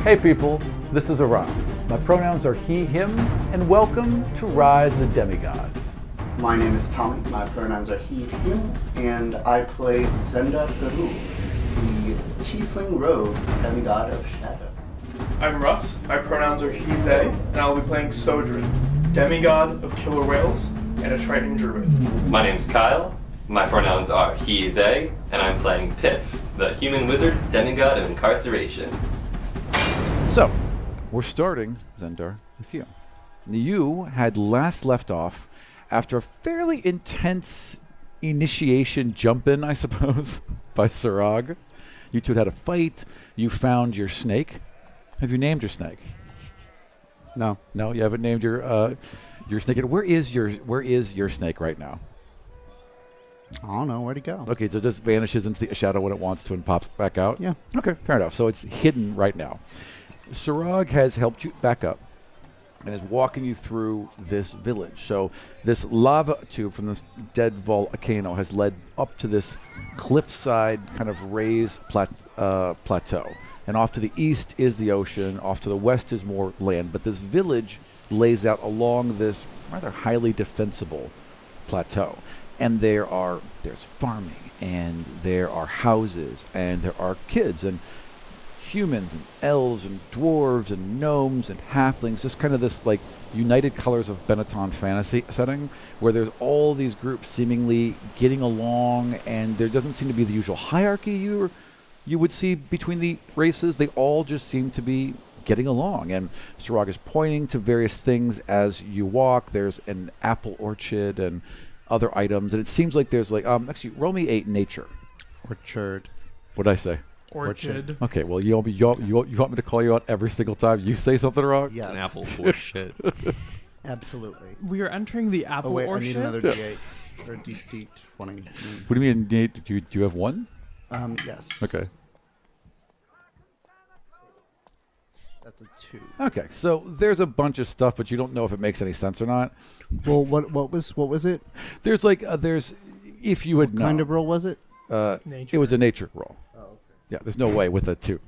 Hey people, this is Aram. My pronouns are he, him, and welcome to Rise of the Demigods. My name is Tommy, my pronouns are he, him, and I play Zenda Garu, the Tiefling Rogue Demigod of Shadow. I'm Russ, my pronouns are he, they, and I'll be playing Sodrin, Demigod of Killer Whales, and a Triton Druid. My name's Kyle, my pronouns are he, they, and I'm playing Piff, the human wizard demigod of incarceration. So, we're starting, Zendar, with you. You had last left off after a fairly intense initiation jump-in, I suppose, by Sarag. You two had a fight. You found your snake. Have you named your snake? No. No, you haven't named your snake yet. Where is your snake right now? I don't know, where'd he go? Okay, so it just vanishes into the shadow when it wants to and pops back out? Yeah. Okay, fair enough. So it's hidden right now. Sarag has helped you back up and is walking you through this village. So this lava tube from this dead volcano has led up to this cliffside kind of raised plateau. And off to the east is the ocean, off to the west is more land. But this village lays out along this rather highly defensible plateau. And there's farming, and there are houses, and there are kids, and humans, and elves, and dwarves, and gnomes, and halflings, just kind of this, like, United Colors of Benetton fantasy setting, where there's all these groups seemingly getting along, and there doesn't seem to be the usual hierarchy you would see between the races. They all just seem to be getting along, and Sarag is pointing to various things as you walk. There's an apple orchard, and other items, and it seems like there's like actually roll me a nature. Orchard. What'd I say? Orchard. Okay, well you want me to call you out every single time you say something wrong? Yes. It's an apple bullshit. Absolutely. We are entering the apple Oh wait, orchard. I need another D8. Or D20. What do you mean? Do you have one? Yes. Okay. That's a 2. Okay, so there's a bunch of stuff, but you don't know if it makes any sense or not. Well, what was it? There's like if you had What kind of roll was it? It was a nature roll. Oh, okay. Yeah, there's no way with a 2,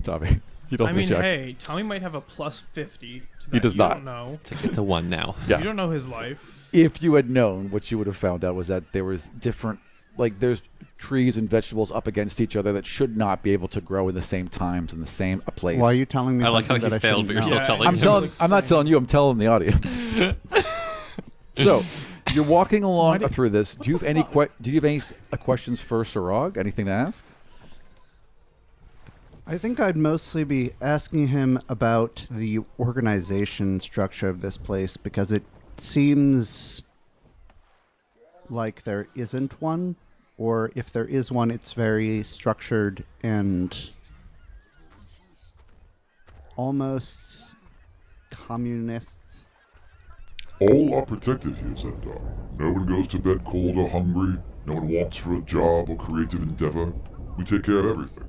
Tommy. You don't I have to mean, check. hey, Tommy might have a plus 50. To He that. does You not. Don't know. It's a 1 now. Yeah. You don't know his life. If you had known, what you would have found out was that there was different, like there's trees and vegetables up against each other that should not be able to grow in the same times in the same place. Why are you telling me I like how something he that I failed, but you're shouldn't still know? telling him. I'm not telling you. I'm telling the audience. So, you're walking along through this. Do you have any questions for Sarag? Anything to ask? I think I'd mostly be asking him about the organization structure of this place, because it seems like there isn't one, or if there is one, it's very structured and almost communist. All are protected here, Zendar. No one goes to bed cold or hungry. No one wants for a job or creative endeavor. We take care of everything.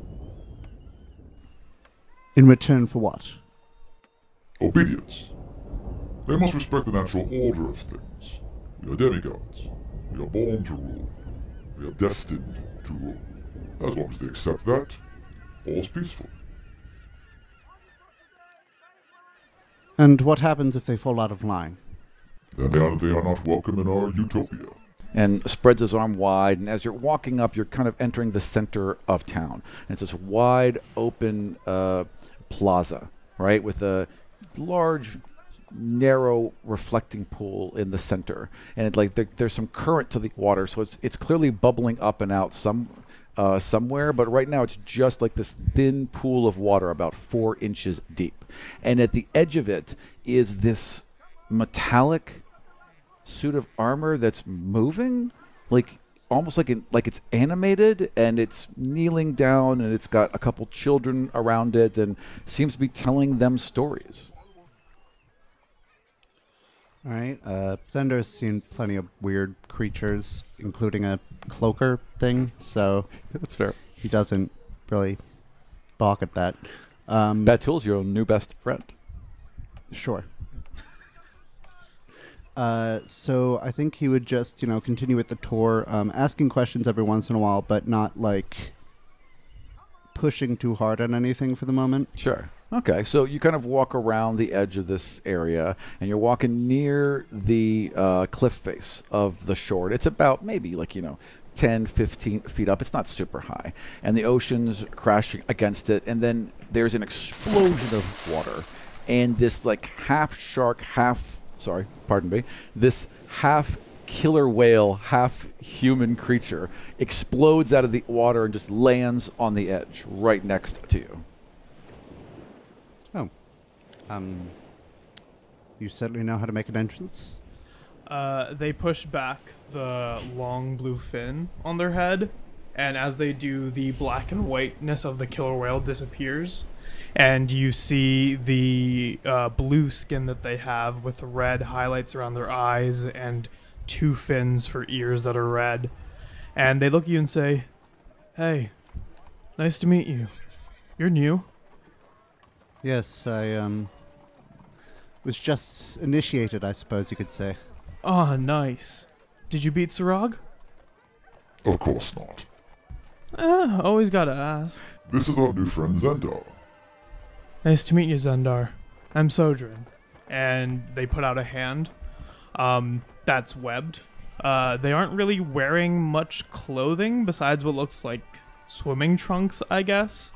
In return for what? Obedience. They must respect the natural order of things. We are demigods. We are born to rule. We are destined to rule. As long as they accept that, all's peaceful. And what happens if they fall out of line? Then they are not welcome in our utopia. And spreads his arm wide, and as you're walking up, you're kind of entering the center of town. And it's this wide open plaza, right, with a large, narrow, reflecting pool in the center. And there's some current to the water, so it's clearly bubbling up and out somewhere. But right now, it's just like this thin pool of water, about 4 inches deep. And at the edge of it is this metallic suit of armor that's moving, like almost like it's animated, and it's kneeling down, and it's got a couple children around it, and seems to be telling them stories. All right. Zender's seen plenty of weird creatures, including a cloaker thing, so That's fair. he doesn't really balk at that. Batul's your new best friend. Sure. So I think he would just, continue with the tour, asking questions every once in a while, but not like pushing too hard on anything for the moment. Sure. Okay, so you kind of walk around the edge of this area, and you're walking near the cliff face of the shore. It's about maybe 10, 15 feet up. It's not super high. And the ocean's crashing against it, and then there's an explosion of water. And this half shark, this half killer whale, half human creature explodes out of the water and just lands on the edge right next to you. Oh. You certainly know how to make an entrance? They push back the long blue fin on their head, and as they do, the black and whiteness of the killer whale disappears, and you see the blue skin that they have with red highlights around their eyes and 2 fins for ears that are red. And they look at you and say, "Hey, nice to meet you. You're new." Yes, I was just initiated, I suppose you could say. Oh, nice. Did you beat Sarag? Of course not. Always gotta ask. This is our new friend Zendar. Nice to meet you, Zendar. I'm Sodrin. And they put out a hand that's webbed. They aren't really wearing much clothing besides what looks like swimming trunks, I guess.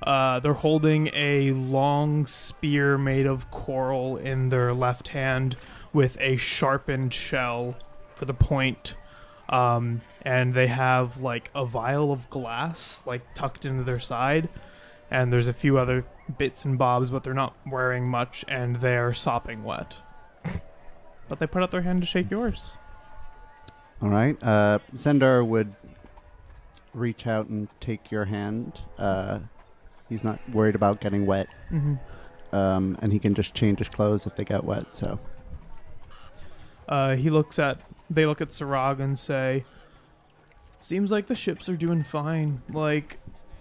They're holding a long spear made of coral in their left hand with a sharpened shell for the point. And they have a vial of glass tucked into their side. And there's a few other bits and bobs, but they're not wearing much, and they're sopping wet. But they put out their hand to shake yours. All right. Zendar would reach out and take your hand. He's not worried about getting wet. Mm-hmm. And he can just change his clothes if they get wet, so. They look at Sarag and say, "Seems like the ships are doing fine.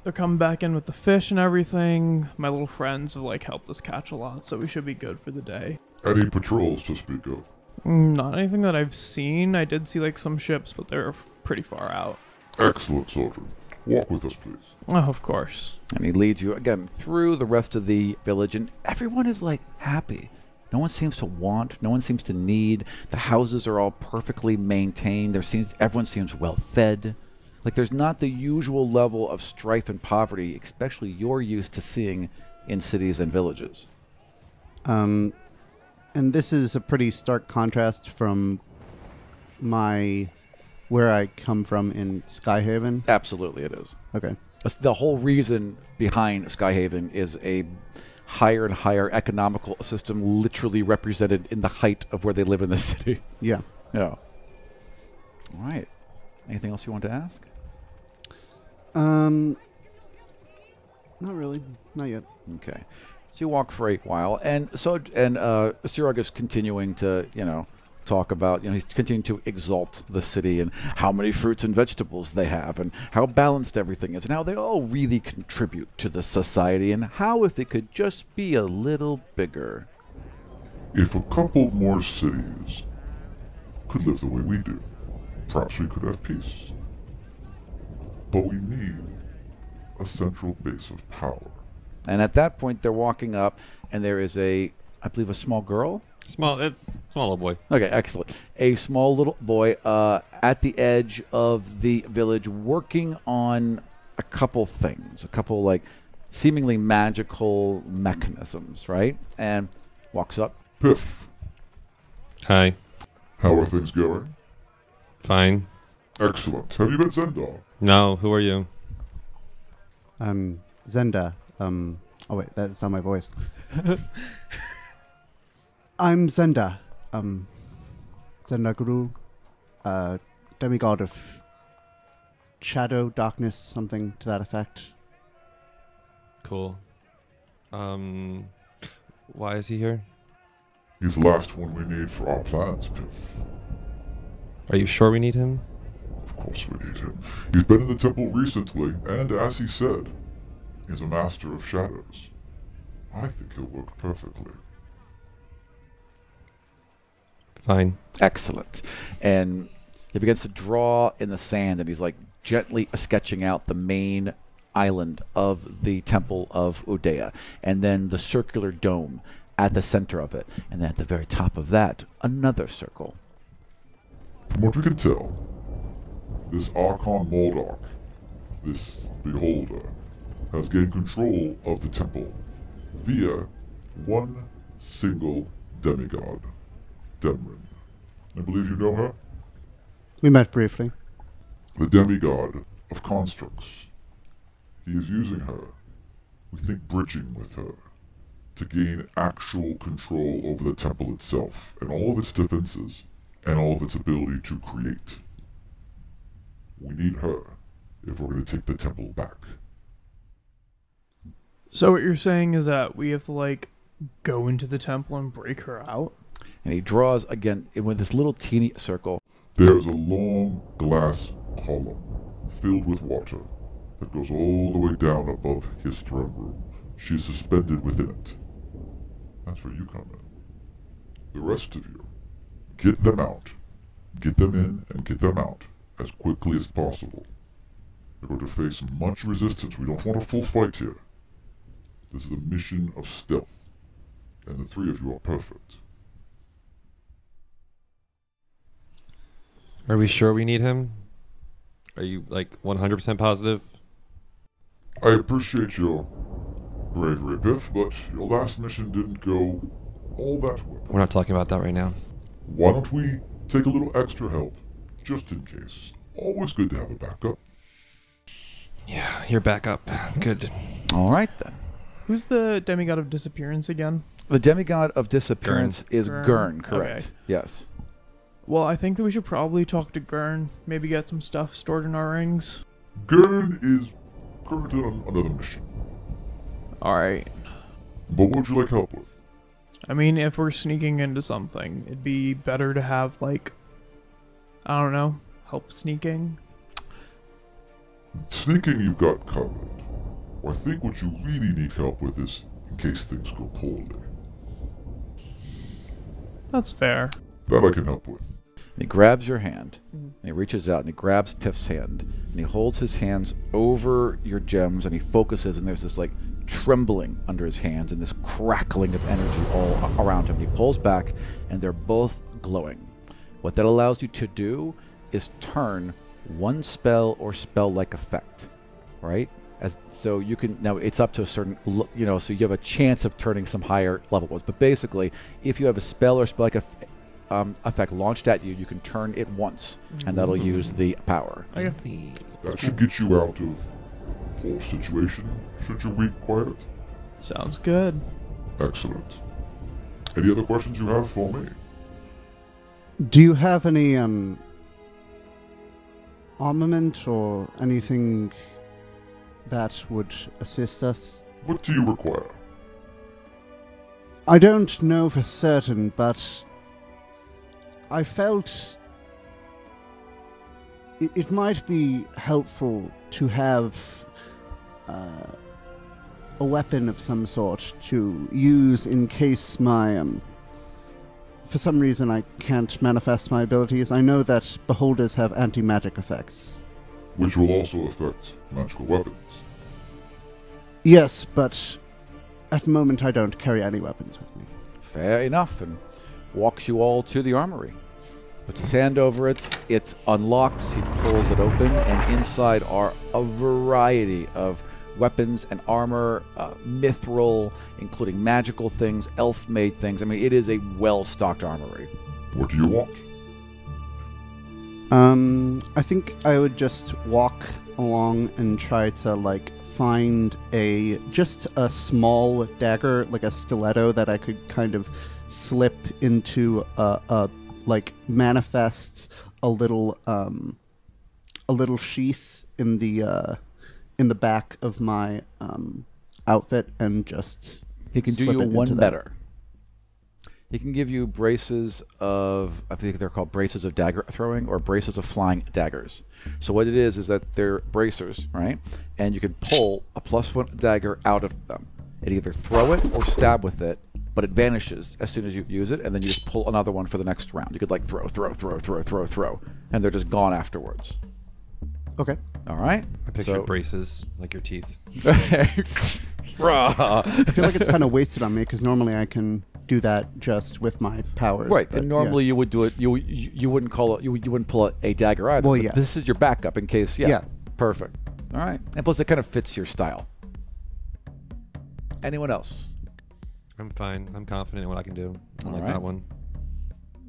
They're coming back in with the fish and everything. My little friends have helped us catch a lot, so we should be good for the day." Any patrols to speak of? Not anything that I've seen. I did see some ships, but they're pretty far out. Excellent, soldier. Walk with us, please. Oh, of course. And he leads you again through the rest of the village, and everyone is happy. No one seems to want, no one seems to need. The houses are all perfectly maintained. Everyone seems well fed. There's not the usual level of strife and poverty, especially you're used to seeing in cities and villages. And this is a pretty stark contrast from where I come from in Skyhaven. Absolutely it is. Okay. The whole reason behind Skyhaven is a higher and higher economical system literally represented in the height of where they live in the city. Yeah. Yeah. All right. Anything else you want to ask? Not really. Not yet. Okay. So you walk for a while, and Sirag is continuing to, talk about, he's continuing to exalt the city and how many fruits and vegetables they have and how balanced everything is and how they all really contribute to the society and how if it could just be a little bigger. If a couple more cities could live the way we do, perhaps we could have peace. But we need a central base of power. And at that point, they're walking up, and there is I believe, a small girl. Small little boy. Okay, excellent. A small little boy at the edge of the village working on a couple things, a couple seemingly magical mechanisms, right? And walks up. Piff, Hi. how are things going? Fine. Excellent. Have you met Zendar? No, who are you? Zenda. Oh wait, that's not my voice. I'm Zenda. Zenda Guru. Demigod of shadow, darkness, something to that effect. Cool. Why is he here? He's the last one we need for our plans, Piff. Are you sure we need him? Of course we need him. He's been in the temple recently, and as he said, he's a master of shadows. I think he'll work perfectly. Fine. Excellent. And he begins to draw in the sand, and he's gently sketching out the main island of the Temple of Udea, and then the circular dome at the center of it, and then at the very top of that, another circle. From what we can tell, this Archon Mordark, this beholder, has gained control of the temple via one single demigod, Demrin. I believe you know her? We met briefly. The demigod of constructs. He is using her, we think bridging with her, to gain actual control over the temple itself, and all of its defenses, and all of its ability to create. We need her if we're going to take the temple back. So what you're saying is that we have to, like, go into the temple and break her out? And he draws, again, with this little teeny circle. There is a long glass column filled with water that goes all the way down above his throne room. She is suspended within it. That's where you come in. The rest of you, get them out. Get them in and get them out as quickly as possible. You're going to face much resistance. We don't want a full fight here. This is a mission of stealth, and the three of you are perfect. Are we sure we need him? Are you, like, 100% positive? I appreciate your bravery, Biff, but your last mission didn't go all that well. We're not talking about that right now. Why don't we take a little extra help, just in case? Always good to have a backup. Yeah, you're back up. Good. All right, then. Who's the demigod of disappearance again? The demigod of disappearance is Gurn. Gurn, correct. Okay. Yes. Well, I think that we should probably talk to Gurn. Maybe get some stuff stored in our rings. Gurn is currently on another mission. Alright. But what would you like help with? I mean, if we're sneaking into something, it'd be better to have, like, I don't know, help sneaking. Sneaking you've got covered. I think what you really need help with is in case things go poorly. That's fair. That I can help with. He grabs your hand, and he reaches out, and he grabs Piff's hand, and he holds his hands over your gems, and he focuses, and there's this, like, trembling under his hands, and this crackling of energy all around him. He pulls back, and they're both glowing. What that allows you to do is turn one spell or spell-like effect, right? So you can, now it's up to a certain, so you have a chance of turning some higher level ones. But basically, if you have a spell or spell-like effect launched at you, you can turn it once, and that'll use the power. That should get you out of a poor situation, should you require it. Sounds good. Excellent. Any other questions you have for me? Do you have any armament or anything that would assist us? What do you require? I don't know for certain, but I felt it might be helpful to have a weapon of some sort to use in case my for some reason I can't manifest my abilities. I know that beholders have anti-magic effects. Which will also affect magical weapons. Yes, but at the moment I don't carry any weapons with me. Fair enough, and walks you all to the armory. Puts his hand over it, it unlocks, he pulls it open, and inside are a variety of weapons and armor, mithril, including magical things, elf-made things. I mean, it is a well-stocked armory. What do you want? I think I would just walk along and try to, find just a small dagger, like a stiletto that I could kind of slip into manifest a little sheath in the back of my outfit and just He can do slip you it into one that. better. He can give you braces of, I think they're called braces of dagger throwing or braces of flying daggers. So what it is that they're bracers, right? And you can pull a +1 dagger out of them and either throw it or stab with it, but it vanishes as soon as you use it, and then you just pull another one for the next round. You could throw, and they're just gone afterwards. Okay. All right. I picture braces, like your teeth. I feel like it's kind of wasted on me because normally I can do that just with my powers. Right, but and normally yeah. you would do it. You wouldn't call it. You wouldn't pull a dagger either. Well, but yeah. This is your backup in case. Yeah. Yeah. Perfect. All right, and plus it kind of fits your style. Anyone else? I'm fine. I'm confident in what I can do. I like right. that one.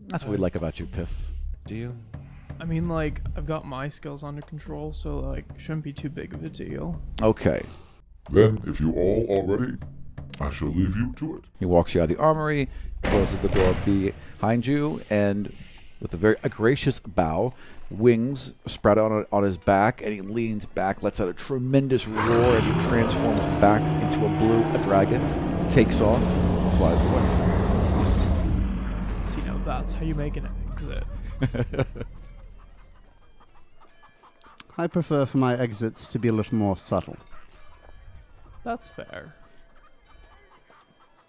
That's what we like about you, Piff. Do you? I mean, like, I've got my skills under control, so, like, shouldn't be too big of a deal. Okay. Then, if you all are ready, I shall leave you to it. He walks you out of the armory, closes the door behind you, and with a very gracious bow, wings spread out on his back, and he leans back, lets out a tremendous roar, and he transforms back into a dragon, takes off, flies away. So, you know, that's how you make an exit. I prefer for my exits to be a little more subtle. That's fair.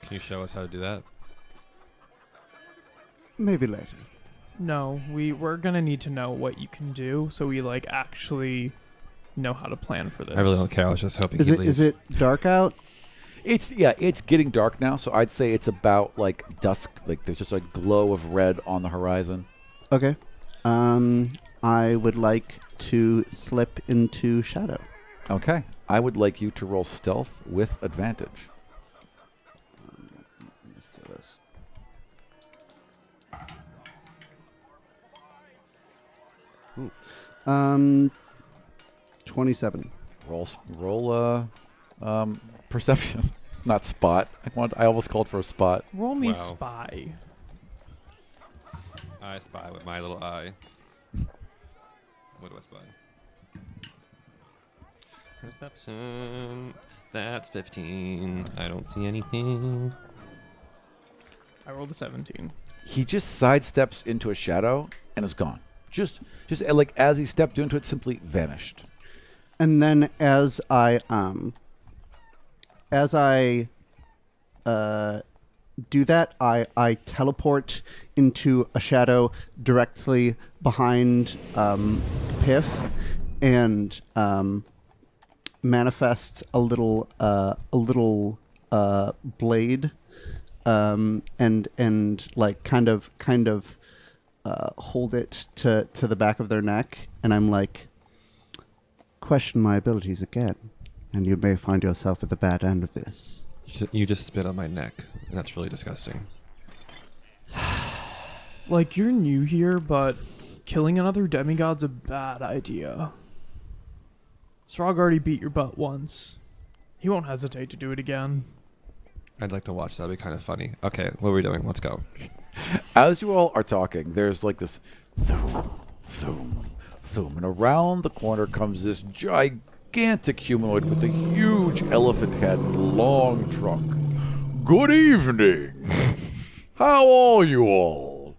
Can you show us how to do that? Maybe later. No, we're gonna need to know what you can do, so we, like, actually know how to plan for this. I really don't care. I was just hoping Is he'd it leave. is it dark out? It's getting dark now, so I'd say it's about like dusk. Like there's just a glow of red on the horizon. Okay. I would like to slip into shadow. Okay. I would like you to roll stealth with advantage. Let's do this. Ooh. 27. Roll perception, not spot. I almost called for a spot. Roll me Wow. spy. I spy with my little eye. What do I spy? Perception. That's 15. I don't see anything. I rolled a 17. He just sidesteps into a shadow and is gone. Just like as he stepped into it, simply vanished. And then as I do that, I teleport into a shadow directly behind Piff and manifests a little blade and like kind of hold it to the back of their neck, and I'm like, question my abilities again, and you may find yourself at the bad end of this. You just spit on my neck, and that's really disgusting. Like, you're new here, but killing another demigod's a bad idea. Srog already beat your butt once. He won't hesitate to do it again. I'd like to watch that. That'd be kind of funny. Okay, what are we doing? Let's go. As you all are talking, there's like this thoom, thoom, thoom, and around the corner comes this gigantic humanoid with a huge elephant head and a long trunk. Good evening. How are you all?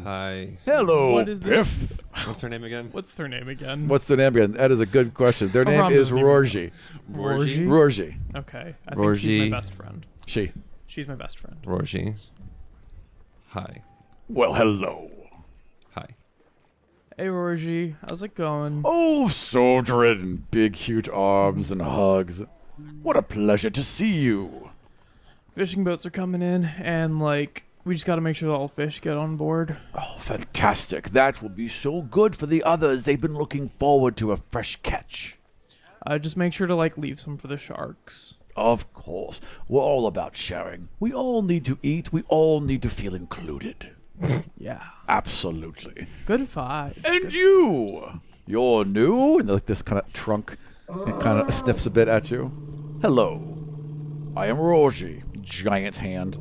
Hi. Hello, What is this? Biff. What's her name again? What's their name again? What's the name again? That is a good question. Their name Aram is doesn't even Rorji. Rorji? Rorji. Okay, I think she's Rorji. my best friend. She. She's my best friend. Rorji. Hi. Well, hello. Hi. Hey, Rorji, how's it going? Oh, soldiering and big, huge arms and hugs. What a pleasure to see you. Fishing boats are coming in, and, like, we just gotta make sure that all fish get on board. Oh, fantastic. That will be so good for the others. They've been looking forward to a fresh catch. Just make sure to, like, leave some for the sharks. Of course. We're all about sharing. We all need to eat. We all need to feel included. Yeah. Absolutely. Good vibes. And Good- you! You're new? And like this kind of trunk, it kind of sniffs a bit at you. Hello. I am Roji. Giant hand.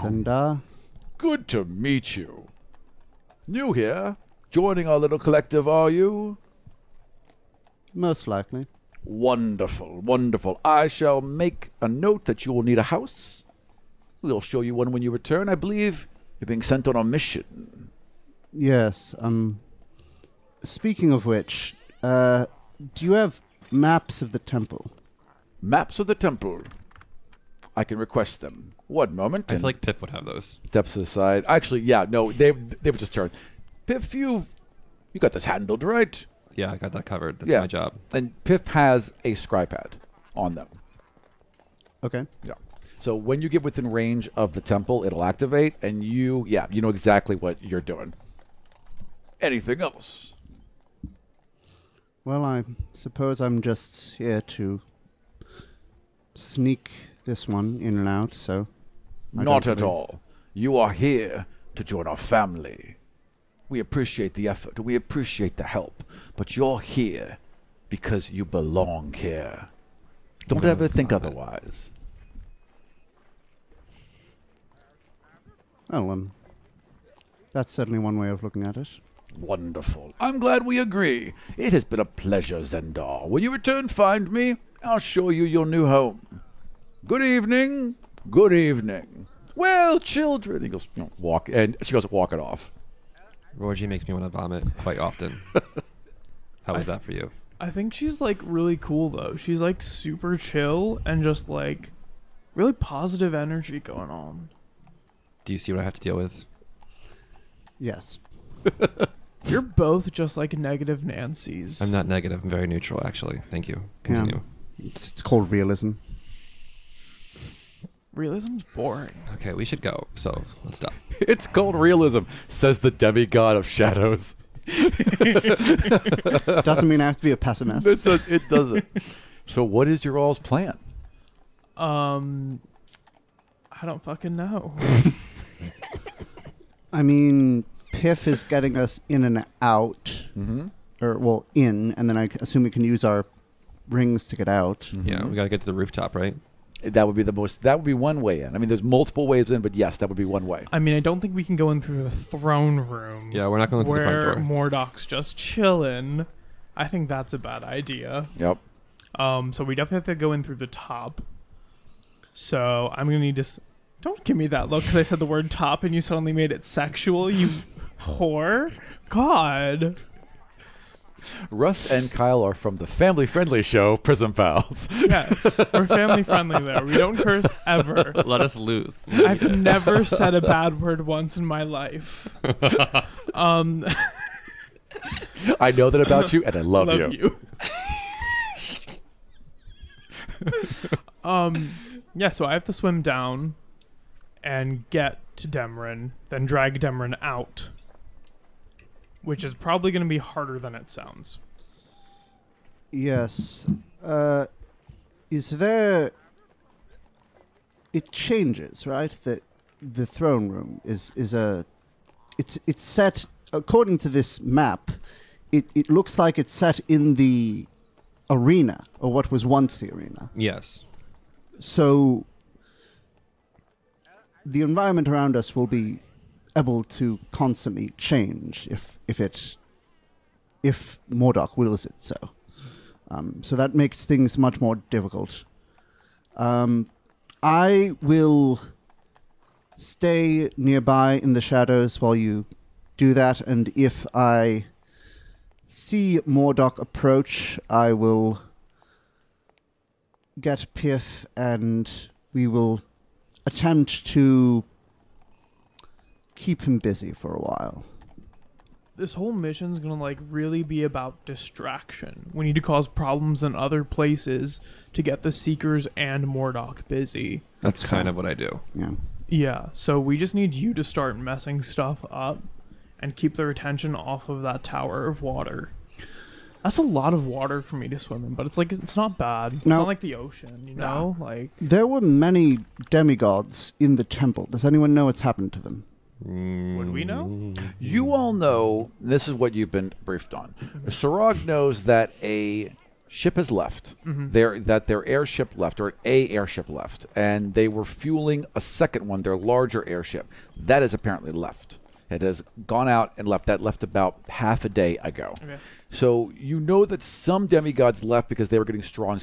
And Good to meet you. New here? Joining our little collective, are you? most likely. Wonderful, wonderful. I shall make a note that you will need a house. We'll show you one when you return. I believe you're being sent on a mission. Yes. Speaking of which, do you have maps of the temple? Maps of the temple. I can request them. One moment. I feel and like Piff would have those. steps aside. Actually, yeah, no, they would just turn. Piff, you've You got this handled, right? Yeah, I got that covered. That's Yeah. my job. And Piff has a scry pad on them. Okay. Yeah. So when you get within range of the temple, it'll activate, and you know exactly what you're doing. Anything else? Well, I suppose I'm just here to sneak this one in and out, so... I Not don't at really- all. You are here to join our family. We appreciate the effort. We appreciate the help. But you're here because you belong here. Don't ever think otherwise. Well, that's certainly one way of looking at it. Wonderful. I'm glad we agree. It has been a pleasure, Zendar. When you return, find me. I'll show you your new home. Good evening. Good evening. Well, children. He goes, walk, and she goes walking off. Roji makes me want to vomit quite often. How was that for you? I think she's like really cool though. She's like super chill and just like really positive energy going on. Do you see what I have to deal with? Yes. You're both just like negative Nancy's. I'm not negative. I'm very neutral, actually. Thank you. Continue. It's called realism. Realism's boring. Okay, we should go. So let's stop. It's called realism, says the demigod of shadows. Doesn't mean I have to be a pessimist. It doesn't. So what is your all's plan? I don't fucking know. I mean, Piff is getting us in and out. Mm-hmm. Or, well, in, and then I assume we can use our rings to get out. Yeah, we got to get to the rooftop, right? That would be that would be one way in. I mean, there's multiple ways in, but yes, that would be one way. I mean, I don't think we can go in through the throne room. Yeah, we're not going through the where front door. Mordok's just chilling. I think that's a bad idea. Yep. So we definitely have to go in through the top. So I'm gonna need to. Don't give me that look because I said the word top and you suddenly made it sexual. You whore. God. Russ and Kyle are from the family-friendly show Prison Pals. Yes, we're family friendly there. We don't curse ever. Let us lose. I've never said a bad word once in my life. I know that about you, and I love you. Yeah, so I have to swim down and get to Demrin, then drag Demrin out, which is probably going to be harder than it sounds. Yes. Is there... It changes, right? The throne room is a... It's set... According to this map, it looks like it's set in the arena, or what was once the arena. Yes. So the environment around us will be able to constantly change if Mordok wills it so. So that makes things much more difficult. I will stay nearby in the shadows while you do that, and if I see Mordok approach, I will get Piff and we will attempt to keep him busy for a while. This whole mission's gonna like really be about distraction. We need to cause problems in other places to get the Seekers and Mordok busy. That's kind of what I do. Yeah. Yeah, so we just need you to start messing stuff up and keep their attention off of that tower of water. That's a lot of water for me to swim in, but it's like it's not bad. It's No. not like the ocean, you know? Like There were many demigods in the temple. Does anyone know what's happened to them? would we know? You all know, this is what you've been briefed on. Sarag knows that a ship has left. That their airship left, or a airship left, and they were fueling a second one, their larger airship. That has apparently left. It has gone out and left. That left about half a day ago. Okay. So you know that some demigods left because they were getting strong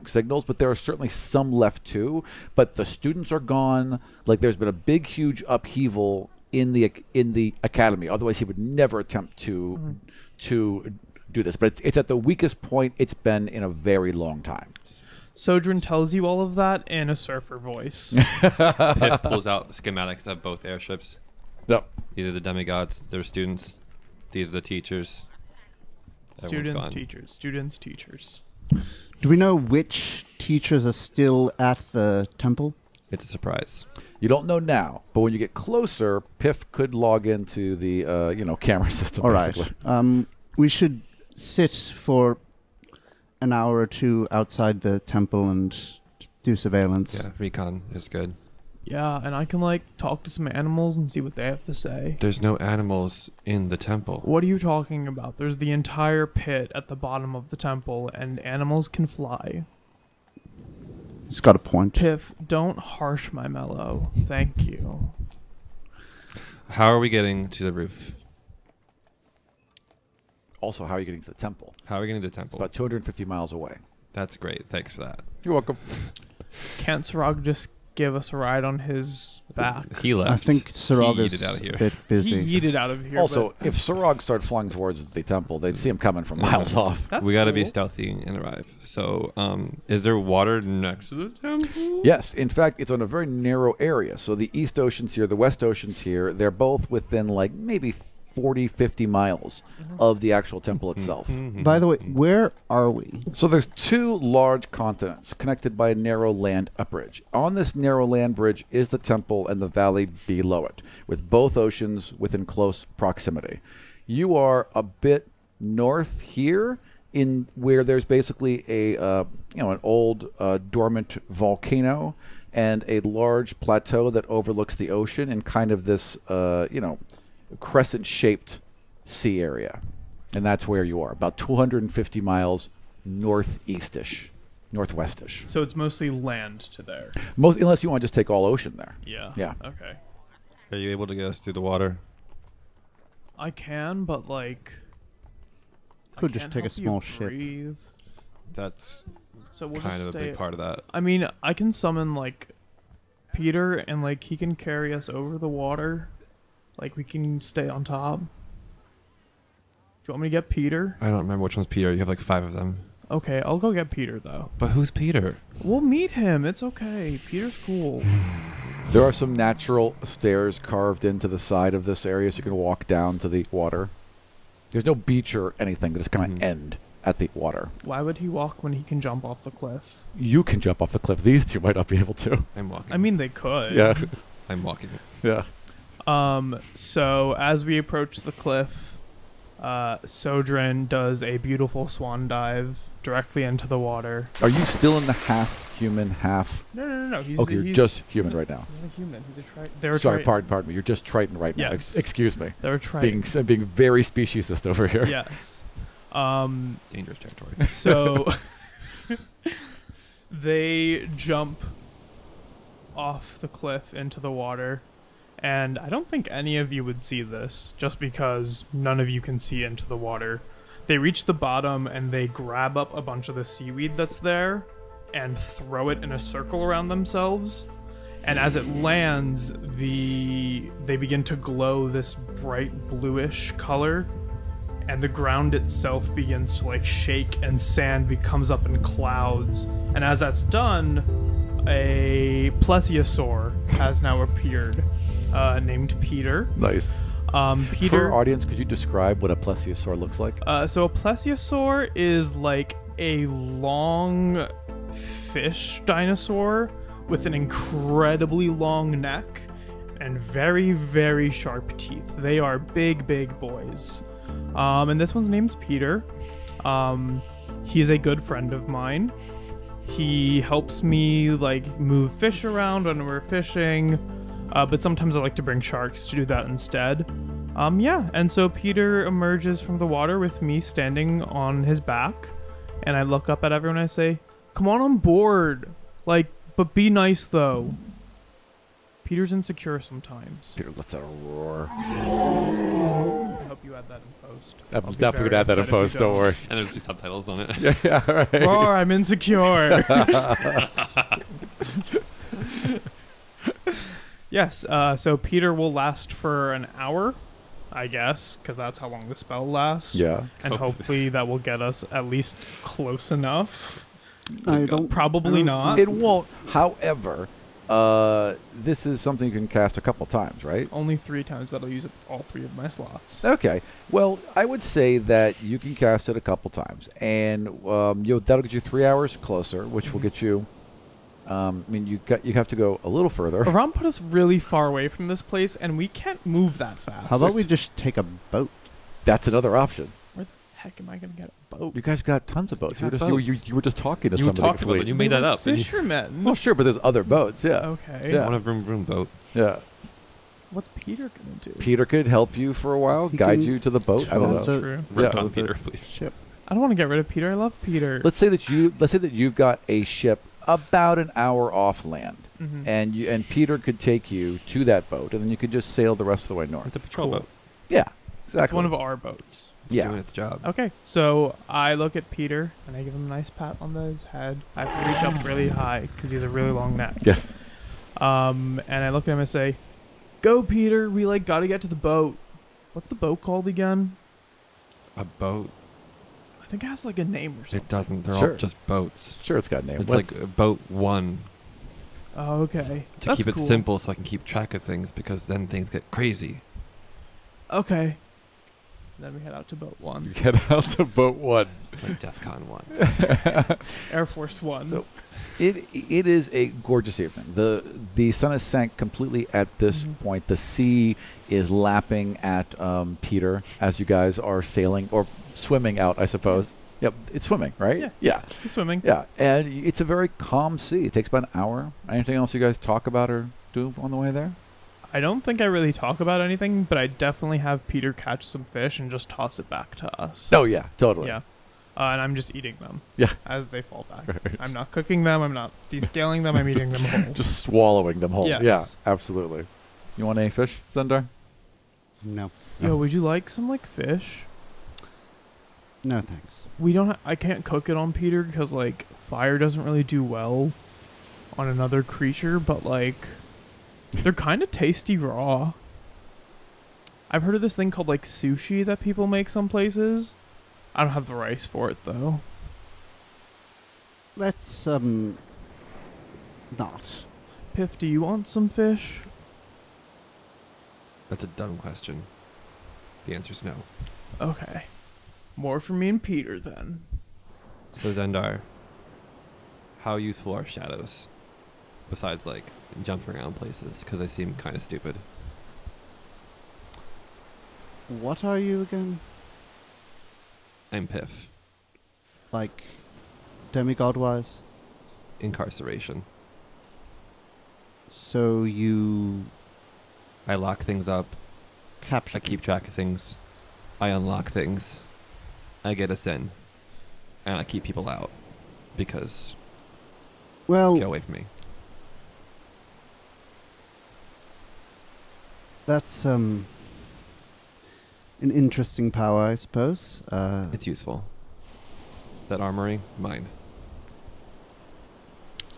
signals, but there are certainly some left too. But the students are gone. Like there's been a big, huge upheaval in the academy. Otherwise, he would never attempt to do this. But it's at the weakest point it's been in a very long time. Sojourn tells you all of that in a surfer voice. Pip pulls out schematics of both airships. Yep. Either the demigods, their students, These are the teachers. Everyone's Students, gone. teachers. Students, teachers. Do we know which teachers are still at the temple? It's a surprise. You don't know now, but when you get closer, Piff could log into the camera system. All right. basically. We should sit for an hour or two outside the temple and do surveillance. Yeah, recon is good. Yeah, and I can like talk to some animals and see what they have to say. There's no animals in the temple. What are you talking about? There's the entire pit at the bottom of the temple, and animals can fly. It's got a point. Piff, don't harsh my mellow. Thank you. How are we getting to the roof? Also, how are you getting to the temple? How are we getting to the It's temple? about 250 miles away. That's great. Thanks for that. You're welcome. Can't Sarag just give us a ride on his back? He left. I think Sarog He is yeeted out of here. a bit busy. He yeeted out of here. Also, but if Sarog started flying towards the temple, they'd see him coming from miles off. that's we got to be cool. stealthy and arrive. So, is there water next to the temple? Yes, in fact, it's on a very narrow area. So the East Ocean's here, the West Ocean's here. They're both within like maybe 40, 50 miles of the actual temple itself. By the way, where are we? So there's two large continents connected by a narrow land bridge. On this narrow land bridge is the temple and the valley below it, with both oceans within close proximity. You are a bit north here, in where there's basically an old dormant volcano and a large plateau that overlooks the ocean in kind of this crescent-shaped sea area. And that's where you are, about 250 miles northeastish, northwestish. So it's mostly land to there. Most, unless you want to just take all ocean there. Yeah. Yeah. Okay. Are you able to get us through the water? I can, but like. I Could just can't take a help you small ship. breathe. That's So we'll kind just of a stay. big part of that. I mean, I can summon like Peter, and like he can carry us over the water. Like we can stay on top. Do you want me to get Peter? I don't remember which one's Peter. You have like 5 of them. Okay, I'll go get Peter though. But who's Peter? We'll meet him. It's okay. Peter's cool. There are some natural stairs carved into the side of this area so you can walk down to the water. There's no beach or anything. They just kind of end at the water. Why would he walk when he can jump off the cliff? You can jump off the cliff. These two might not be able to. I'm walking. I mean, they could. Yeah. I'm walking. Yeah. So as we approach the cliff, Sodrin does a beautiful swan dive directly into the water. Are you still in the half human, half... No. He's Okay, you're just human right now. He's not a human. He's a Triton. Sorry, pardon me. You're just Triton right now. Yes. Excuse me. They're a Triton. Being very speciesist over here. Yes. Dangerous territory. So they jump off the cliff into the water, and I don't think any of you would see this, just because none of you can see into the water. They reach the bottom and they grab up a bunch of the seaweed that's there and throw it in a circle around themselves. And as it lands, they begin to glow this bright bluish color, and the ground itself begins to like shake and sand comes up in clouds. And as that's done, a plesiosaur has now appeared, named Peter. Nice. Peter. For our audience, could you describe what a plesiosaur looks like? So a plesiosaur is like a long fish dinosaur with an incredibly long neck and very, very sharp teeth. They are big, big boys. And this one's name's Peter. He's a good friend of mine. He helps me like move fish around when we're fishing, but sometimes I like to bring sharks to do that instead. And so Peter emerges from the water with me standing on his back, and I look up at everyone and I say, "Come on board, like, but be nice though." Peter's insecure sometimes. Peter lets out a roar. I hope you add that in post. I'm I'll be definitely very going to add that in upset if you post, don't worry. And there's the subtitles on it. Yeah, all right. Roar, I'm insecure. Yes, so Peter will last for an hour, I guess, because that's how long the spell lasts. Yeah. And hopefully that will get us at least close enough. I don't. Probably not. It won't. However, This is something you can cast a couple times, right? Only 3 times, but I'll use it all 3 of my slots. Okay. Well, I would say that you can cast it a couple times, and that'll get you 3 hours closer, which will get you. I mean, you have to go a little further. Ron put us really far away from this place, and we can't move that fast. How about we just take a boat? That's another option. Where the heck am I going to get a boat? You guys got tons of boats. You have you were just talking to You somebody. talked about it. You made that up. Fishermen. Well, sure, but there's other boats. Yeah. Okay. Yeah. I want a vroom vroom boat. Yeah. What's Peter going to do? Peter could help you for a while, He guide can you to the boat. I don't That's know. true. Rip Yeah. on Peter, please. Ship. I don't want to get rid of Peter. I love Peter. Let's say that you've got a ship about an hour off land, Mhm. and Peter could take you to that boat, and then you could just sail the rest of the way north. It's a patrol Cool. boat. Yeah, exactly. It's one of our boats. It's Yeah. doing its job. Okay, so I look at Peter and I give him a nice pat on his head. I have to reach up really high because he has a really long neck. Yes. And I look at him and say, "Go, Peter! We gotta get to the boat. What's the boat called again? A boat. I think it has a name or something." It doesn't. They're Sure. all just boats. Sure, it's got a name. It's What's- like boat 1 Oh, okay. to That's keep it cool. simple so I can keep track of things because then things get crazy. Okay. Then we head out to boat 1. you get out to boat 1. It's like DEFCON 1. Air Force 1. So- It is a gorgeous evening. The sun has sank completely at this Mhm. point. The sea is lapping at Peter as you guys are sailing or swimming out, I suppose. Yep, it's swimming, right? Yeah. Yeah. He's swimming. Yeah, and it's a very calm sea. It takes about an hour. Anything else you guys talk about or do on the way there? I don't think I really talk about anything, but I definitely have Peter catch some fish and just toss it back to us. Oh yeah, totally. Yeah. And I'm just eating them. Yeah. As they fall back. Right. I'm not cooking them. I'm not descaling them. I'm eating them whole. Just swallowing them whole. Yes. Yeah, absolutely. You want any fish, Zendar? No. Yo, would you like some fish? No, thanks. We don't. I can't cook it on Peter because fire doesn't really do well on another creature, but they're kind of tasty raw. I've heard of this thing called sushi that people make some places. I don't have the rice for it though. Let's, not. Piff, do you want some fish? That's a dumb question. The answer's no. Okay. More for me and Peter then. So Zendar, how useful are shadows? Besides jumping around places, because they seem kind of stupid. What are you again? I'm Piff. Demigod-wise? Incarceration. So you I lock things up. capture... I keep track of things. I unlock things. I get us in. And I keep people out. Because Well, get away from me. that's, an interesting power, I suppose. It's useful. That armory, mine.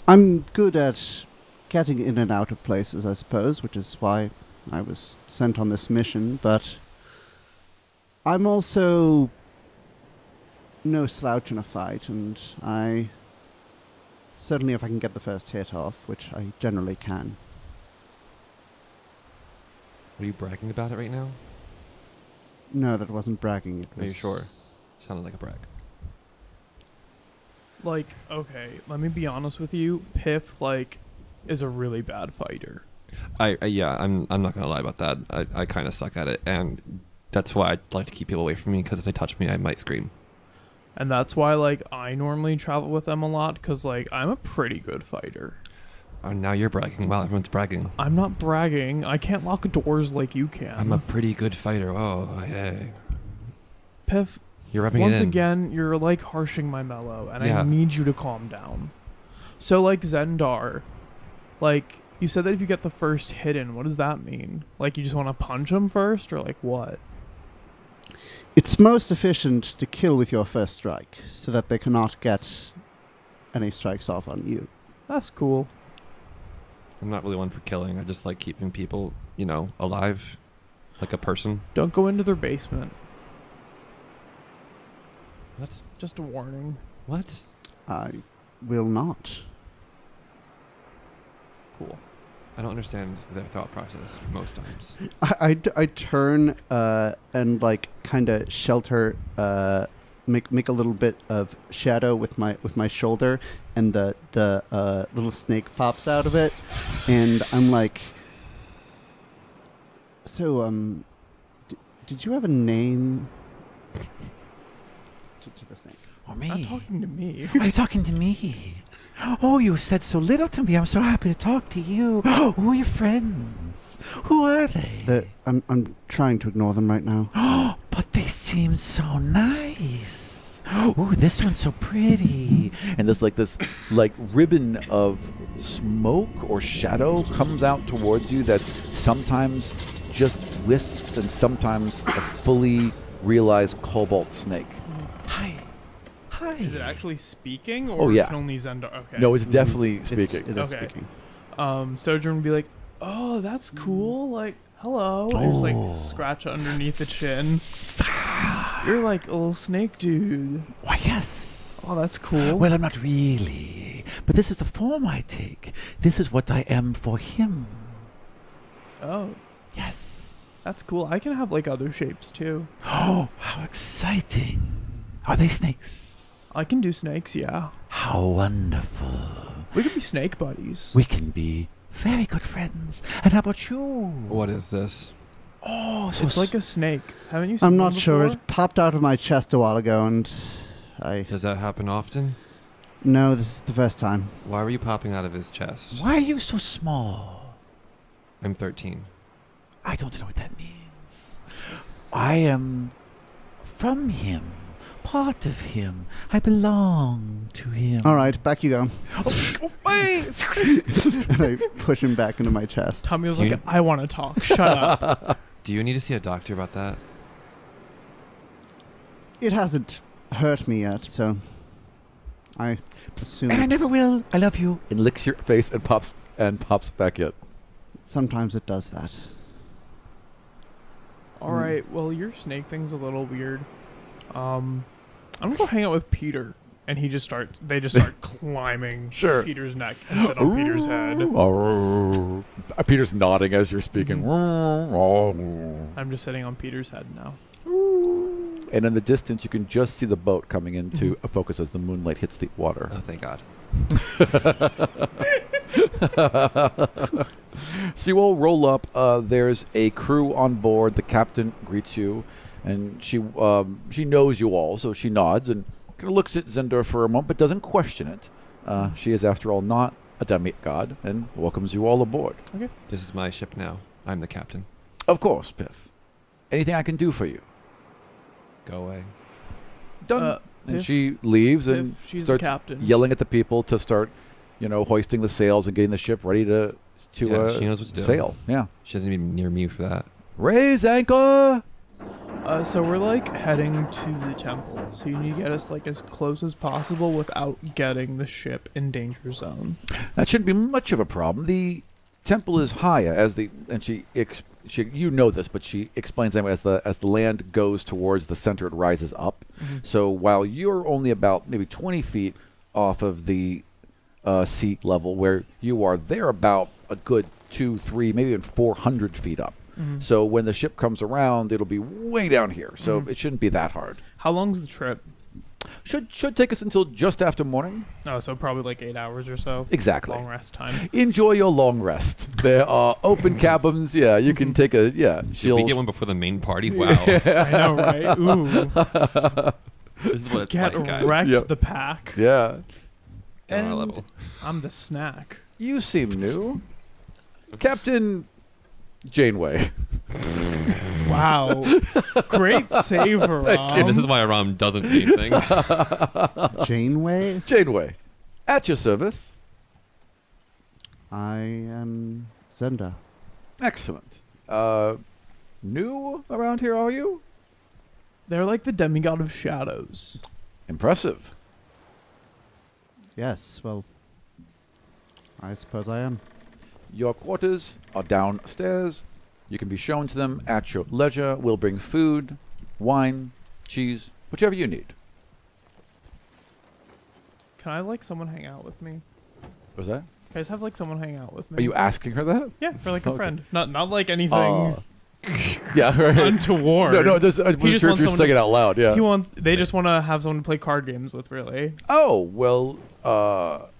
I'm good at getting in and out of places, I suppose, which is why I was sent on this mission, but I'm also no slouch in a fight, and I certainly, if I can get the first hit off, which I generally can. Are you bragging about it right now? No, that wasn't bragging. It Are was you sure? Sounded like a brag. Okay, let me be honest with you. Piff, is a really bad fighter. I'm not gonna lie about that. I kind of suck at it, and that's why I like to keep people away from me, because if they touch me, I might scream. And that's why, I normally travel with them a lot, because, I'm a pretty good fighter. Oh, now you're bragging. Wow, everyone's bragging. I'm not bragging. I can't lock doors like you can. I'm a pretty good fighter. Oh, hey. Piff, You're rubbing it once in. again, you're, harshing my mellow, and Yeah. I need you to calm down. So, Zendar, you said that if you get the first hit in, what does that mean? You just want to punch him first, or, what? It's most efficient to kill with your first strike, so that they cannot get any strikes off on you. That's cool. I'm not really one for killing. I just like keeping people, alive. Like a person. Don't go into their basement. What? Just a warning. What? I will not. Cool. I don't understand their thought process most times. I turn and like kind of shelter, make a little bit of shadow with my shoulder, and the little snake pops out of it, and I'm like, so did you have a name? To the snake. Or me? Not talking to me. Are you talking to me? Oh, you said so little to me. I'm so happy to talk to you. Who are your friends? Who are they? I'm trying to ignore them right now. Oh, but they seem so nice. Oh, this one's so pretty. And there's like this ribbon of smoke or shadow comes out towards you that sometimes just wisps and sometimes a fully realized cobalt snake. Hi. Hi. Is it actually speaking, or Oh, yeah. can only Zendar? Okay. No, it's definitely speaking. It is Okay. speaking. Sojourn would be like, "Oh, that's cool. Like, hello." And just like scratch underneath the chin. You're like a little snake dude. Why, yes. Oh, that's cool. Well, I'm not really. But this is the form I take. This is what I am for him. Oh, Yes. that's cool. I can have like other shapes too. Oh, how exciting. Are they snakes? I can do snakes, yeah. How wonderful. We could be snake buddies. We can be very good friends. And how about you? What is this? Oh, so It's like a snake. Haven't you seen I'm one not sure. before? It popped out of my chest a while ago, and Does that happen often? no, this is the first time. Why were you popping out of his chest? Why are you so small? I'm 13. I don't know what that means. I am from him, part of him. I belong to him. All right, back you go. Oh, wait. And I push him back into my chest. Tommy was Do like, you- I want to talk. Shut up. Do you need to see a doctor about that? It hasn't hurt me yet, so I assume. And I it's- never will. I love you. And licks your face and pops back in. Sometimes it does that. All right. Well, your snake thing's a little weird. I'm gonna go hang out with Peter, and they just start climbing Sure. Peter's neck and sit on Peter's head. Oh. Peter's nodding as you're speaking. I'm just sitting on Peter's head now. And in the distance, you can just see the boat coming into a focus as the moonlight hits the water. Oh, thank God. So you all roll up. There's a crew on board. The captain greets you, and she knows you all, so she nods and kind of looks at Zendar for a moment, but doesn't question it. She is, after all, not a demigod, and welcomes you all aboard. Okay. This is my ship now. I'm the captain. Of course, Piff. Anything I can do for you? Go away. Done. And Piff- she leaves and Piff, she's the starts captain. yelling at the people to start, hoisting the sails and getting the ship ready to Yeah, she knows what to do. sail. Yeah. She doesn't even near me for that. Raise anchor. So we're like heading to the temple. So you need to get us like as close as possible without getting the ship in danger zone. That shouldn't be much of a problem. The temple is higher you know this, but she explains that as the land goes towards the center, it rises up. Mm-hmm. So while you're only about maybe 20 feet off of the sea level where you are, they're about a good 200, 300, maybe even 400 feet up. Mhm. So when the ship comes around, it'll be way down here. So it shouldn't be that hard. How long's the trip? Should take us until just after morning. Oh, so probably like 8 hours or so. Exactly. Long rest time. Enjoy your long rest. There are open cabins. Yeah, you can take a Did we get one before the main party? Wow. I know, right? Ooh. This is what it's Get like, guys. wrecked, Yep. the pack. Yeah. Get on our And level. I'm the snack. you seem new, Captain Janeway. Wow. Great save, And this is why Aram doesn't do things. Janeway? Janeway, at your service. I am Zenda. Excellent. New around here, are you? They're like the demigod of shadows. Impressive. Yes, well, I suppose I am. Your quarters are downstairs. You can be shown to them at your leisure. We'll bring food, wine, cheese, whichever you need. Can I like someone hang out with me? Was that? I just have like someone hang out with me. Are you asking her that? Yeah, for like a Okay. friend. Not like anything Yeah, right. untoward. No, just, I wasn't just sure if wants you're someone saying to- it out loud. Yeah. They just want to have someone to play card games with, really. Oh, well,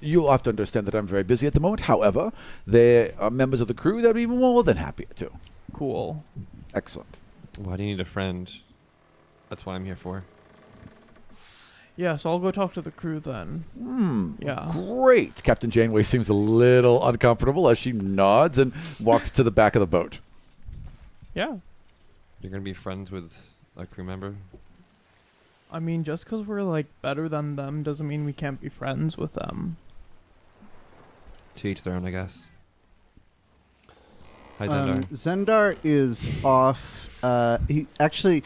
you'll have to understand that I'm very busy at the moment. However, there are members of the crew that would be more than happy to. Cool. Excellent. Why do you need a friend? That's what I'm here for. Yeah, so I'll go talk to the crew then. Yeah. Great. Captain Janeway seems a little uncomfortable as she nods and walks to the back of the boat. Yeah. You're gonna be friends with a crew member? I mean, just because we're like better than them doesn't mean we can't be friends with them. To each their own, I guess. Hi, Zendar. Zendar is off. He actually,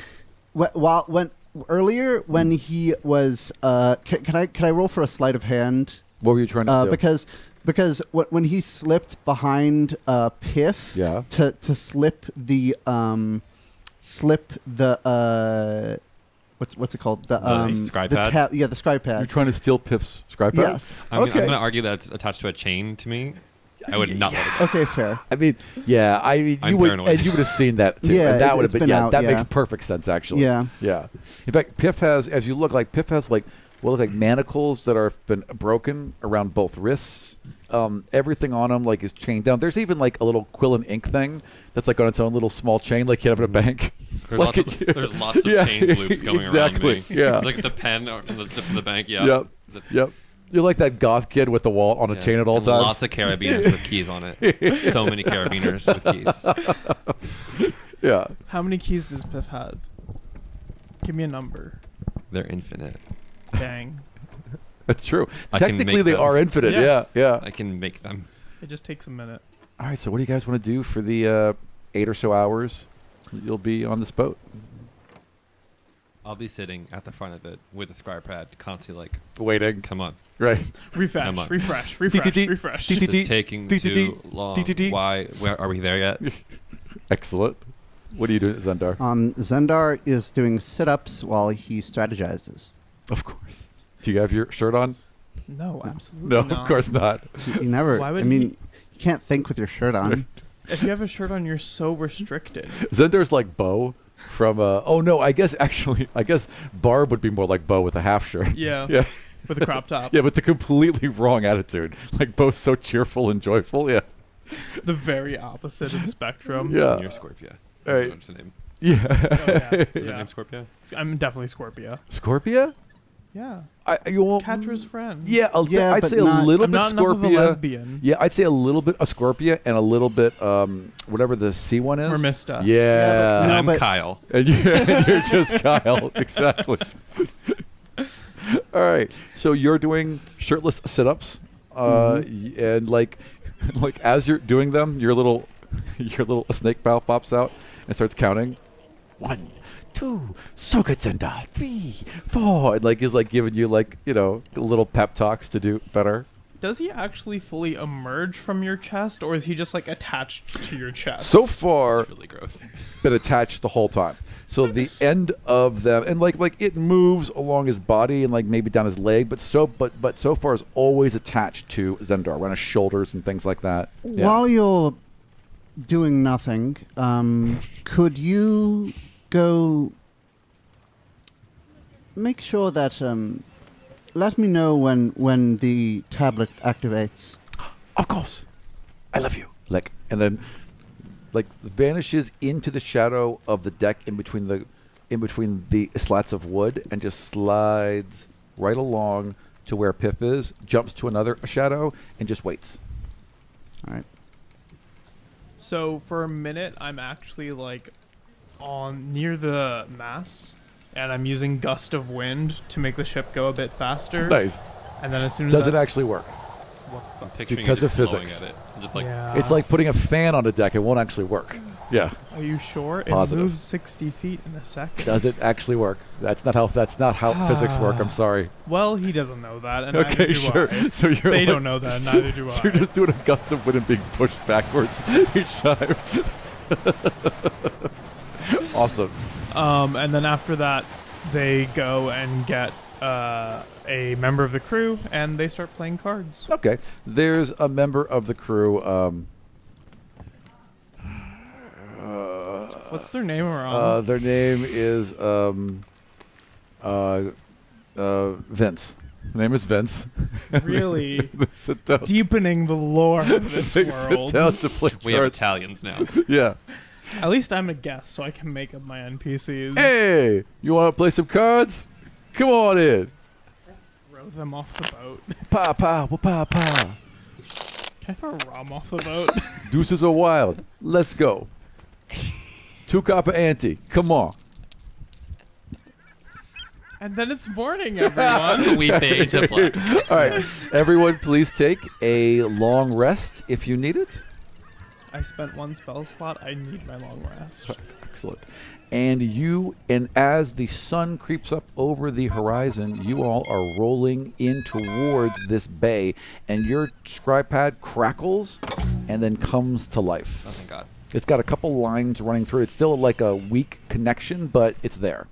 earlier when he was, can I roll for a sleight of hand? What were you trying to do? Because when he slipped behind Piff, Yeah. to slip the what's it called, the scribe the pad? the scribe You're pad. trying to steal Piff's scribe pad? Yes. I'm Okay. gonna argue that it's attached to a chain to me. I would not let it go. Okay, fair. I mean, yeah. I mean, I'm you would, paranoid. and you would have seen that too. Yeah, and that would have it's been. been Yeah, out, that yeah. makes perfect sense actually. Yeah. Yeah. In fact, Piff has, as you look, like Piff has like what look like manacles that are been broken around both wrists. Everything on him like is chained down. There's even like a little quill and ink thing that's like on its own little small chain, like you have at a bank. There's, Like there's lots of Yeah, chain loops going exactly, around me. yeah. Like the pen from the bank. Yeah. Yep. The- Yep. You're like that goth kid with the wallet on a yeah. chain at all And times. Lots of carabiners with keys on it. So many carabiners with keys. Yeah. How many keys does Piff have? Give me a number. They're infinite. Dang. That's true. I can Technically, make they them. are infinite. Yeah. Yeah. Yeah. I can make them. It just takes a minute. All right. So, what do you guys want to do for the 8 or so hours you'll be on this boat? I'll be sitting at the front of it with a scribe pad, constantly like, Waiting. come on. Right. Refresh, Come on. refresh, TTT. refresh. TTT. This is taking too long. TTT. Why? Where are we there yet? Excellent. What are you doing, Zendar? Zendar is doing sit-ups while he strategizes. Of course. Do you have your shirt on? No, absolutely No, not. of course not. You never. Why I would mean, he- you can't think with your shirt on. If you have a shirt on, you're so restricted. Zendar's like Bo from. Oh no, I guess Barb would be more like Bo with a half shirt. Yeah. Yeah. With a crop top. Yeah, but the completely wrong attitude. Like Bo's so cheerful and joyful. Yeah. The very opposite of the spectrum. Yeah. You're Scorpio. All right. What's her name? Yeah. Oh, yeah. Is her Yeah. name Scorpio? I'm definitely Scorpio. Scorpia? Yeah. You won't. Catra's friend. Yeah, Yeah, I'd but say not- a little I'm bit not enough of a Scorpia. lesbian. Yeah, I'd say a little bit a Scorpia and a little bit whatever the C one is. Mermista. Yeah. No, I'm but- Kyle. And you're just Kyle. Exactly. All right. So you're doing shirtless sit-ups, and like as you're doing them, your little snake bow pops out and starts counting. 1, 2, so good, Zenda. 3, 4, and like is like giving you like little pep talks to do better. Does he actually fully emerge from your chest, or is he just like attached to your chest? So far, It's really gross. been attached the whole time. So the end of them, and like it moves along his body and like maybe down his leg, but so far is always attached to Zendar, around his shoulders and things like that. Yeah. While you're doing nothing, could you go make sure that let me know when the tablet activates. Of course, I love you. Like, and then like vanishes into the shadow of the deck in between the slats of wood and just slides right along to where Piff is, jumps to another shadow and just waits. All right. So for a minute, I'm actually like on near the mast, and I'm using gust of wind to make the ship go a bit faster. Nice. And then as soon as Does it that's- actually work? I'm picturing Because it of just blowing physics. At it. Just like Yeah. It's like putting a fan on a deck. It won't actually work. Yeah. Are you sure? It Positive. moves 60 feet in a second. Does it actually work? That's not how physics work. I'm sorry. Well, he doesn't know that, and neither Okay, do sure. I. So you're They like- don't know that, and neither do So you're I. just doing a gust of wind and being pushed backwards each time. Awesome. And then after that, they go and get a member of the crew, and they start playing cards. Okay. There's a member of the crew. What's their name around? Their name is Vince. Her name is Vince. Really They sit down. deepening the lore of this They world. sit down to play We have cards. Italians now. Yeah. At least I'm a guest, so I can make up my NPCs. Hey, you want to play some cards? Come on in. Throw them off the boat. Pa pa wa pa pa. Can I throw rum off the boat? Deuces are wild. Let's go. 2 copper ante. Come on. And then it's morning, everyone. We fade to black. All right. Everyone, please take a long rest if you need it. I spent 1 spell slot. I need my long rest. Excellent. And as the sun creeps up over the horizon, you all are rolling in towards this bay, and your scribe pad crackles and then comes to life. Oh, thank God. It's got a couple lines running through it. It's still like a weak connection, but it's there.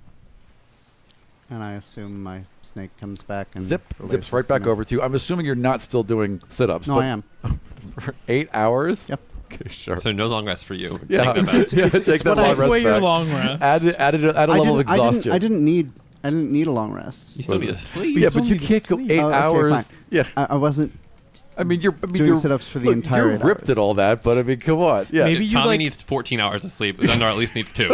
And I assume my snake comes back and Zips releases right back me. over to you. I'm assuming you're not still doing sit-ups. No, but I am. For 8 hours? Yep. Okay, sure. So no long rest for you. Yeah, Take the bet. yeah, take that what I- long Take rest away your back. long rest. Add a level of exhaustion. I didn't need a long rest. You still need to sleep. Yeah, still but you need to can't go sleep. 8 Oh, okay, hours. fine. Yeah. I wasn't You're doing sit-ups for the look, entire You're 8 ripped hours. at all that, but I mean, come on. Yeah. Maybe you Tommy like needs 14 hours of sleep. Zendar at least needs 2.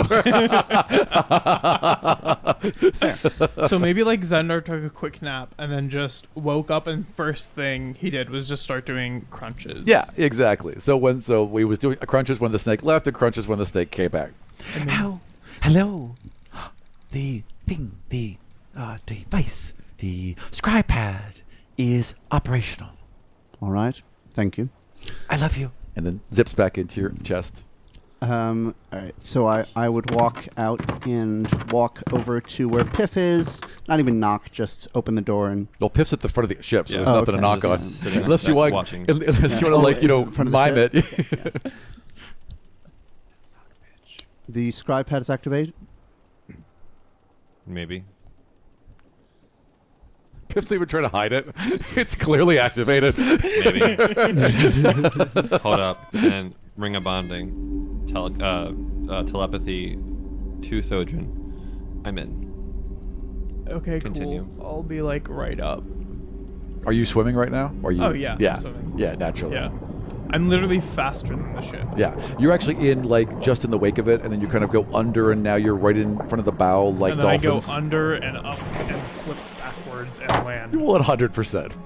so maybe like Zendar took a quick nap and then just woke up and first thing he did was just start doing crunches. Yeah, exactly. So we was doing crunches when the snake left, and crunches when the snake came back. And then- Hello. The thing, the device, the scribe pad is operational. All right. Thank you. I love you. And then zips back into your chest. All right. So I would walk out and walk over to where Piff is. Not even knock, just open the door and. Well, Piff's at the front of the ship, so Yeah. there's Oh, nothing to okay. knock on. Just sitting Unless you back want, watching. unless you Yeah. want to, Oh, like, you know, in front of the mime it. ship? The scribe pad is activated. Maybe. Piff's even trying to hide it. It's clearly activated. Maybe. Hold up and ring a bonding. Telepathy to Sojourn. I'm in. Okay, Continue. cool. I'll be like right up. Are you swimming right now? Or are you? Oh, yeah, I'm Yeah. swimming. Yeah, naturally. Yeah. I'm literally faster than the ship. Yeah, you're actually in like just in the wake of it, and then you kind of go under, and now you're right in front of the bow, like and then dolphins. I go under and up and flip backwards and land. 100%.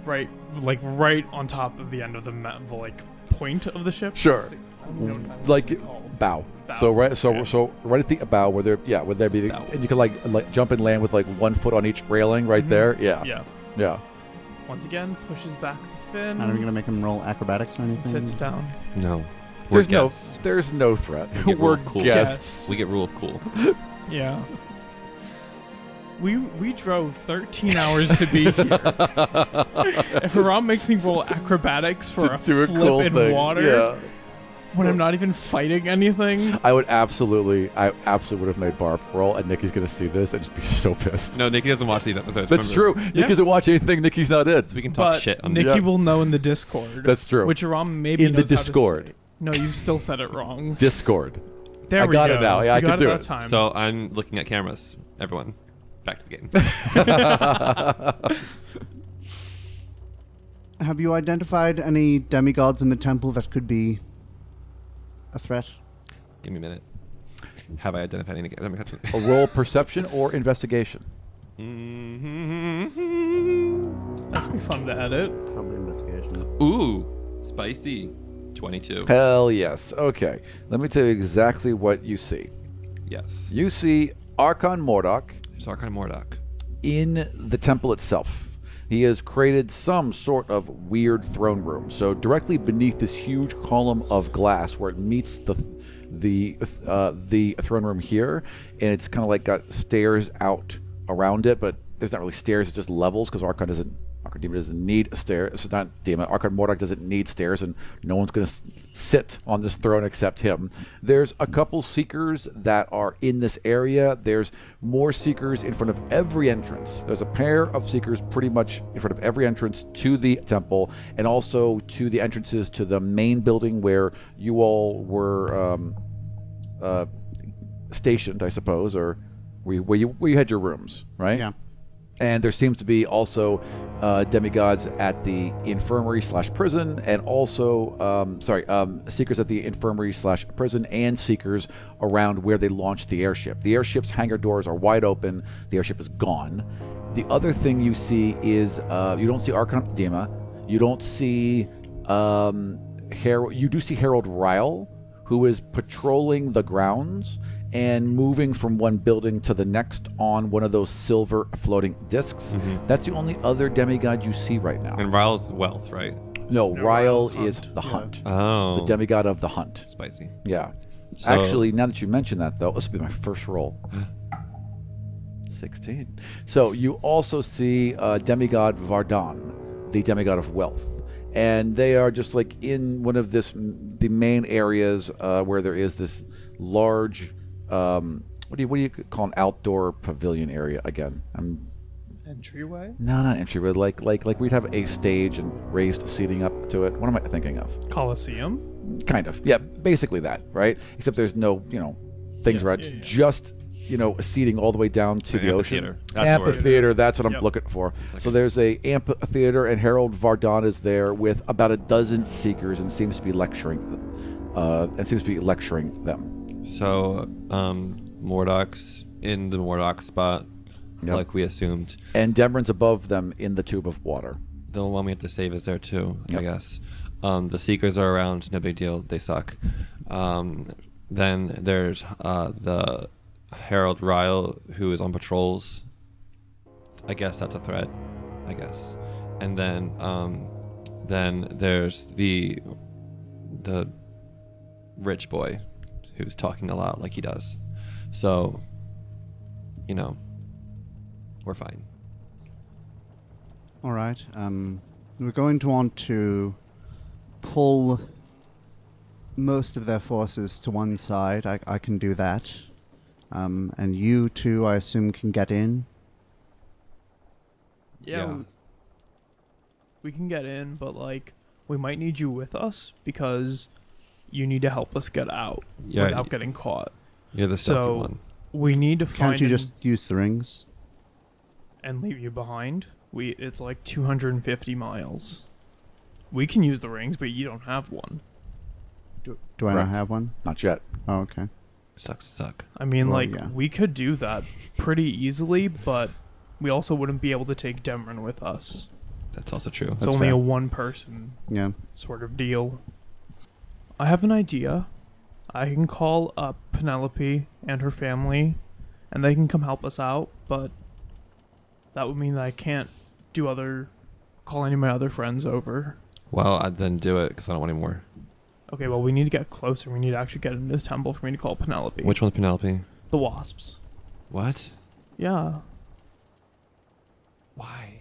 Right, like right on top of the end of the like point of the ship. Sure. I don't even know what Like it's called. bow. Bow. So right, so Okay. so right at the bow where would there be, Bow. and you can like jump and land with like 1 foot on each railing right there. Yeah. Yeah. Yeah. Once again, pushes back the fin. Are we gonna make him roll acrobatics or and anything? sits down. No. There's We're guests. there's no threat. We get We're real cool. guests. We get rule of cool. Yeah. We drove 13 hours to be here. If Haram makes me roll acrobatics for To a do a flip cool in thing. water Yeah. when I'm not even fighting anything, I absolutely would have made Barb roll, and Nikki's gonna see this and just be so pissed. No, Nikki doesn't watch these episodes. That's remember. true. Nikki doesn't watch anything Nikki's not in. So we can talk but shit on Nikki Yeah. will know in the Discord. That's true. Which Haram maybe In the knows how to Discord. say. No, you still said it wrong. Discord. There I we got go. it now. Yeah, I You can got do that it. Time. So I'm looking at cameras. Everyone, back to the game. Have you identified any demigods in the temple that could be a threat? Give me a minute. Have I identified any? A roll perception or investigation. That's be fun to edit. Probably investigation. Ooh, spicy. 22. Hell yes. Okay. Let me tell you exactly what you see. Yes. You see Archon Mordok There's Archon Mordok. in the temple itself. He has created some sort of weird throne room. So directly beneath this huge column of glass where it meets the throne room here, and it's kind of like got stairs out around it, but there's not really stairs, it's just levels because Archon Archdemon doesn't need stairs. It's not Demon. Archon doesn't need stairs, and no one's going to sit on this throne except him. There's a couple Seekers that are in this area. There's more Seekers in front of every entrance. There's a pair of Seekers pretty much in front of every entrance to the temple, and also to the entrances to the main building where you all were stationed, I suppose, or where you had your rooms, right? Yeah. And there seems to be also demigods at the infirmary/prison, and also, Seekers at the infirmary/prison, and Seekers around where they launched the airship. The airship's hangar doors are wide open. The airship is gone. The other thing you see is you don't see Archon Dema. You don't see Harold. You do see Harold Ryle, who is patrolling the grounds and moving from one building to the next on one of those silver floating discs. That's the only other demigod you see right now. And Ryle's wealth, right? No, No, Ryle Ryle's is hunt. the Yeah. hunt. Oh. The demigod of the hunt. Spicy. Yeah. So- Actually, now that you mention that, though, this will be my first roll. 16. So you also see demigod Vardan, the demigod of wealth. And they are just like in one of the main areas where there is this large, what do you call an outdoor pavilion area again? Entryway? No, not entryway. Like we'd have a stage and raised seating up to it. What am I thinking of? Coliseum? Kind of. Yeah, basically that, right? Except there's no, things Yeah, around. yeah, yeah. Just, seating all the way down to An the ocean. amphitheater. That's where it is. Amphitheater, that's what I'm Yep. looking for. like So a- there's a amphitheater, and Harold Vardan is there with about a dozen Seekers and seems to be lecturing them. So, Mordok's in the Mordok spot, Yep. like we assumed. And Demrin's above them in the tube of water. The one we have to save is there too, Yep. I guess. The Seekers are around, no big deal, they suck. Then there's the Harold Ryle, who is on patrols. I guess that's a threat, I guess. And then there's the rich boy who's talking a lot like he does. So, we're fine. All right. We're going to want to pull most of their forces to one side. I can do that. And you two, I assume, can get in. Yeah. We can get in, but we might need you with us because you need to help us get out Yeah, without getting caught. You're the stealthy So one. we need to find Can't you just use the rings? and leave you behind. It's like 250 miles. We can use the rings, but you don't have one. Do I not Correct. have one? Not yet. Oh, okay. Sucks to suck. I mean, Well, yeah. we could do that pretty easily, but we also wouldn't be able to take Demrin with us. That's also true. It's That's only fair. a one-person Yeah. sort of deal. I have an idea. I can call up Penelope and her family, and they can come help us out, but that would mean that I can't call any of my other friends over. Well, I'd then do it because I don't want any more. Okay, well, we need to get closer. We need to actually get into the temple for me to call Penelope. Which one's Penelope? The wasps. What? Yeah, Why?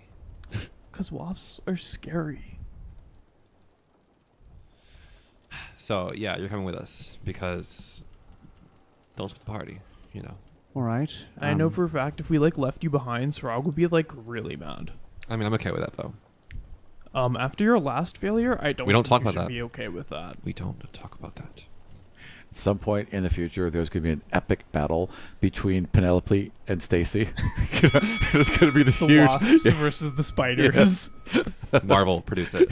because wasps are scary. So, yeah, you're coming with us because don't split the party, All right. I know for a fact if we left you behind, Sarag would be really mad. I mean, I'm okay with that, though. After your last failure, I don't. We don't think talk you about should that. Be okay with that. We don't talk about that. At some point in the future, there's going to be an epic battle between Penelope and Stacy. It's going to be this The huge. wasps versus the spiders. Marvel, produce it.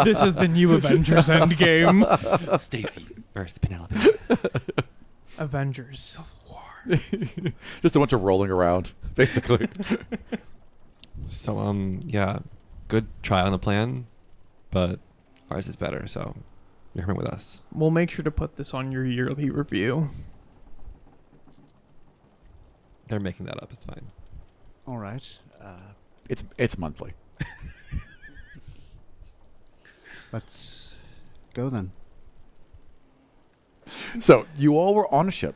This is the new Avengers Endgame. Stacy versus Penelope. Avengers Civil War. Just a bunch of rolling around, basically. So, yeah, good try on the plan, but ours is better, so you're coming with us. We'll make sure to put this on your yearly review. They're making that up. It's fine. All right. It's monthly. Let's go then. So you all were on a ship,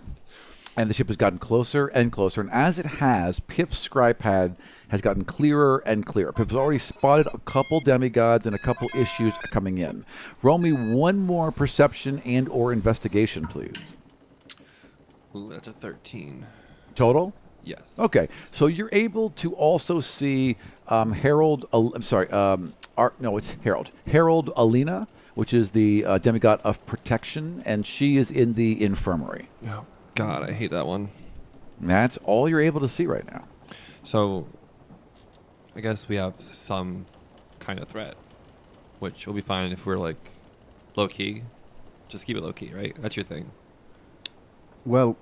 And the ship has gotten closer and closer. And as it has, Piff's scry pad has gotten clearer and clearer. Piff has already spotted a couple demigods and a couple issues coming in. Roll me one more perception and or investigation, please. Ooh, that's a 13. Total? Yes. Okay. So you're able to also see Harold... I'm sorry. It's Harold. Harold Alina, which is the demigod of protection, and she is in the infirmary. Oh, God, I hate that one. That's all you're able to see right now. So, I guess we have some kind of threat, which will be fine if we're, like, low-key. Just keep it low-key, right? That's your thing. Well,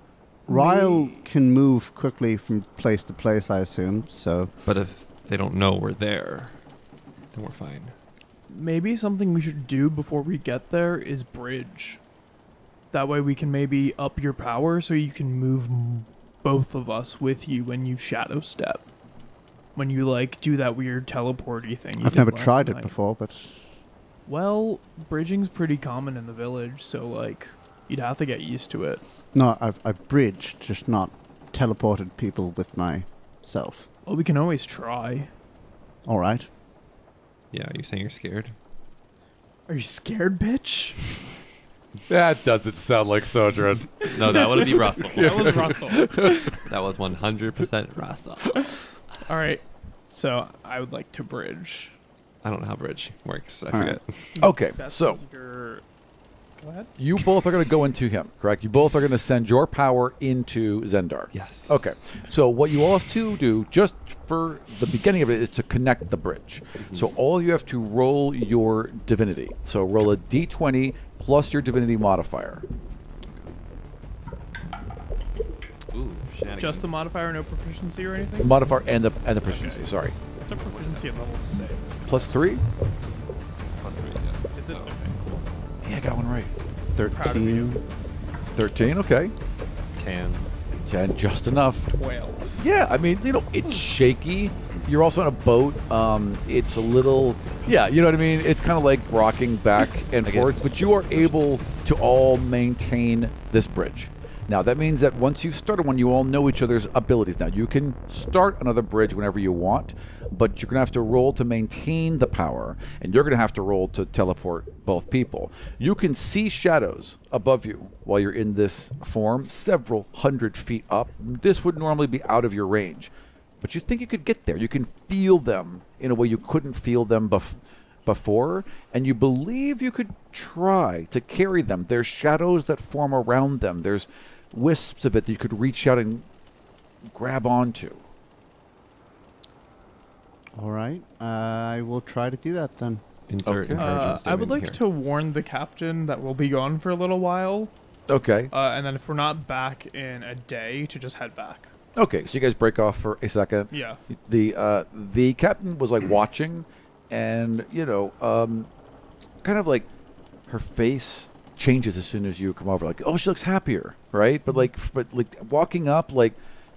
Ryle can move quickly from place to place, I assume, so... But if they don't know we're there, then we're fine. Maybe something we should do before we get there is bridge. That way we can maybe up your power so you can move both of us with you when you shadow step. When you, like, do that weird teleporty thing you I've did never last tried night. it before, but... Well, bridging's pretty common in the village, so, like, you'd have to get used to it. No, I've bridged, just not teleported people with myself. Well, we can always try. All right. Yeah, are you saying you're scared? Are you scared, bitch? That doesn't sound like Sojourn. No, that would be Russell. That was Russell. That was 100% Russell. All right, so I would like to bridge. I don't know how bridge works. I All forget. Okay, Best so is your... Go ahead. you both are going to go into him, correct? You both are going to send your power into Zendar. Yes. Okay, so what you all have to do, just for the beginning of it, is to connect the bridge. So all you have to roll your divinity. So roll a d20 plus your divinity modifier. Ooh, shenanigans. Just the modifier, no proficiency or anything? Modifier and the proficiency, sorry. It's a proficiency at level 6. Plus 3? Plus 3, yeah. Is it? So, Okay, cool. Yeah, I got one right. Proud of you. 13, okay. 10. 10, just enough. 12. Yeah, I mean, it's shaky. You're also on a boat. It's a little, yeah, you know what I mean? It's kind of like rocking back and forth, but you are able to all maintain this bridge. Now, that means that once you've started one, you all know each other's abilities. Now, you can start another bridge whenever you want, but you're going to have to roll to maintain the power, and you're going to have to roll to teleport both people. You can see shadows above you while you're in this form, several hundred feet up. This would normally be out of your range, but you think you could get there. You can feel them in a way you couldn't feel them before, and you believe you could try to carry them. There's shadows that form around them. There's wisps of it that you could reach out and grab onto. All right. I will try to do that then. Insert Okay. encouragement I would statement like here. to warn the captain that we'll be gone for a little while, Okay. and then if we're not back in a day, to just head back. Okay, so you guys break off for a second. Yeah. The captain was like watching, and kind of like her face changes as soon as you come over. Like, oh, she looks happier, right? But like walking up, like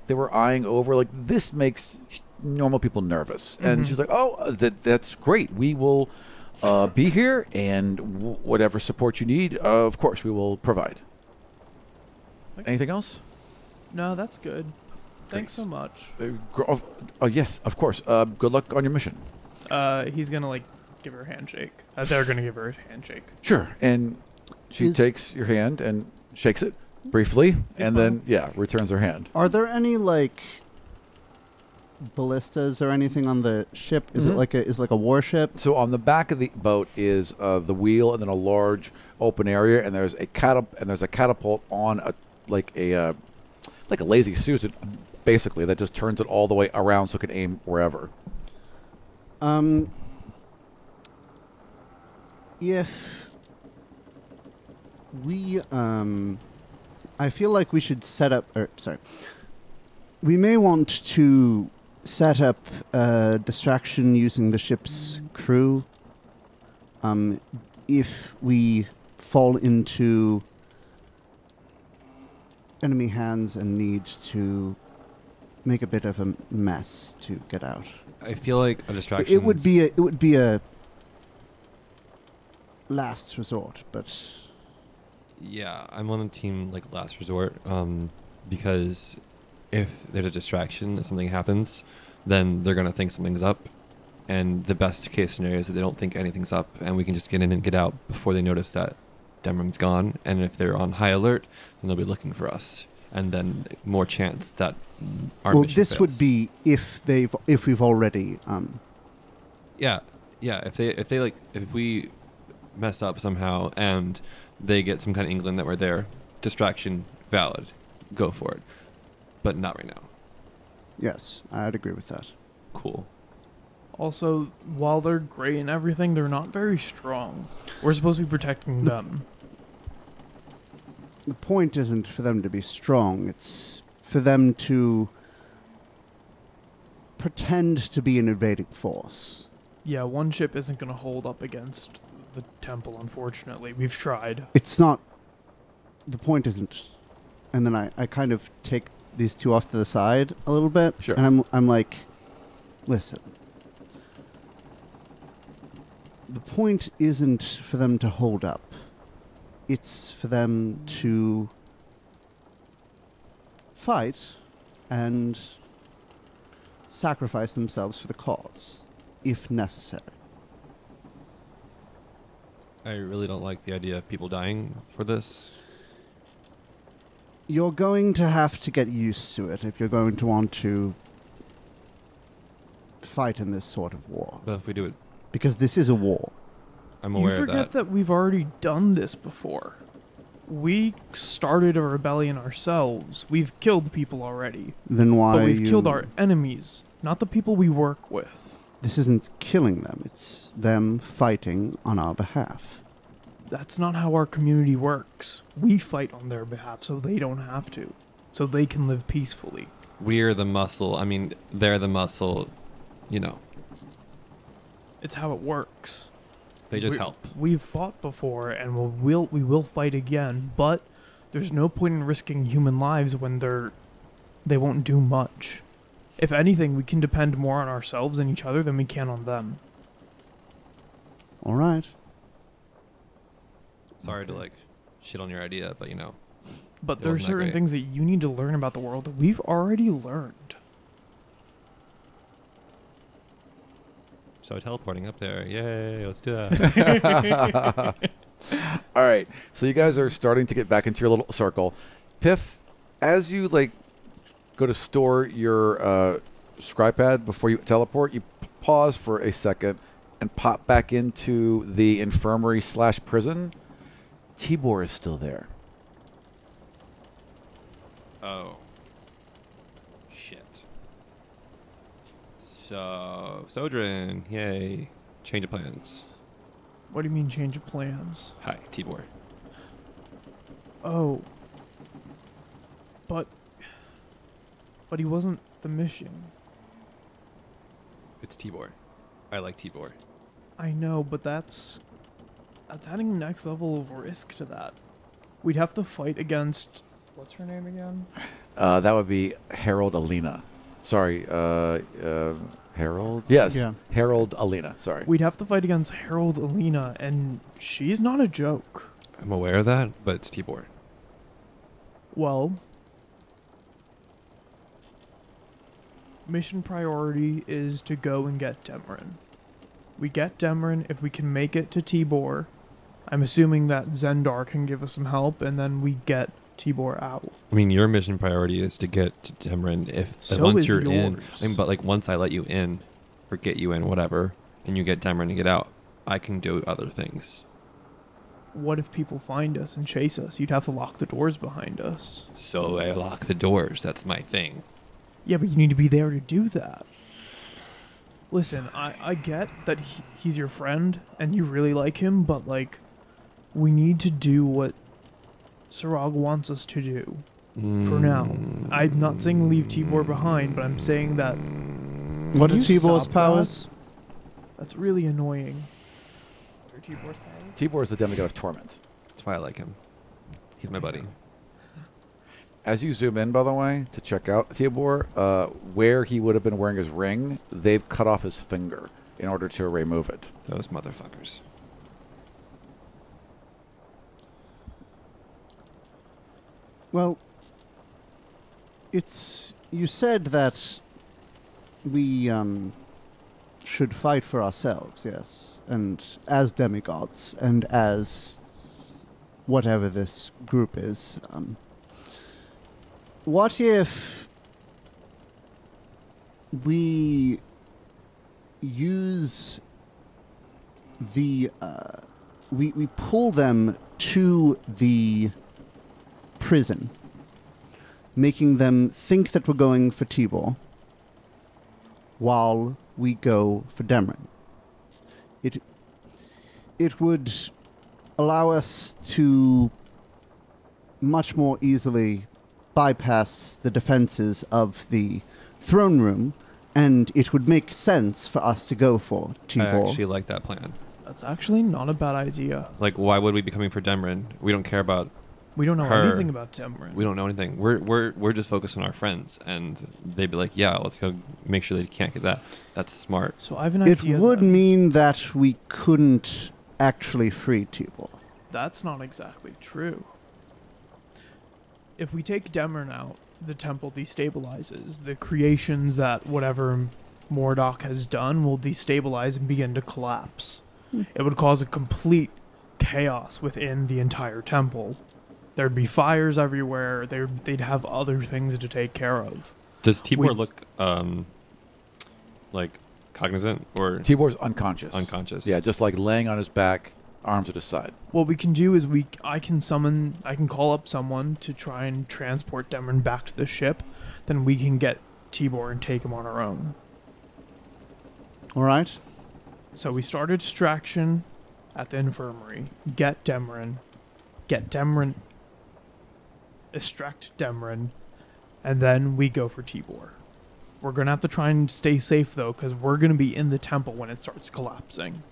they were eyeing over. Like this makes normal people nervous, and she's like, oh, that's great. We will be here, and whatever support you need, of course, we will provide. Okay. Anything else? No, that's good. Thanks so much. Yes, of course. Good luck on your mission. He's gonna like give her a handshake. They're gonna give her a handshake. Sure. And she takes your hand and shakes it briefly, and then returns her hand. Are there any like ballistas or anything on the ship? Is it like a warship? So on the back of the boat is the wheel, and then a large open area, and there's a catapult on a lazy Susan, basically, that just turns it all the way around so it can aim wherever. If we I feel like we should set up we may want to set up a distraction using the ship's crew if we fall into enemy hands and need to make a bit of a mess to get out. I feel like a distraction. It would be a last resort, but Yeah, I'm on the team like last resort. because if there's a distraction, if something happens, then they're going to think something's up. And the best case scenario is that they don't think anything's up, and we can just get in and get out before they notice that Demron's gone. And if they're on high alert, then they'll be looking for us, and then more chance that our mission this fails. would be if we've already Yeah. If we mess up somehow and they get some kind of inkling that we're there, distraction valid, go for it, but not right now. Yes, I'd agree with that. Cool. Also, while they're great and everything, they're not very strong. We're supposed to be protecting them. The point isn't for them to be strong, it's for them to pretend to be an invading force. Yeah, one ship isn't going to hold up against the temple, unfortunately. We've tried. It's not... The point isn't... And then I kind of take these two off to the side a little bit. Sure. And I'm like, listen. The point isn't for them to hold up. It's for them to fight and sacrifice themselves for the cause, if necessary. I really don't like the idea of people dying for this. You're going to have to get used to it if you're going to want to fight in this sort of war. But if we do it, Because this is a war. I'm You aware of forget that we've already done this before. We started a rebellion ourselves. We've killed people already. Then why But we've you... killed our enemies, not the people we work with. This isn't killing them. It's them fighting on our behalf. That's not how our community works. We fight on their behalf so they don't have to. So they can live peacefully. We're the muscle. I mean, they're the muscle. You know, It's how it works. they just We- help. We've fought before and we will fight again, but there's no point in risking human lives when they won't do much. If anything, we can depend more on ourselves and each other than we can on them. All right. Sorry to like shit on your idea, but you know, But It there are wasn't that certain great. things that you need to learn about the world that we've already learned. so teleporting up there. Yay, let's do that. All right, so you guys are starting to get back into your little circle. Piff, as you like go to store your scribe pad before you teleport, you pause for a second and pop back into the infirmary / prison. Tibor is still there. Oh. Shit. So, Sodrin, yay. Change of plans. What do you mean change of plans? Hi, Tibor. Oh. But he wasn't the mission. It's Tibor. I like Tibor. I know, but that's adding next level of risk to that. We'd have to fight against what's her name again? That would be Harold Alina. Sorry, Harold? Yes, Yeah. Harold Alina. Sorry. We'd have to fight against Harold Alina, and she's not a joke. I'm aware of that, but it's Tibor. Well, mission priority is to go and get Demrin. We get Demrin if we can make it to Tibor. I'm assuming that Zendar can give us some help, and then we get Tibor out. I mean, your mission priority is to get to Temrin if So once is you're in. yours. I mean, but like once I let you in, or get you in, whatever, and you get Temrin and get out, I can do other things. What if people find us and chase us? You'd have to lock the doors behind us. So I lock the doors. That's my thing. Yeah, but you need to be there to do that. Listen, I get that he's your friend and you really like him, but like, we need to do what Sarag wants us to do. For now. I'm not saying leave Tibor behind, but I'm saying that What are you Tibor's stop powers? that's really annoying. What are Tibor's powers? Tibor is the demigod of torment. That's why I like him. He's my buddy. As you zoom in, by the way, to check out Tibor, where he would have been wearing his ring, they've cut off his finger in order to remove it. Those motherfuckers. Well, You said that we should fight for ourselves, yes, and as demigods, and as whatever this group is. What if we use the we pull them to the prison, making them think that we're going for Tibor while we go for Demrin. It would allow us to much more easily bypass the defenses of the throne room, and it would make sense for us to go for Tibor. I actually like that plan. That's actually not a bad idea. Like, why would we be coming for Demrin? We don't care about. We don't know her. anything about Demrin. We don't know anything. We're just focused on our friends, and they'd be like, yeah, let's go make sure they can't get that. That's smart. So I have an It idea. would then. mean that we couldn't actually free Tibor. That's not exactly true. If we take Demrin out, the temple destabilizes. The creations that whatever Mordok has done will destabilize and begin to collapse. It would cause a complete chaos within the entire temple. There'd be fires everywhere. They'd have other things to take care of. Does Tibor We'd- look like cognizant or Tibor's unconscious. unconscious? Yeah, just like laying on his back, arms at his side. What we can do is I can call up someone to try and transport Demrin back to the ship. Then we can get Tibor and take him on our own. All right? So we start a distraction at the infirmary. Get Demrin, extract Demrin, and then we go for Tibor. We're going to have to try and stay safe, though, because we're going to be in the temple when it starts collapsing.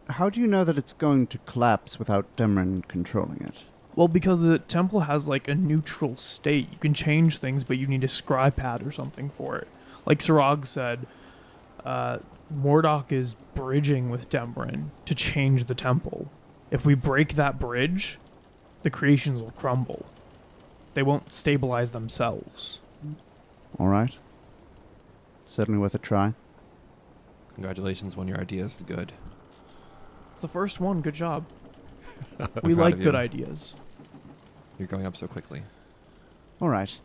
How do you know that it's going to collapse without Demrin controlling it? Well, because the temple has, like, a neutral state. You can change things, but you need a scry pad or something for it. Like Sarag said, Mordok is bridging with Demrin to change the temple. If we break that bridge, the creations will crumble. They won't stabilize themselves. All right? Certainly worth a try. Congratulations, one of your ideas is good. It's the first one. Good job. I'm We proud like of good you. ideas. You're going up so quickly. All right.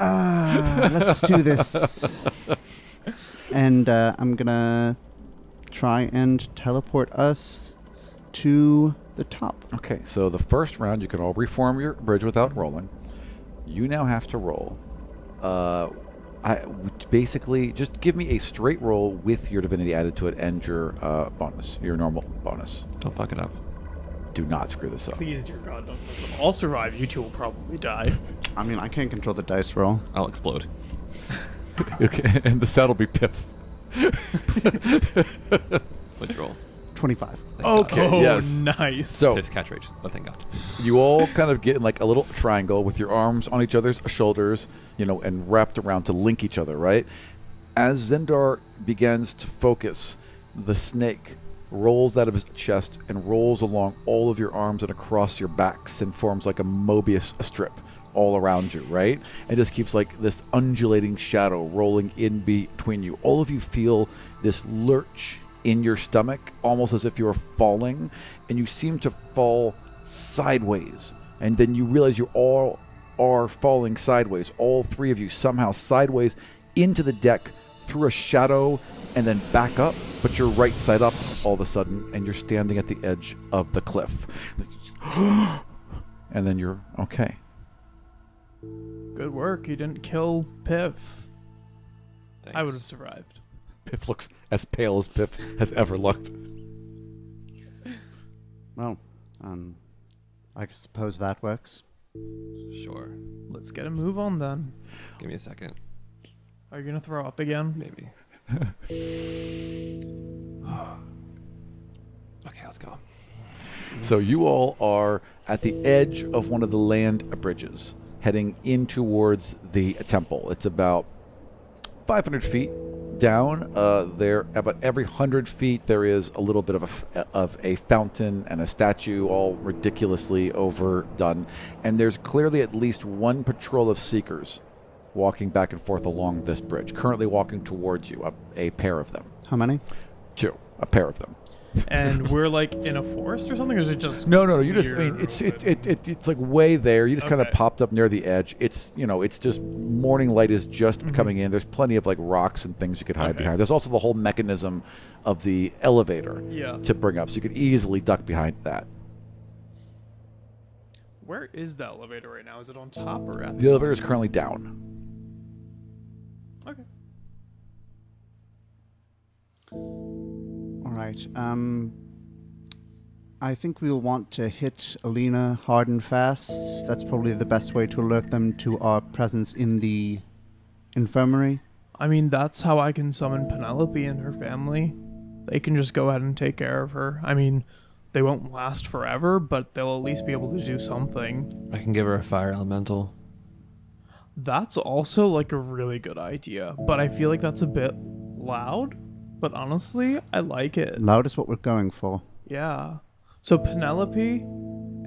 Let's do this. And I'm going to try and teleport us to the top. Okay, so the first round, you can all reform your bridge without rolling. You now have to roll. Basically, just give me a straight roll with your divinity added to it and your bonus, your normal bonus. Don't fuck it up. Do not screw this up. Please, dear God, don't. I'll survive. You two will probably die. I mean, I can't control the dice roll. I'll explode. Okay, and the set will be Piff. What'd you roll? 25. Thank God. Okay, Oh, yes. nice. So Piff's catch rate. Oh, thank God. you all kind of get in like a little triangle with your arms on each other's shoulders, and wrapped around to link each other, right? As Zendar begins to focus, the snake rolls out of his chest and rolls along all of your arms and across your backs and forms like a Mobius strip all around you, right? And just keeps like this undulating shadow rolling in between you. All of you feel this lurch in your stomach, almost as if you are falling, and you seem to fall sideways. And then you realize you all are falling sideways, all three of you somehow sideways into the deck through a shadow and then back up, but you're right side up all of a sudden, and you're standing at the edge of the cliff. And then you're okay. Good work. You didn't kill Piff. Thanks. I would have survived. Piff looks as pale as Piff has ever looked. Well, I suppose that works. Sure. Let's get a move on then. Give me a second. Are you gonna throw up again? Maybe. Okay, let's go. So you all are at the edge of one of the land bridges, heading in towards the temple. It's about 500 feet down, there about every 100 feet there is a little bit of a fountain and a statue, all ridiculously overdone. And there's clearly at least one patrol of Seekers walking back and forth along this bridge, currently walking towards you, a pair of them. How many? 2, a pair of them. And we're like in a forest or something, or is it just No. You just, I clear mean, it's open? like way there. You just kind of Okay. popped up near the edge. It's, you know, it's just morning light is just coming in. There's plenty of like rocks and things you could hide Okay. behind. There's also the whole mechanism of the elevator Yeah. to bring up, so you could easily duck behind that. Where is the elevator right now? Is it on top or at The elevator is currently down. Okay. All right. I think we'll want to hit Alina hard and fast. That's probably the best way to alert them to our presence in the infirmary. I mean, that's how I can summon Penelope and her family. They can just go ahead and take care of her. I mean, they won't last forever, but they'll at least be able to do something. I can give her a fire elemental. That's also like a really good idea, but I feel like that's a bit loud. But honestly, I like it. Loud is what we're going for. Yeah. So Penelope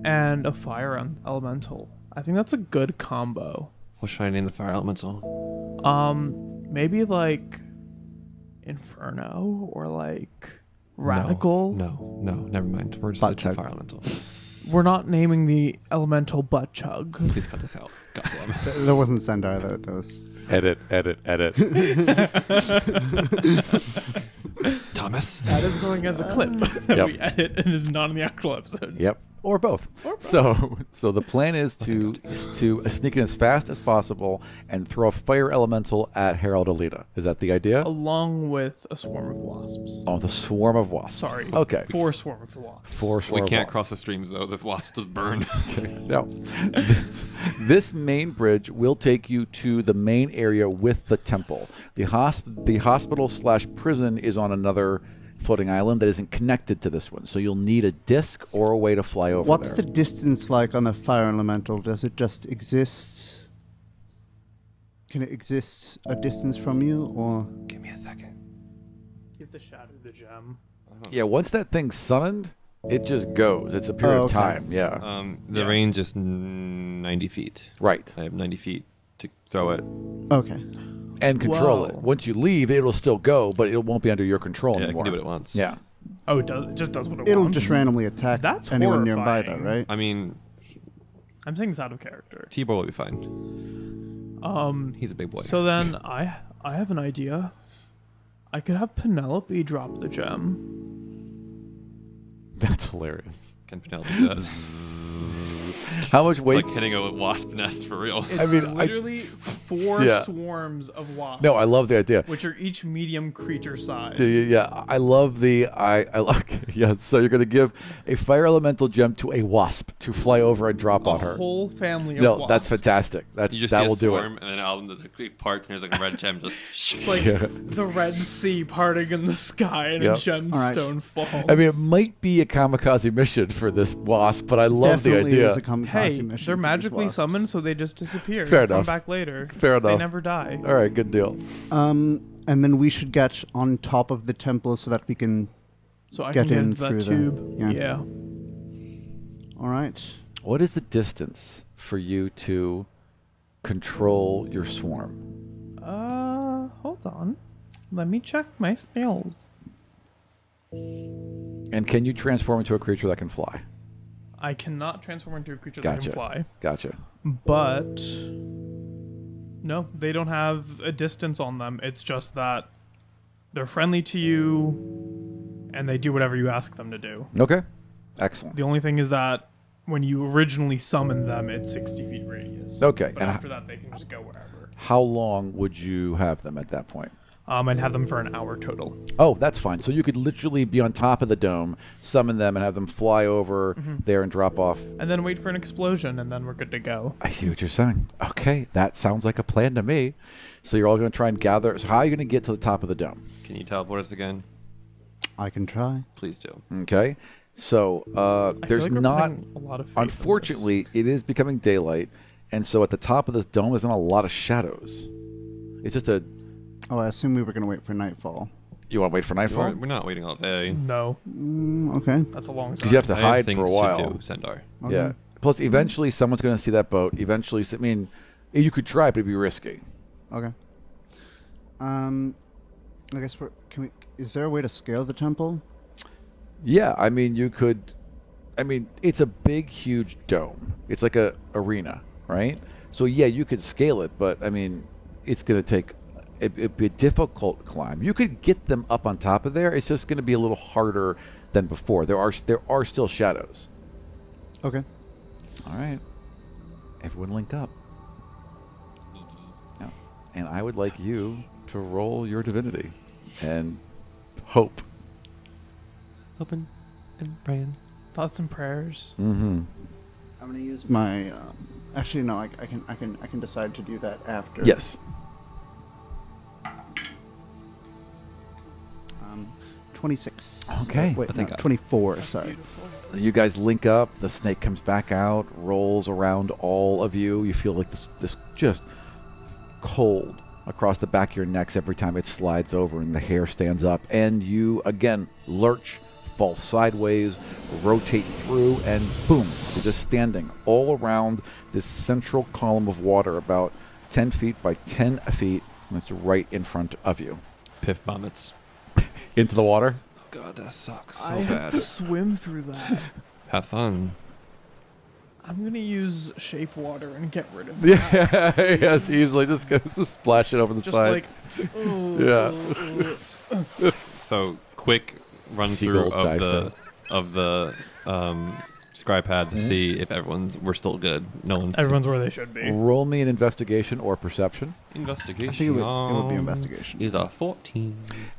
and a fire elemental. I think that's a good combo. What should I name the fire elemental? Maybe like Inferno or like Radical. No, never mind. We're just Butt it's a chug. fire elemental. We're not naming the elemental butt chug. Please cut this out. Goddamn. That wasn't Sendar, that was... Edit. Thomas. That is going as a clip that Yep. we edit and is not in the actual episode. Yep, or both. So the plan is to sneak in as fast as possible and throw a fire elemental at Harold Alita. Is that the idea? Along with a swarm of wasps. Oh, the swarm of wasps. Sorry. Okay. 4 swarm of wasps. 4 We swarm of can't wasps. cross the streams though. The wasps just burn. No. This main bridge will take you to the main area with the temple. The hospital/prison is on another floating island that isn't connected to this one. So you'll need a disc or a way to fly over What's there. the distance like on the fire elemental? Does it just exist? Can it exist a distance from you, or...? Give me a second. You have to shatter the gem. Yeah, once that thing's summoned, it just goes. It's a period Oh, of okay. time. Yeah. The Yeah. range is 90 feet. Right. I have 90 feet to throw it. Okay. And control it. Whoa. Once you leave, it'll still go, but it won't be under your control Yeah, I anymore. can do it at once. Yeah. Oh, it just does what it It'll wants. just randomly attack That's anyone nearby, though, horrifying. right? I mean, I'm saying it's out of character. Tibor will be fine. He's a big boy. So then I have an idea. I could have Penelope drop the gem. That's hilarious. Can Penelope do that? How much It's weight? like hitting a wasp nest for real. It's mean, literally 4 Yeah. swarms of wasps. No, I love the idea. Which are each medium creature size. Yeah, I love the I love yeah. So you're gonna give a fire elemental gem to a wasp to fly over and drop on A her. whole family of No, wasps. that's fantastic. You just That see will a do it. swarm, and then out of the parts, and there's like a red gem just. It's like Yeah. the Red Sea parting in the sky and a Yep. gemstone falls. I mean, it might be a kamikaze mission for this wasp, but I love Definitely the idea. is a kamikaze hey, mission they're for these magically wasps. summoned, so they just disappear. Fair Come enough. back later. Fair They enough. never die. All right, good deal. And then we should get on top of the temple so that we can... So I Get can get in into that through the- tube. yeah. Yeah. All right. What is the distance for you to control your swarm? Hold on. Let me check my spells. And can you transform into a creature that can fly? I cannot transform into a creature Gotcha. that can fly. Gotcha. But no, they don't have a distance on them. It's just that they're friendly to you and they do whatever you ask them to do. Okay. Excellent. The only thing is that when you originally summon them, it's 60 feet radius. Okay. But And after that, they can just go wherever. how long would you have them at that point? And have them for an hour total. Oh, that's fine. So you could literally be on top of the dome, summon them, and have them fly over there and drop off. And then wait for an explosion, and then we're good to go. I see what you're saying. Okay, that sounds like a plan to me. So you're all going to try and gather. So how are you going to get to the top of the dome? Can you teleport us again? I can try. Please do. Okay. So I feel there's like we're not. putting a lot of faith in Unfortunately, it is becoming daylight, and so at the top of this dome, there's not a lot of shadows. It's just a Oh, I assume we were going to wait for nightfall. You want to wait for nightfall? We're not waiting all day. No, Okay. that's a long time. Because you have to I hide things for a while. To do, Sendar. Okay. Yeah. Plus, eventually, someone's going to see that boat. Eventually, I mean, you could try, but it'd be risky. Okay. I guess is there a way to scale the temple? Yeah, I mean, you could. I mean, it's a big, huge dome. It's like a arena, right? So yeah, you could scale it, but I mean, it's going to take. It'd be a difficult climb. You could get them up on top of there. It's just going to be a little harder than before. There are still shadows. Okay. All right. Everyone link up. Yeah. And I would like you to roll your divinity and hope. Hoping and praying. Thoughts and prayers. Mm-hmm. I'm going to use my. Actually, no. I can decide to do that after. Yes. 26. Okay. Wait, I think no, I- 24. Sorry. You guys link up. The snake comes back out, rolls around all of you. You feel like this just cold across the back of your necks every time it slides over and the hair stands up. And you, again, lurch, fall sideways, rotate through, and boom, you're just standing all around this central column of water about 10 feet by 10 feet, and it's right in front of you. Piff vomits. Into the water? Oh god, that sucks so I have bad. to swim through that. Have fun. I'm gonna use shape water and get rid of it. Yeah, yes, easily. Just goes to splash it over the Just side. like, Yeah. So quick run Seagull through dice of the scry pad to see if we're still good. No one's everyone's where they should be. Roll me an investigation or perception. investigation. I think it would be investigation. Is a 14.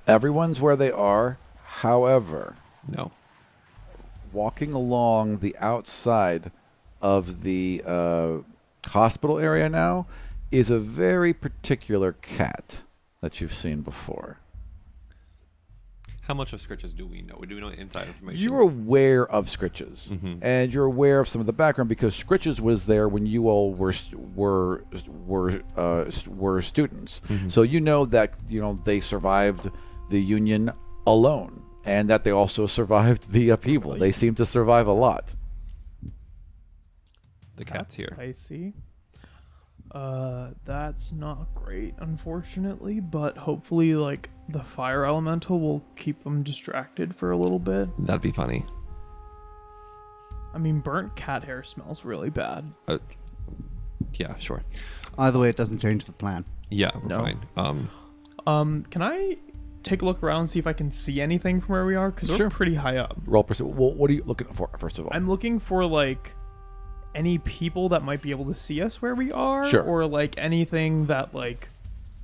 Everyone's where they are. However, No. walking along the outside of the hospital area now is a very particular cat that you've seen before. How much of Scritches do we know? Do we know inside information? You're aware of Scritches, Mhm. and you're aware of some of the background because Scritches was there when you all were students. Mhm. So you know that they survived the Union alone, and that they also survived the upheaval. They seem to survive a lot. The cat's here. Spicy. That's not great, unfortunately, but hopefully, like, the fire elemental will keep them distracted for a little bit. That'd be funny. I mean, burnt cat hair smells really bad. Yeah, sure. Either way, it doesn't change the plan. Yeah, we're No. fine. Can I take a look around and see if I can see anything from where we are? Because Sure. we're pretty high up. Roll percent. Well, what are you looking for, first of all? I'm looking for, like, any people that might be able to see us where we are. Sure. Or, like, anything that, like,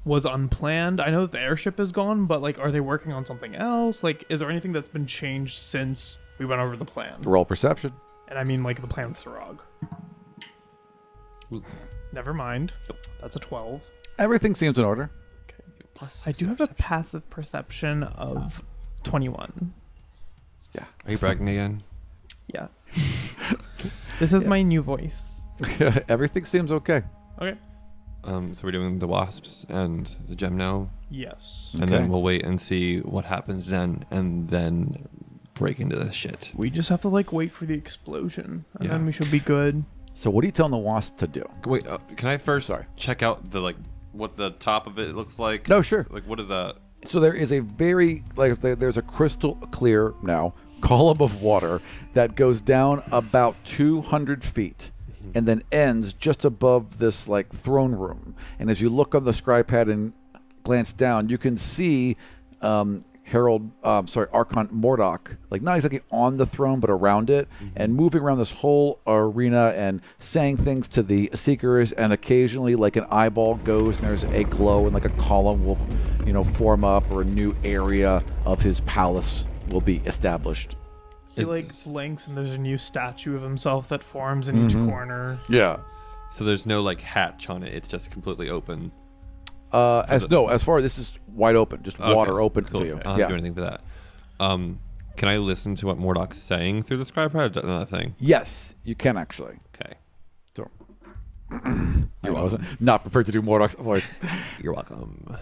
was unplanned. I know that the airship is gone, but, like, are they working on something else? Like, is there anything that's been changed since we went over the plan? Roll perception. And I mean, like, the plan with Sarog. Ooh. Never mind. That's a 12. Everything seems in order. I do have a passive perception of 21. Yeah. Are you bragging again? Yes. This is my new voice. Everything seems okay. Okay. So we're doing the wasps and the gem now, Yes. and Okay. then we'll wait and see what happens then, and then break into this shit. We just have to, like, wait for the explosion, and Yeah. then we should be good. So what are you telling the wasp to do? Wait, can I first Sorry. check out what the top of it looks like? No, sure. Like, what is that? So there is a there's a crystal clear now column of water that goes down about 200 feet and then ends just above this, like, throne room. And as you look on the scry pad and glance down, you can see Archon Mordok, like, not exactly on the throne, but around it, and moving around this whole arena and saying things to the seekers, and occasionally, like, an eyeball goes and there's a glow and, like, a column will, form up, or a new area of his palace will be established. He, Is- like, blinks, and there's a new statue of himself that forms in each corner. Yeah. So there's no like hatch on it. It's just completely open. As far as this is wide open, just water open Cool. to you. I don't have to do anything for that. Can I listen to what Mordok's saying through the scribe pad? Another thing. Yes, you can actually. Okay. So I wasn't not prepared to do Mordok's voice. You're welcome.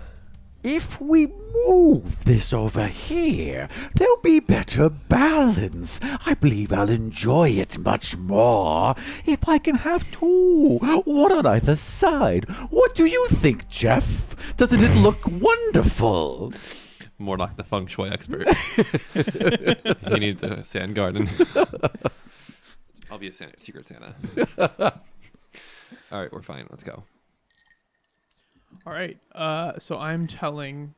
if we move this over here, there'll be better balance. I believe I'll enjoy it much more if I can have two, one on either side. What do you think, Jeff? Doesn't it look wonderful? More like the feng shui expert. He needs a sand garden. I'll be a secret Santa. All right, we're fine. Let's go. All right. So I'm telling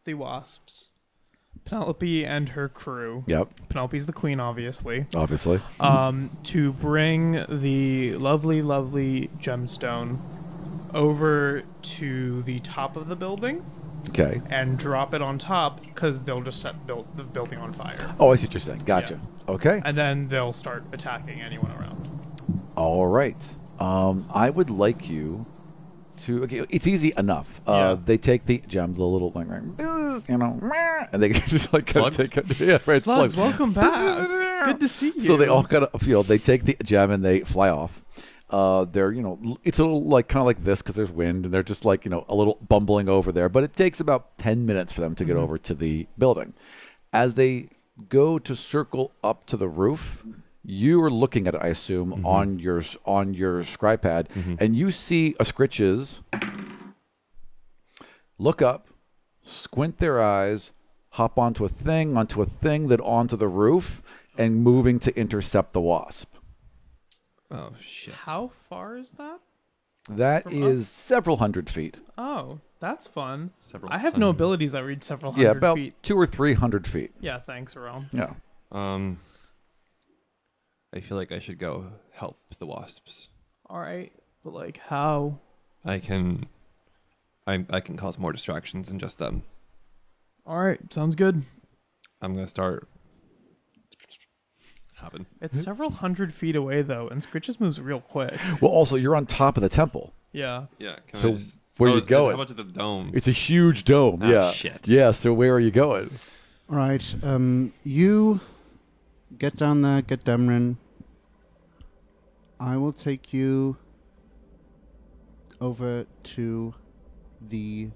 the wasps, Penelope and her crew. Yep, Penelope's the queen, obviously. obviously. To bring the lovely, lovely gemstone over to the top of the building Okay. and drop it on top, because they'll just set the building on fire. Oh, I see what you're saying. Gotcha. Okay. And then they'll start attacking anyone around. All right. I would like you to. Okay, it's easy enough. Yeah. They take the gems, the little thing, right, you know, and they just like kind of Slugs? take it. Yeah, right. Slugs, welcome back. It's good to see you. So they all kind of feel. They take the gem and they fly off. They're, you know, it's a little like kind of like this because there's wind and they're just like, you know, a little bumbling over there. But it takes about 10 minutes for them to get over to the building. As they go to circle up to the roof, you are looking at it, I assume, on your scry pad, and you see a Scritches look up, squint their eyes, hop onto a thing, that onto the roof, and moving to intercept the wasp. Oh, shit. How far is that? That From is several hundred feet. Oh, that's fun. Several I have no hundred. abilities that reach several Yeah, hundred about feet. 200 or 300 feet. Yeah, thanks, Aral. Yeah. I feel like I should go help the wasps. All right, but like how? I can cause more distractions than just them. All right, sounds good. I'm gonna start. Happen. It's several hundred feet away though, and Scritches moves real quick. Well, also, you're on top of the temple. Yeah. Yeah. Can So I just, where you is- going? How much is the dome? It's a huge dome. Ah, yeah. shit. Yeah, so where are you going? All right. You get down there, get Demrin. I will take you over to the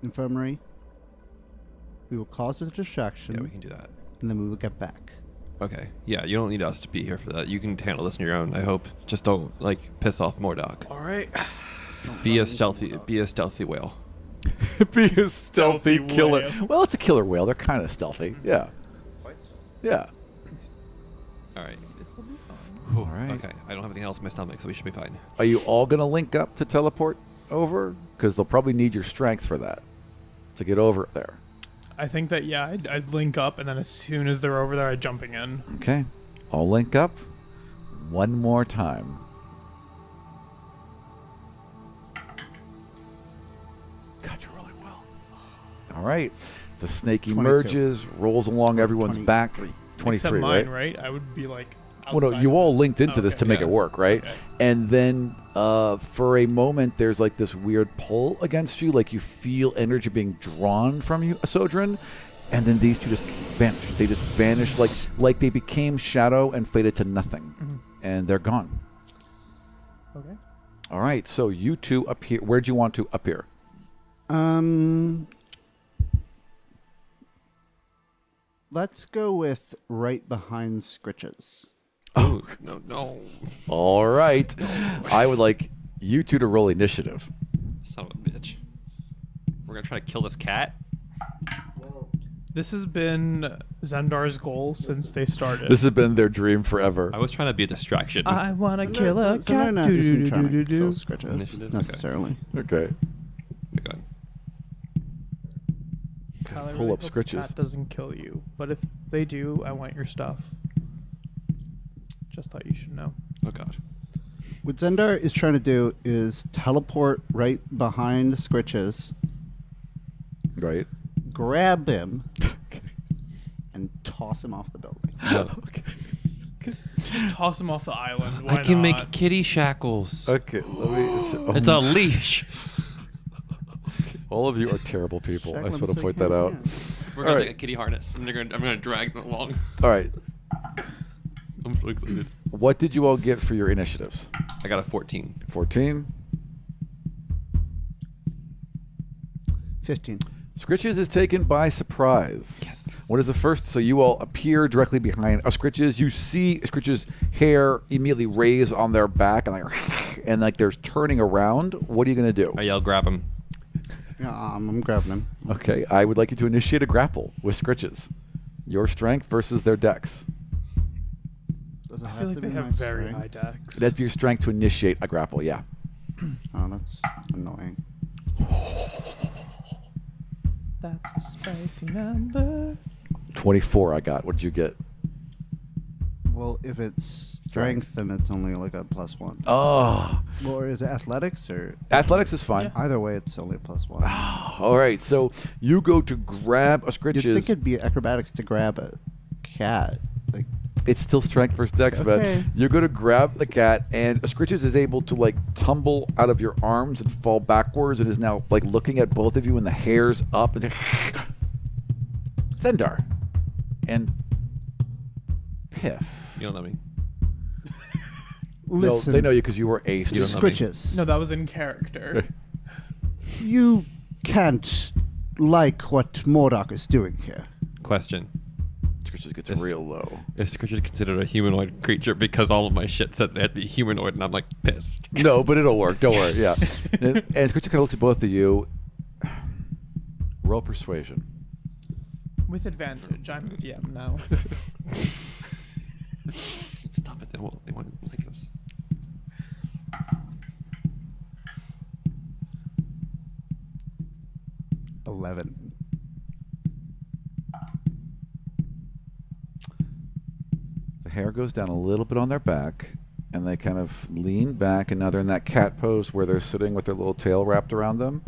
infirmary. We will cause a distraction, Yeah, we can do that. and then we will get back. Okay. Yeah, you don't need us to be here for that. You can handle this on your own. I hope. Just don't like piss off Mordok. All right. Be a stealthy whale. Be a stealthy Stealthy killer. whale. Well, it's a killer whale. They're kind of stealthy. Yeah. Yeah. All right. This will be fun. All right. Okay. I don't have anything else in my stomach, so we should be fine. Are you all going to link up to teleport over? Because they'll probably need your strength for that to get over there. I think that I'd link up, and then as soon as they're over there, I'd jumping in. Okay. I'll link up one more time. God, you're really well. All right. The snake 22. emerges, rolls along everyone's back. 23. 23, Except right? mine, right? I would be like. Well, no, outside you of all this. linked into this Okay. to make Yeah. it work, right? Okay. And then for a moment, there's like this weird pull against you, like you feel energy being drawn from you, Sodrin, and then these two just vanish. They just vanish like they became shadow and faded to nothing, and they're gone. Okay. All right, so you two appear. Where'd you want to appear? Let's go with right behind Scritches. Oh no! All right, I would like you two to roll initiative. Son of a bitch. We're gonna try to kill this cat. This has been Zendar's goal since they started. This has been their dream forever. I was trying to be a distraction. I want to kill a So they're cat. not isn't trying to kill Do-do-do-do-do-do. Scritches Initiative? Okay. necessarily. Okay. Oh, God. Kyle, I Pull really up hope Scritches. That doesn't kill you, but if they do, I want your stuff. Just thought you should know. Oh God. What Zendar is trying to do is teleport right behind Scritches, Right. grab him, and toss him off the building. Okay. Just toss him off the island. Why I can not? make kitty shackles. Okay. Let me. It's a leash. All of you are terrible people. I just Shackle want to him point so he that can't out. dance. We're All gonna right. make a kitty harness, and I'm gonna drag them along. All right. I'm so excited. What did you all get for your initiatives? I got a 14. 14. 15. Scritches is taken by surprise. Yes. What is the first? So you all appear directly behind Scritches. You see Scritches' hair immediately raise on their back, and like they're turning around. What are you going to do? I yell, grab him. Yeah, I'm grabbing him. Okay, I would like you to initiate a grapple with Scritches. Your strength versus their dex. Does it I have feel like to they be have my very strength? high dex. It has to be your strength to initiate a grapple, yeah. Oh, that's annoying. That's a spicy number. 24 I got. What did you get? Well, if it's strength, then it's only like a +1. Oh, Or is it athletics or? athletics is fine. Either way, it's only a +1. All right, so you go to grab a You'd Scritches. think it'd be acrobatics to grab a cat. Like, It's still strength versus dex, Okay. but you're going to grab the cat, and Scritches is able to like tumble out of your arms and fall backwards, and is now like looking at both of you, and the hair's up. And Zendar and Piff. You don't know me. listen, No, they know you because you were ace. You don't know me. Scritches. No, that was in character. You can't like what Mordok is doing here. Question. Scritches gets This- real low. Is Scritches considered a humanoid creature because all of my shit says they had to be humanoid and I'm like pissed? No, but it'll work. Don't worry. Yeah. Yes. And Scritches kind of looks at both of you. Roll persuasion. With advantage. I'm the DM now. Stop it. They won't like us. $11. The hair goes down a little bit on their back, and they kind of lean back, and now they're in that cat pose where they're sitting with their little tail wrapped around them.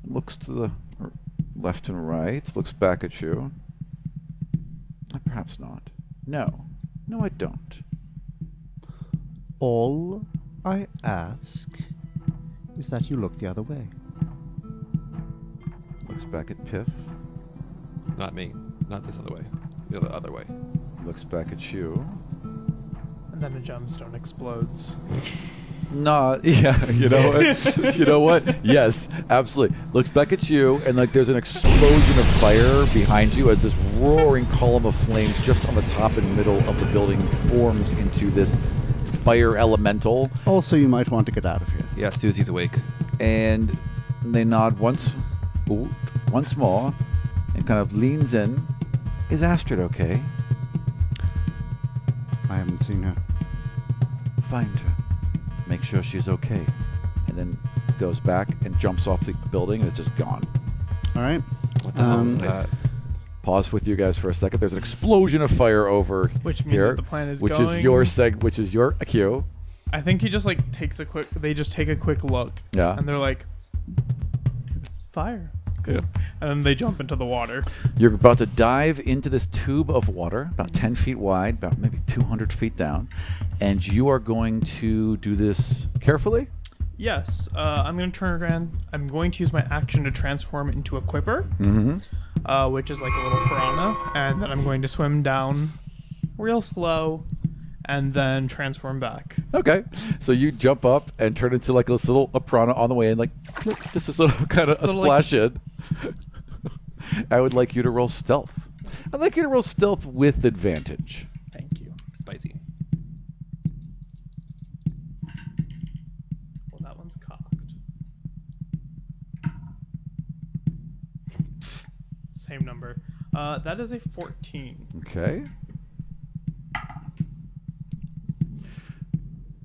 Looks to the left and right, looks back at you. Perhaps not. No. No, I don't. All I ask is that you look the other way. Looks back at Piff. Not me. Not this other way. The other way. Looks back at you. And then a gemstone explodes. No, yeah, you know what? You know what? Yes, absolutely. Looks back at you, and like there's an explosion of fire behind you as this roaring column of flame just on the top and middle of the building forms into this fire elemental. Also, you might want to get out of here. Yeah, Susie's awake. And they nod once more, and kind of leans in. Is Astrid okay? I haven't seen her. Find her. Make sure she's okay. And then goes back and jumps off the building, and it's just gone. All right. What the hell is that? Pause with you guys for a second. There's an explosion of fire over Which means here, that the plan is which going. is your which is your cue. I think he just like takes a quick. They just take a quick look. Yeah. And they're like, fire. Yeah. And then they jump into the water. You're about to dive into this tube of water, about 10 feet wide, about maybe 200 feet down, and you are going to do this carefully. Yes. I'm going to turn around. I'm going to use my action to transform into a quipper, which is like a little piranha, and then I'm going to swim down real slow and then transform back. Okay, so you jump up and turn into like this little piranha on the way in, like this is little kind of a Little, splash in. I would like you to roll stealth. I'd like you to roll stealth with advantage. Thank you. Spicy. Well, that one's cocked. Same number. That is a 14. Okay.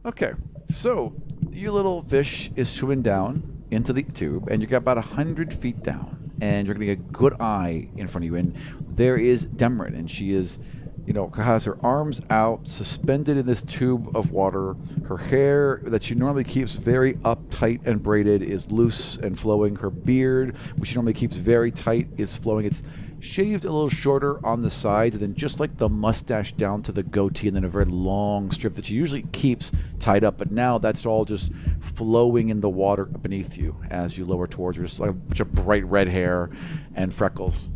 Okay, so your little fish is swimming down into the tube, and you got about 100 feet down, and you're going to get a good eye in front of you, and there is Demrin, and she is, you know, has her arms out, suspended in this tube of water. Her hair that she normally keeps very uptight and braided is loose and flowing. Her beard, which she normally keeps very tight, is flowing. It's shaved a little shorter on the sides, and then just like the mustache down to the goatee, and then a very long strip that she usually keeps tied up, but now that's all just flowing in the water beneath you as you lower towards her. Just like a bunch of bright red hair and freckles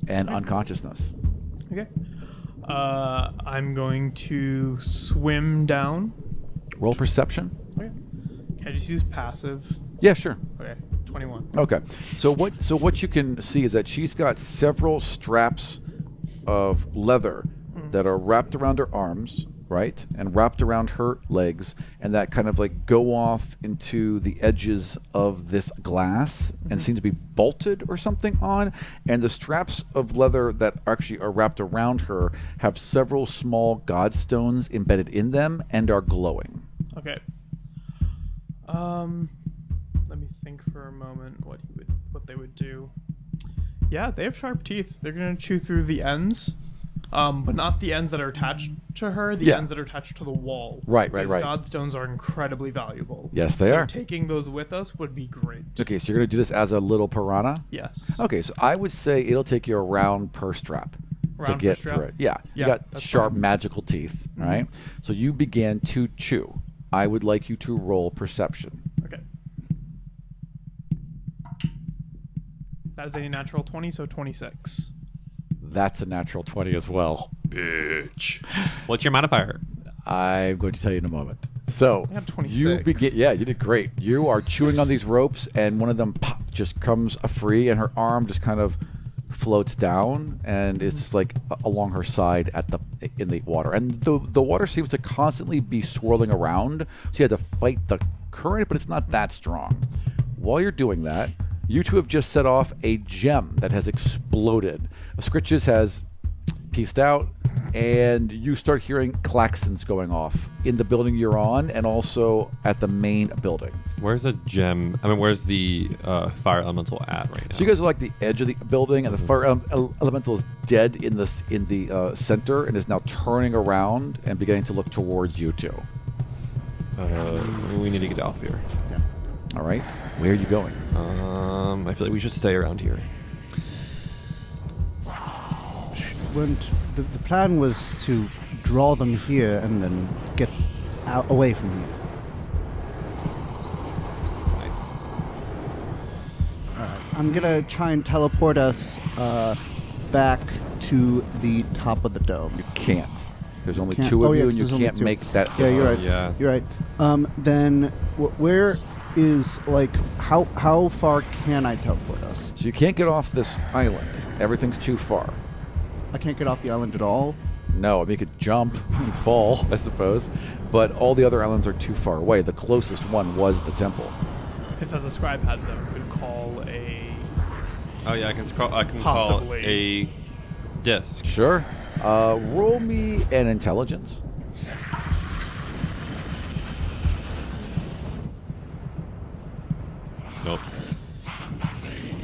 and unconsciousness. Okay. I'm going to swim down. Roll perception. Okay. Can I just use passive? Yeah, sure. Okay. 21. Okay. So what you can see is that she's got several straps of leather that are wrapped around her arms, right? And wrapped around her legs, and that kind of like go off into the edges of this glass and seem to be bolted or something on. And the straps of leather that actually are wrapped around her have several small godstones embedded in them and are glowing. Okay. Let me think for a moment what they would do. Yeah, they have sharp teeth. They're gonna chew through the ends, but not the ends that are attached to her. The ends that are attached to the wall. Right. These Godstones are incredibly valuable. Yes, they are. Taking those with us would be great. Okay, so you're gonna do this as a little piranha? Yes. Okay, so I would say it'll take you a round per strap to Round get per strap? through it. Yeah, you Yeah, got that's sharp fine. magical teeth, right? So you begin to chew. I would like you to roll perception. Okay. That is a natural 20, so 26. That's a natural 20 as well. Bitch. What's your modifier? I'm going to tell you in a moment. So I got 26. you begin. Yeah, you did great. You are chewing on these ropes, and one of them pop just comes free, and her arm just kind of floats down, and is just like along her side in the water. And the water seems to constantly be swirling around, so you had to fight the current, but it's not that strong. While you're doing that, you two have just set off a gem that has exploded. Scritches has pieced out, and you start hearing klaxons going off in the building you're on, and also at the main building. Where's the gem? I mean, where's the fire elemental at right now? So you guys are like the edge of the building, and the fire elemental is dead in the center, and is now turning around and beginning to look towards you two. We need to get off here. Yeah. All right, where are you going? I feel like we should stay around here. The plan was to draw them here and then get out away from here. Alright, I'm gonna try and teleport us back to the top of the dome. You can't. There's only Can't- two of oh, yeah, you, and you there's only can't two. make that Yeah, distance. you're right. Yeah. You're right. Then where is how far can I teleport us? So you can't get off this island. Everything's too far. I can't get off the island at all. No, I mean, you could jump and fall, I suppose, but all the other islands are too far away. The closest one was the temple. If as a scribe had them, could call a... Oh yeah, I can call Possibly. a disc. Sure. Roll me an intelligence. Nope. 17.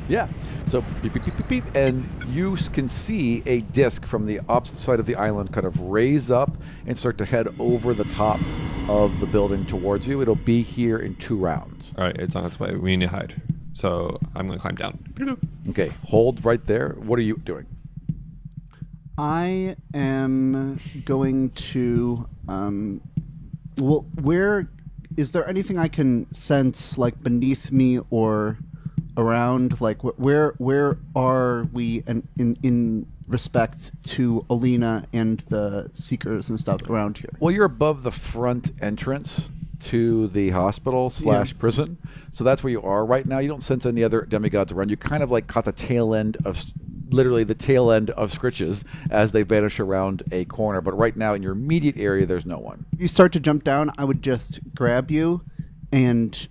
Yeah. So beep, beep, beep, beep, beep, and you can see a disc from the opposite side of the island kind of raise up and start to head over the top of the building towards you. It'll be here in 2 rounds. All right, it's on its way. We need to hide. So I'm gonna climb down. Okay, hold right there. What are you doing? I am going to. Well, where is there anything I can sense, like beneath me or around? Like, where are we in respect to Alina and the Seekers and stuff around here? Well, you're above the front entrance to the hospital / prison, so that's where you are right now. You don't sense any other demigods around. You kind of like caught the tail end of, literally the tail end of Scritches as they vanish around a corner. But right now, in your immediate area, there's no one. If you start to jump down, I would just grab you and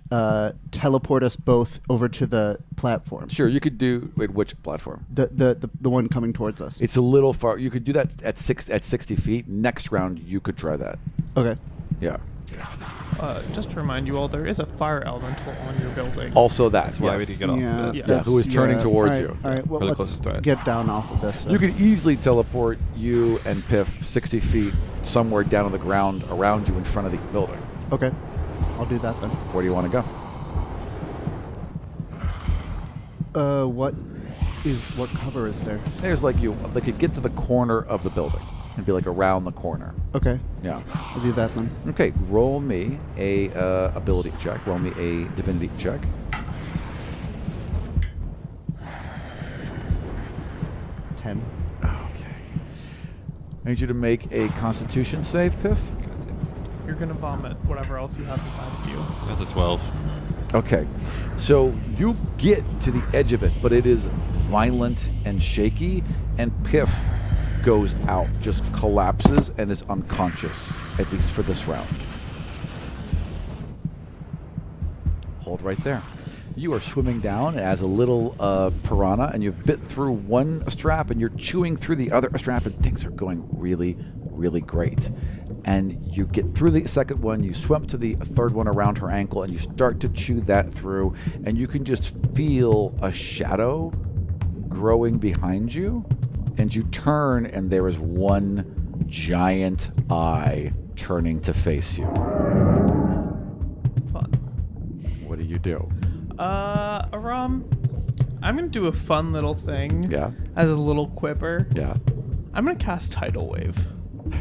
teleport us both over to the platform. Sure, you could do. Wait, which platform? The one coming towards us. It's a little far. You could do that at 60 feet. Next round, you could try that. Okay. Yeah. Just to remind you all, there is a fire elemental on your building. Also, that. That's why we yes. need to get off Yeah, of it. Yeah, that's- who is turning yeah, towards all you. All right, well, We're the let's closest threat. get down off of this. You could easily teleport you and Piff 60 feet somewhere down on the ground around you in front of the building. Okay, I'll do that then. Where do you want to go? What cover is there? There's like they could get to the corner of the building and be like around the corner. Okay, Yeah. I'll do that then. Okay, roll me a ability check. Roll me a divinity check. Ten. Okay. I need you to make a Constitution save, Piff. you're gonna vomit whatever else you have inside of you. That's a 12. Okay, so you get to the edge of it, but it is violent and shaky, and Piff goes out, just collapses and is unconscious, at least for this round. Hold right there. You are swimming down as a little piranha, and you've bit through one strap, and you're chewing through the other strap, and things are going really, really great. And you get through the second one, you swim to the third one around her ankle, and you start to chew that through, and you can just feel a shadow growing behind you, and you turn, and there is one giant eye turning to face you. Fun. What do you do? Aram, I'm gonna do a fun little thing. Yeah. As a little quipper. Yeah. I'm gonna cast Tidal Wave.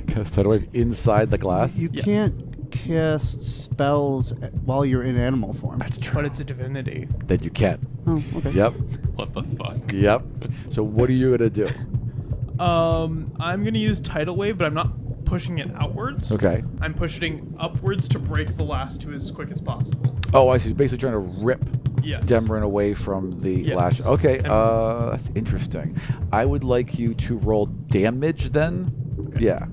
Cast Tidal Wave inside the glass? You Yeah. can't cast spells while you're in animal form. That's true. But it's a divinity. Then you can. Oh, okay. Yep. What the fuck? Yep. So what are you going to do? I'm gonna use Tidal Wave, but I'm not pushing it outwards. Okay. I'm pushing upwards to break the last two as quick as possible. Oh, I see. Basically trying to rip Yes. Demrin away from the Yes. lash. Okay, And- that's interesting. I would like you to roll damage then. Okay. Yeah.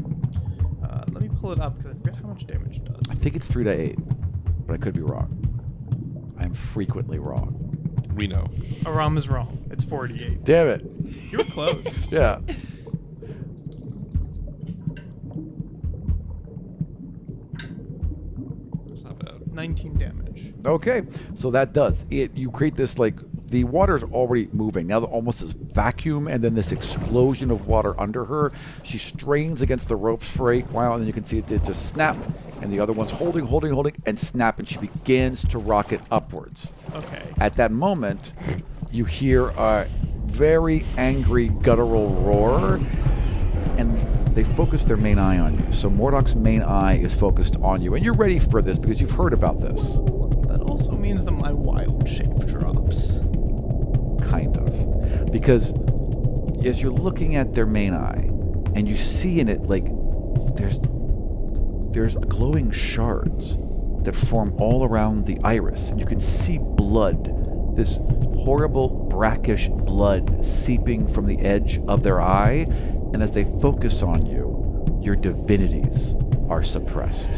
Let me pull it up because I forget how much damage it I does. think it's 3 to 8, but I could be wrong. I'm frequently wrong. We know. Aram is wrong. It's 48. Damn it. You were close. Yeah. That's not bad. 19 damage. Okay, so that does it. You create this, like, the water's already moving. Now almost this vacuum and then this explosion of water under her. She strains against the ropes for a while, and then you can see it did just snap, and the other one's holding, and snap, and she begins to rocket upwards. Okay. At that moment, you hear a very angry guttural roar, and they focus their main eye on you. So Mordok's main eye is focused on you, and you're ready for this because you've heard about this. That also means that my wild shape drops. Kind of. Because as you're looking at their main eye, and you see in it, like, there's glowing shards that form all around the iris, and you can see blood, this horrible brackish blood seeping from the edge of their eye, and as they focus on you, your divinities are suppressed.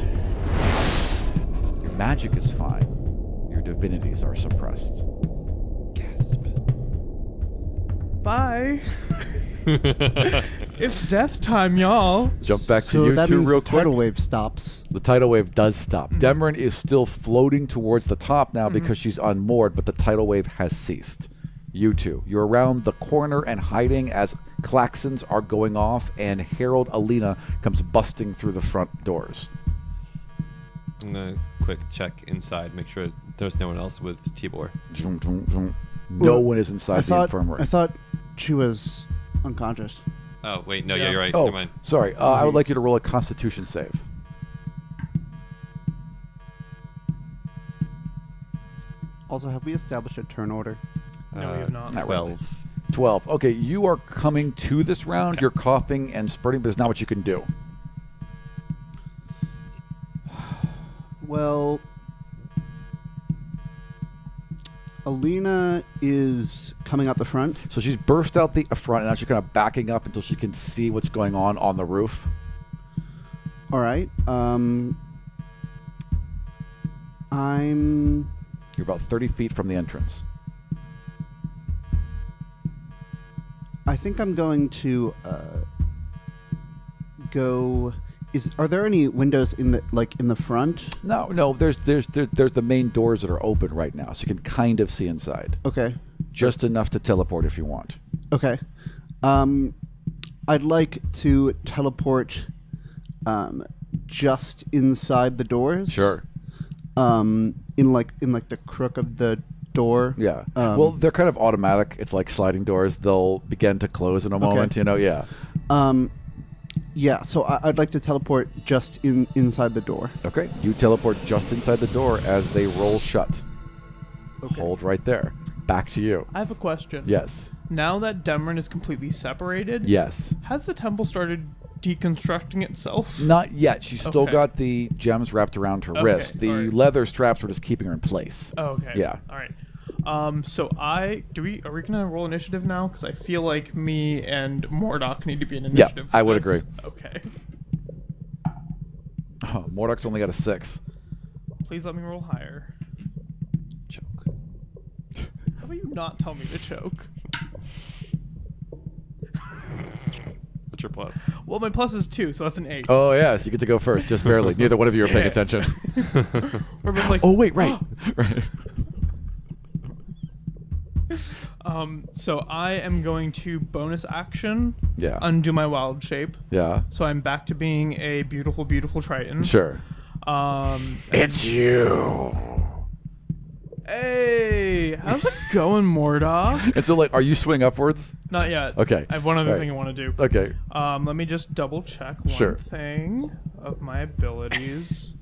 Your magic is fine. Your divinities are suppressed. Gasp. Bye. It's death time, y'all. Jump back to So you that two means real the tidal quick. wave stops. The tidal wave does stop. Demrin is still floating towards the top now because she's unmoored, but the tidal wave has ceased. You two, you're around the corner and hiding as klaxons are going off, and Harold Alina comes busting through the front doors. I'm gonna quick check inside, make sure there's no one else with Tibor. Zoom, zoom, zoom. No Well, one is inside the infirmary. I thought she was unconscious. Oh wait, no, yeah, Yeah. you're right. Oh, Never mind. sorry. I would like you to roll a Constitution save. Also, have we established a turn order? No, we have not. Not really. 12. 12. Okay, you are coming to this round. You're coughing and spurting, but it's not what you can do. Well, Alina is coming out the front. So she's burst out the front, and now she's kind of backing up until she can see what's going on the roof. All right. I'm. You're about 30 feet from the entrance. I think I'm going to go. Are there any windows in the front? No. There's the main doors that are open right now, so you can kind of see inside. Okay. Just enough to teleport if you want. Okay. I'd like to teleport just inside the doors. Sure. In the crook of the door. Yeah. Well, they're kind of automatic. It's like sliding doors. They'll begin to close in a moment. You know. Yeah. Yeah. So I'd like to teleport just inside the door. Okay. You teleport just inside the door as they roll shut. Okay. Hold right there. Back to you. I have a question. Yes. Now that Demrin is completely separated, Yes. has the temple started deconstructing itself? Not yet. She's still Okay. got the gems wrapped around her Okay, wrist. The alright. leather straps were just keeping her in place. Oh, okay. Yeah. All right. So are we gonna roll initiative now? Because I feel like me and Mordok need to be in Yeah, initiative. I for would this. agree. Okay. Oh, Mordok's only got a 6. Please let me roll higher. Choke. How about you not tell me to choke? What's your plus? Well, my plus is 2, so that's an 8. Oh, yeah, so you get to go first, just barely. Neither one of you are paying Yeah. attention. We're both like, Oh, wait, right. right. So I am going to bonus action. Yeah. Undo my wild shape. Yeah. So I'm back to being a beautiful, beautiful Triton. Sure. It's you. Hey, how's it going, Mordok? And so, like, are you swing upwards? Not yet. Okay. I have one other Right. thing I want to do. Okay. Let me just double check one Sure. thing of my abilities.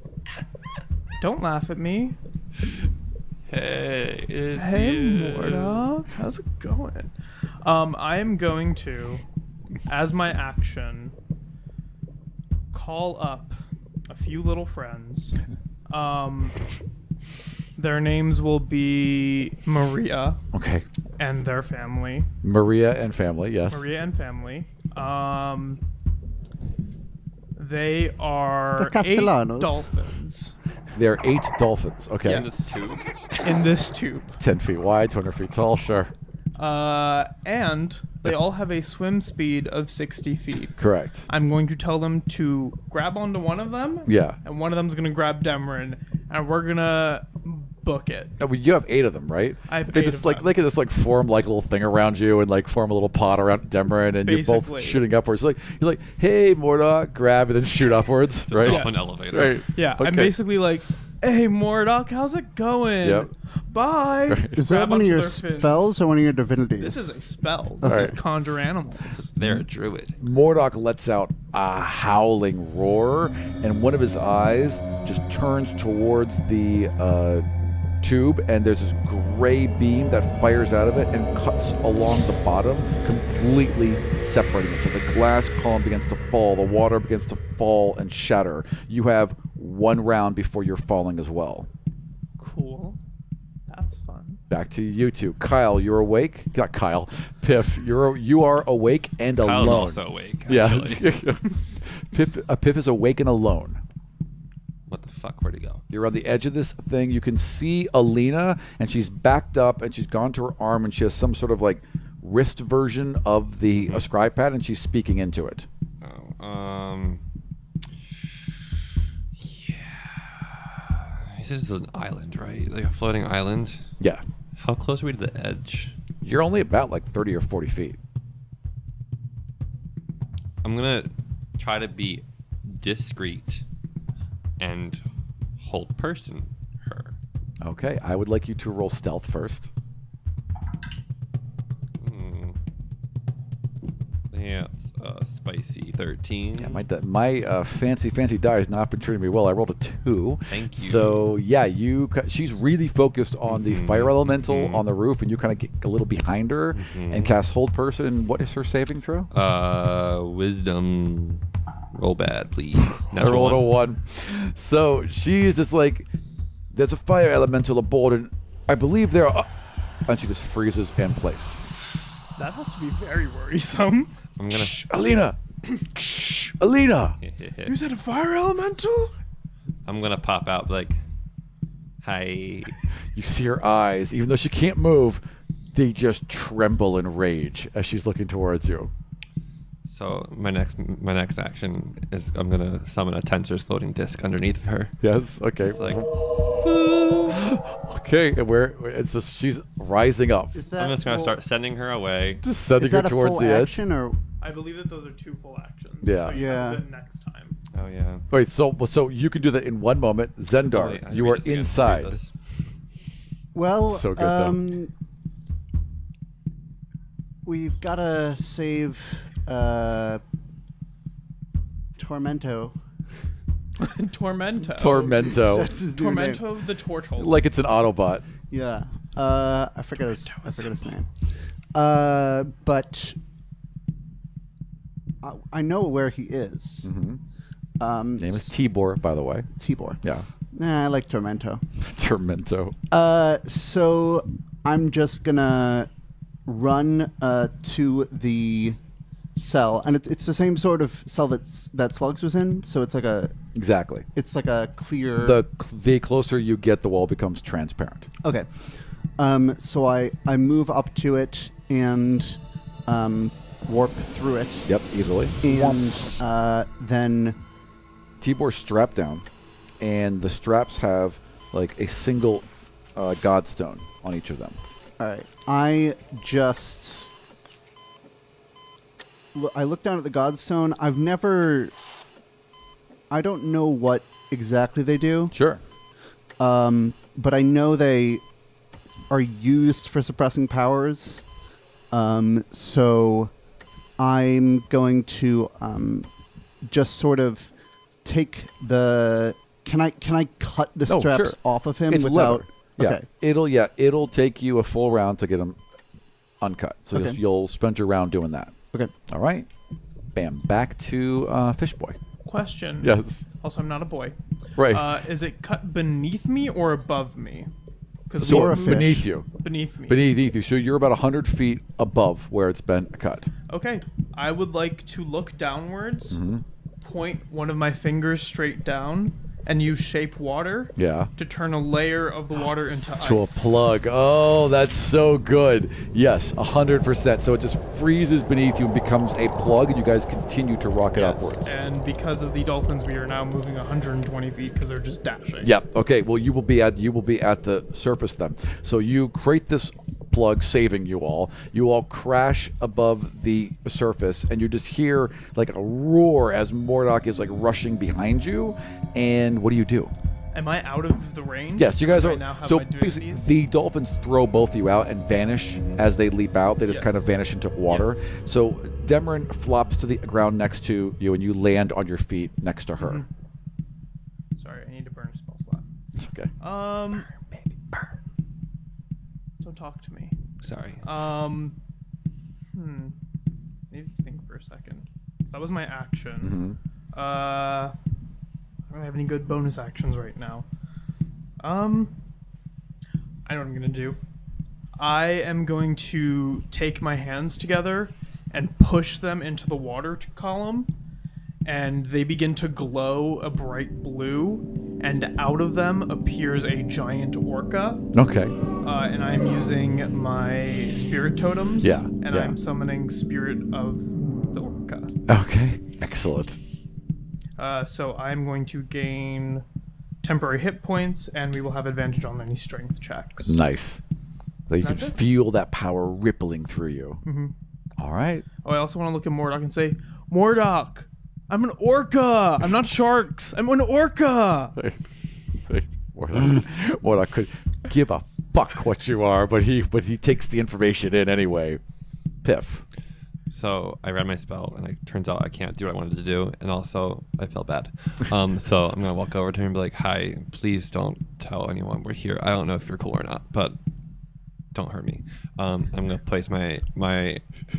Don't laugh at me. Hey, it's Hey, you. Mordok. How's it going? I am going to, as my action, call up a few little friends. Their names will be Maria Okay. and their family. Maria and family, yes. Maria and family. They are The Castellanos. 8 dolphins There are 8 dolphins. Okay. Yeah. In this tube. in this tube. 10 feet wide, 200 feet tall, sure. And they all have a swim speed of 60 feet. Correct. I'm going to tell them to grab onto one of them. Yeah. And one of them's going to grab Demerin, and we're going to book it. Oh, well, you have 8 of them, right? I have they 8 just of like them. they can just like form like a little thing around you and like form a little pod around Demerin, and you're both Basically. shooting upwards. You're like, hey, Mordok, grab and then shoot upwards, It's a right? dolphin Yes. elevator. Right. Yeah, I'm Okay. basically like, hey, Mordok, how's it going? Yep. Bye. Right. Is that Grab one of onto your their fins. spells or one of your divinities? This is a spell. This Alright. is conjure animals. They're a druid. Mordok lets out a howling roar, and one of his eyes just turns towards the tube, and there's this gray beam that fires out of it and cuts along the bottom, completely separating it. So the glass column begins to fall, the water begins to fall and shatter. You have 1 round before you're falling as well. Cool. That's fun. Back to you two. Kyle, you're awake? Not Kyle. Piff, you are awake and Kyle's alone. also awake. Yeah. Actually. Piff is awake and alone. What the fuck? Where'd he go? You're on the edge of this thing. You can see Alina, and she's backed up, and she's gone to her arm, and she has some sort of like wrist version of the ascribe pad, and she's speaking into it. Oh, yeah. He says it's an island, right? Like a floating island. Yeah. How close are we to the edge? You're only about like 30 or 40 feet. I'm gonna try to be discreet and hold person her. Okay. I would like you to roll stealth first. Yeah, it's spicy 13. Yeah, my fancy die has not been treating me well. I rolled a 2. Thank you. So yeah, she's really focused on the fire elemental on the roof, and you kind of get a little behind her and cast hold person. And what is her saving throw? Wisdom. Roll bad, please. I rolled a 1. So she's just like, there's a fire elemental aboard, and I believe there are. And she just freezes in place. That has to be very worrisome. I'm gonna. Alina! Alina! You said a fire elemental? I'm gonna pop out like, hi. You see her eyes, even though she can't move, they just tremble in rage as she's looking towards you. So my next action is I'm gonna summon a tensor's floating disc underneath her. Yes. Okay. It's like, Okay. And so she's rising up, Is that I'm just gonna full- start sending her away. just sending Is her that a towards full the edge. action or I believe that those are 2 full actions. Yeah. So you Yeah. have to do it next time. Oh yeah. Wait. So you can do that in 1 moment. Zendar, Wait, I you read are this again. inside. Read this. well? So good, though. We've got to save Tormento. Tormento. Tormento, That's his new name. Tormento the Tortoise. like it's an Autobot. Yeah. I forget his name. But I know where he is. Name is Tibor, by the way. Tibor. Yeah. Nah, I like Tormento. Tormento. So I'm just gonna run to the cell, and it's the same sort of cell that Slugs was in. So it's like a Exactly. it's like a clear. The closer you get, the wall becomes transparent. Okay. So I move up to it and warp through it. Yep, easily. And then Tibor's strapped down, and the straps have like a single godstone on each of them. all right, I look down at the Godstone. I don't know what exactly they do. Sure. But I know they are used for suppressing powers. So I'm going to just sort of take the. Can I cut the Oh, straps sure. off of him It's without? leather. Yeah. It'll take you a full round to get them uncut. So Okay. you'll spend your round doing that. Okay. All right. Bam. Back to Fish Boy. Question. Yes. Also, I'm not a boy. Right. Is it cut beneath me or above me? Because So You're a fish. beneath you. beneath me. Beneath you. So you're about 100 feet above where it's been cut. Okay. I would like to look downwards, Mm-hmm. point one of my fingers straight down, and use shape water Yeah. to turn a layer of the water into To a ice. plug. Oh, that's so good. Yes, 100%. So it just freezes beneath you and becomes a plug, and you guys continue to rocket Yes, upwards. and because of the dolphins, we are now moving 120 feet because they're just dashing. Yep. Okay. Well, you will be at the surface then. So you create this plug, saving you all. You all crash above the surface, and you just hear like a roar as Mordok is like rushing behind you. And what do you do? Am I out of the range? Yes, you guys right are. Now, how So am I doing basically, these? the dolphins throw both of you out and vanish as they leap out. They just kind of Yes. vanish into water. Yes. So Demerin flops to the ground next to you, and you land on your feet next to her. Mm-hmm. Sorry, I need to burn a spell slot. It's okay. Don't talk to me. Sorry. Need to think for a second. So that was my action. Mm-hmm. I don't have any good bonus actions right now. I know what I'm gonna do. I am going to take my hands together and push them into the water column, and they begin to glow a bright blue, and out of them appears a giant orca. Okay. And I'm using my spirit totems. Yeah, And yeah. I'm summoning spirit of the orca. Okay. Excellent. So I'm going to gain temporary hit points, and we will have advantage on any strength checks. Nice. So you can That's it? feel that power rippling through you. Mm-hmm. All right. Oh, I also want to look at Mordok and say, Mordok, I'm an orca. I'm not sharks. I'm an orca. Mordok could give a fuck what you are, but he takes the information in anyway. Piff. So I read my spell, and it turns out I can't do what I wanted to do, and also I felt bad. So I'm gonna walk over to him and be like, "Hi, please don't tell anyone we're here. I don't know if you're cool or not, but don't hurt me." I'm gonna place my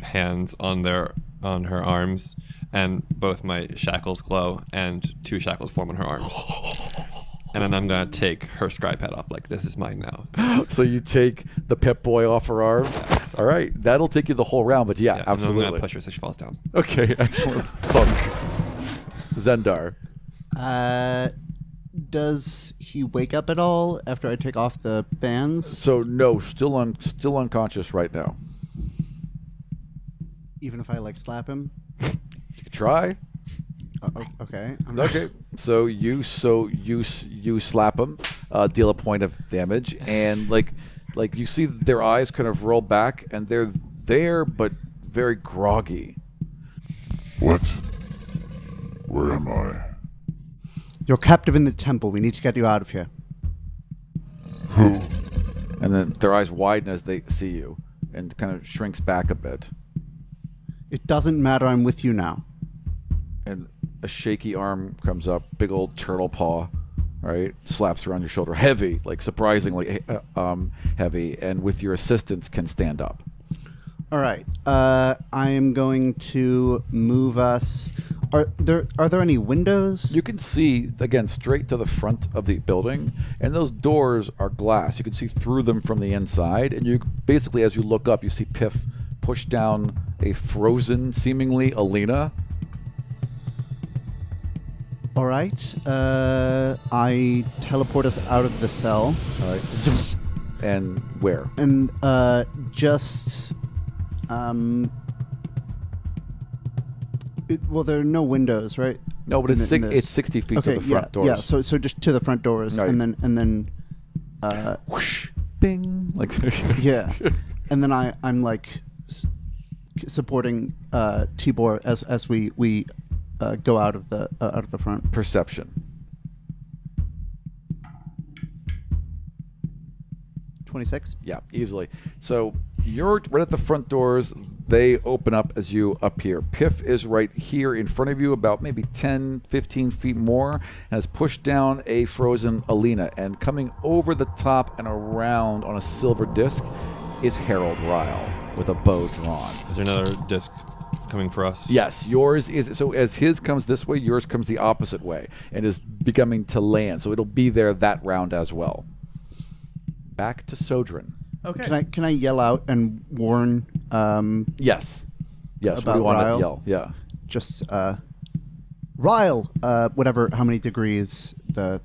hands on her arms, and both my shackles glow, and 2 shackles form on her arms. And then I'm gonna take her scry pad off. Like, this is mine now. So you take the Pip Boy off her arm. All right, that'll take you the whole round. But yeah, And then I'm absolutely. gonna push her so she falls down. Okay, excellent. Thunk. Zendar. Does he wake up at all after I take off the bands? So no, still unconscious right now. Even if I like slap him? You could try. Okay. Okay, so you slap him, deal a point of damage, and like you see their eyes kind of roll back, and they're there but very groggy. What? Where am I? You're captive in the temple. We need to get you out of here. Who? And then their eyes widen as they see you, and kind of shrinks back a bit. It doesn't matter. I'm with you now. And a shaky arm comes up, big old turtle paw, right? Slaps around your shoulder, heavy, like surprisingly heavy, and with your assistance can stand up. All right. I am going to move us. Are there any windows? You can see, again, straight to the front of the building, and those doors are glass. You can see through them from the inside, and you basically, as you look up, you see Piff push down a frozen, seemingly, Alina. All right. I teleport us out of the cell. All right. Zoom. And where? And just well, there are no windows, right? No, but it's it's 60 feet to the front doors. Yeah, so just to the front doors, Right. and then Whoosh, bing, like yeah, and then I'm like supporting Tibor as we go out of the front. Perception. 26. Yeah, easily. So you're right at the front doors. They open up as you appear. Piff is right here in front of you, about maybe 10, 15 feet more, and has pushed down a frozen Alina. And coming over the top and around on a silver disc is Harold Ryle with a bow drawn. Is there another disc coming for us? Yes, yours is. So as his comes this way, yours comes the opposite way and is becoming to land. So it'll be there that round as well. Back to Sodrin. Okay. Can I yell out and warn? Yes. Yes. What do About you want Ryle? to yell? Yeah. Just Ryle, whatever, how many degrees the